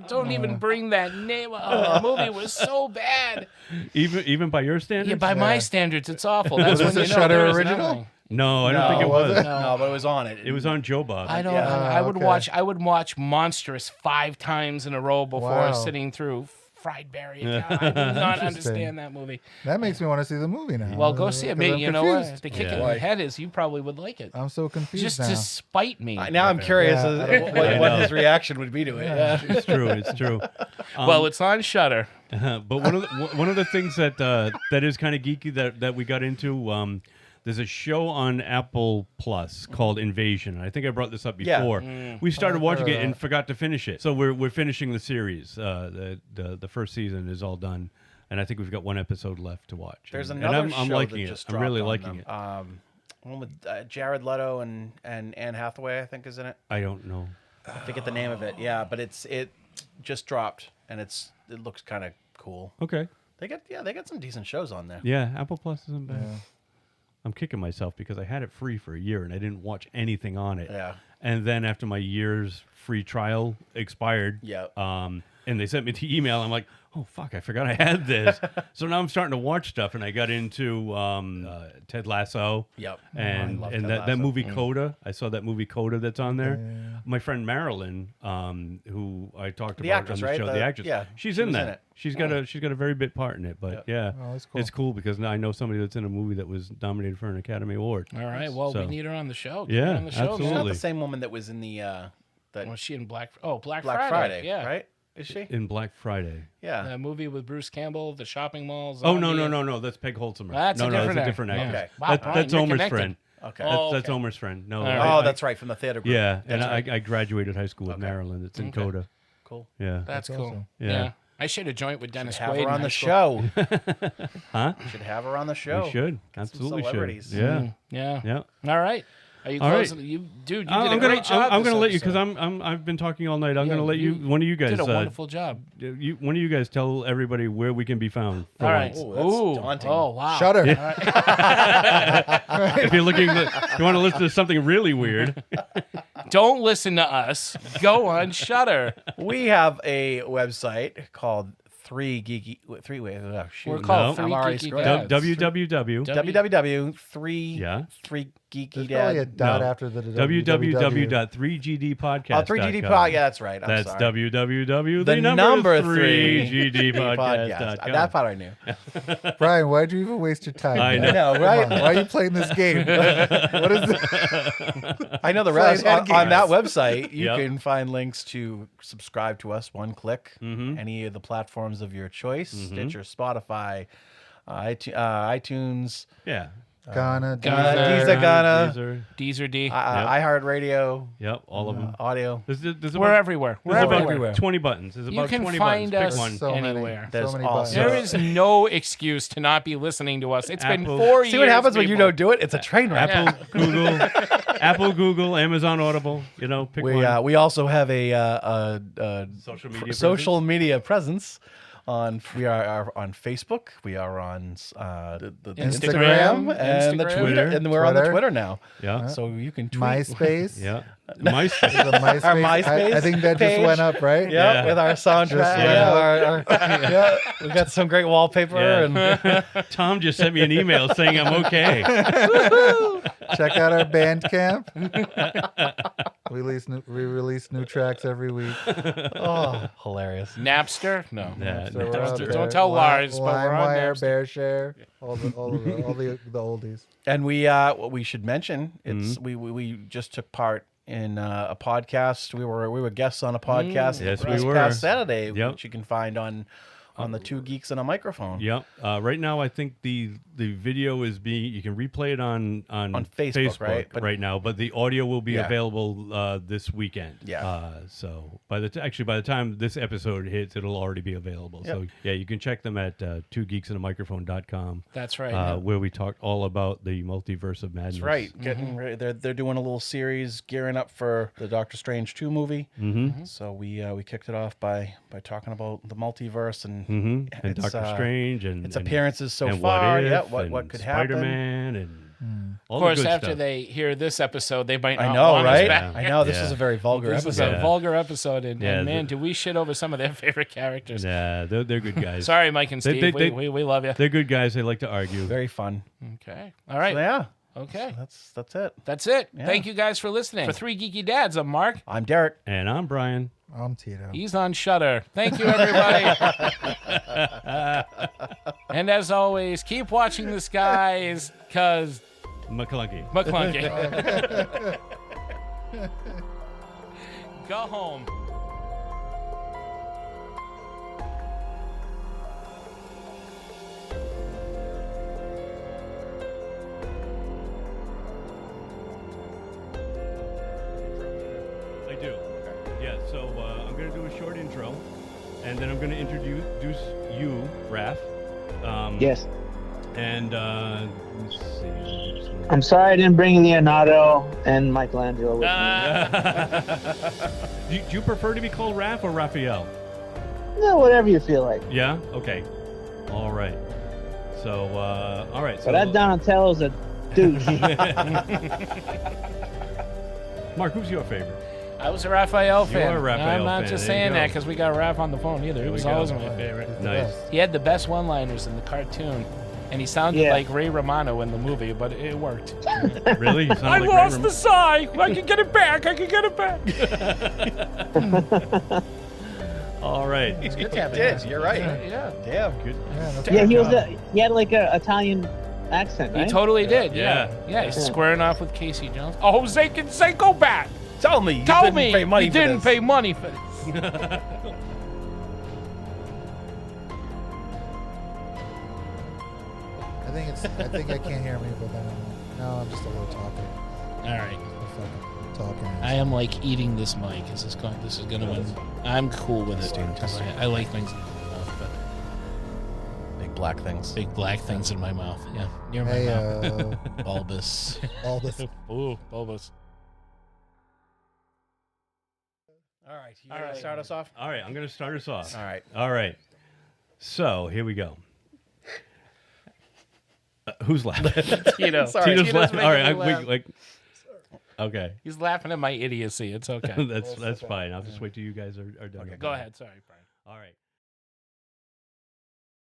Don't even bring that name. Oh, the movie was so bad. Even by your standards? Yeah, by my standards, it's awful. That's Was when this you a know Shudder there was original? nothing. No, I don't think it was. No, but it was on it. It was on Joe Bob. I don't. Yeah. I would okay. watch. I would watch Monstrous 5 times in a row before Wow. sitting through Fried Barry. God, I do not understand that movie. That makes me want to see the movie now. Well, go see it. 'Cause Me, I'm you know what? confused. The kick in Yeah. the head is you probably would like it. I'm so confused Just now. to spite me. Now I'm curious Yeah, as what his reaction would be to it. It's true. It's true. Well, it's on Shudder. But one of the things that that is kind of geeky that we got into. There's a show on Apple Plus called Invasion. I think I brought this up Yeah. before. We started watching it that. and forgot to finish it. So we're finishing the series. The first season is all done, and I think we've got one episode left to watch. There's and another I'm show liking that it. just I'm really dropped liking on it. One with Jared Leto and Anne Hathaway, I think, is in it. I don't know. I forget the name of it. Yeah, but it just dropped, and it looks kind of cool. Okay. They got some decent shows on there. Yeah, Apple Plus isn't bad. I'm kicking myself because I had it free for a year and I didn't watch anything on it. Yeah. And then after my year's free trial expired, and they sent me the email, I'm like, oh fuck, I forgot I had this. So now I'm starting to watch stuff, and I got into Ted Lasso. Yep. And I love and Ted that Lasso. movie Coda. I saw that movie Coda that's on there. My friend Marilyn, who I talked The about actress, on the right? show, the actress. Yeah, she's she in was that. in it. She's got a very big part in it. But yeah, Oh, that's cool. it's cool because now I know somebody that's in a movie that was nominated for an Academy Award. All right. Well, So- we need her on the show. Yeah, Get her on the show, absolutely. She's not Man. the same woman that was in the Was she in Black Black Friday? Friday, Yeah. right? Is she? In Black Friday. Yeah. That movie with Bruce Campbell, the shopping malls. Oh no, that's Peg Holtzer. That's no, a that's different a actor. different Yeah. actor. Okay. Wow, Brian, That's you're Homer's connected. friend. Okay. That's Homer's friend. No, All Oh, that's right, from the theater group. Yeah, and That's right. I graduated high school with Okay. Marilyn. It's in Okay. Coda. Cool. Yeah. That's cool. awesome. Yeah. I shared a joint with Dennis Have Quaid her in on high the school. show. Huh? We should have her on the show. We should. Get some Absolutely should. celebrities. Yeah. Yeah. Yeah. All right. Are you All right. closing? You, dude, you I'm did a gonna, great job. I'm this gonna let you episode. because I've been talking all night. I'm Yeah, gonna let you. One of you guys did a wonderful job. One of you guys tell everybody where we can be found. For All right. once. Ooh, that's daunting. Oh wow. Shudder. If you're looking, if you want to listen to something really weird, Don't listen to us. Go on Shudder. We have a website called Three Geeky. We're called I'm Three already Geeky screwed. Dads. www. www.3 Yeah. Three Geeky There's probably a Dad. dot No. after the www.3gdpodcast. Oh, 3GD Pod. Yeah, that's right. I'm That's sorry. www. The number 3GD Podcast. That part I knew. Brian, why'd you even waste your time? I man? know. I know, right? Come on, why are you playing this game? What is this? I know the Fried rest. head On that games. website, you Yep. can find links to subscribe to us, one click, Mm-hmm. any of the platforms of your choice, Stitcher, Spotify, iTunes, Yeah. Ghana. Deezer, Deezer D. iHeartRadio, Yep. All of them. audio. There's We're everywhere. We're There's about everywhere. 20 buttons. There's You about can 20 find buttons. us Pick one. So anywhere. There's many also- buttons. There is no excuse to not be listening to us. It's been Apple. 4 years. See what happens when you people. don't do it? It's a train wreck. Apple, Google, Amazon Audible. You know, pick one. We also have a Social media presence. We are on Facebook. We are on the Instagram, and the Instagram. Twitter, and we're on the Twitter now. Yeah. So you can tweet. MySpace. Yeah. Is it MySpace? Our MySpace I think that just page. went up, right? Yeah, with our soundtrack. Yeah, we got some great wallpaper. Yeah. And Tom just sent me an email saying I'm okay. Check out our Bandcamp. We release new tracks every week. oh, hilarious. Napster? No. Yeah, So we're out Don't there. tell Lars, but we're on LimeWire, Napster. BearShare, all the oldies. And what we should mention, it's we just took part in a podcast. We were guests on a podcast Yes, we this were. past Saturday, Yep. which you can find on the Two Geeks and a Microphone. Yep. Right now, I think the the video is being. You can replay it on Facebook, right? Right now, but the audio will be available this weekend. Yeah. So by the time this episode hits, it'll already be available. Yep. So yeah, you can check them at twogeeksanamicrophone.com. That's right. Where we talk all about the multiverse of madness. That's right. Getting ready. They're doing a little series gearing up for the Doctor Strange 2 movie. Mm-hmm. So we kicked it off by talking about the multiverse and Doctor Strange and its appearances so and far. What What could Spider-Man happen? and of course, after they hear this episode, they might not I know, want right? us back. I know this was a very vulgar episode. This was a vulgar episode, and man, do we shit over some of their favorite characters? Yeah, they're good guys. Sorry, Mike and Steve. We love you. They're good guys. They like to argue. Very fun. Okay. All right. So, yeah. Okay. So that's it. That's it. Yeah. Thank you guys for listening. For Three Geeky Dads, I'm Mark. I'm Derek. And I'm Brian. I'm Tito. He's on Shudder. Thank you, everybody. And as always, keep watching the skies, because... McClunky. Go home. I do. Yeah, so I'm going to do a short intro, and then I'm going to introduce you, Raph. Yes. And let's see. I'm sorry I didn't bring Leonardo and Michelangelo with me. Do you prefer to be called Raph or Raphael? No, whatever you feel like. Yeah? Okay. All right. So, all right. So, But that Donatello's a douche. Mark, who's your favorite? I was a Raphael fan. You're a Raphael I'm not fan. just There you saying go. that because we got Raph on the phone either. He was always my favorite. Nice. He had the best one-liners in the cartoon. And he sounded like Ray Romano in the movie, but it worked. Really? You sound I like lost the sigh. I can get it back. I can get it back. All right. It's good to have it. You're right. Yeah. Damn. Good. Yeah, he had like a Italian accent, right? He totally did. Yeah. Yeah. He's squaring off with Casey Jones. Oh, Jose Canseco back. Tell me. Tell me. Pay money you for didn't this. pay money for this. I think I can't hear me, but then I'm just a little talking. All right. Talking. I am like eating this mic. This is going to win. I'm cool with it. I like things in my mouth, but big black things. Big black things in my mouth. Yeah, near my mouth. Bulbous. Ooh, bulbous. All right. You ready to start us off? All right. I'm going to start us off. All right. All right. So here we go. Who's laughing? Tito. Tito's laughing. All right. Laugh. Okay. He's laughing at my idiocy. It's okay. That's fine. I'll just wait till you guys are done. Okay, go ahead. Sorry, Brian. All right.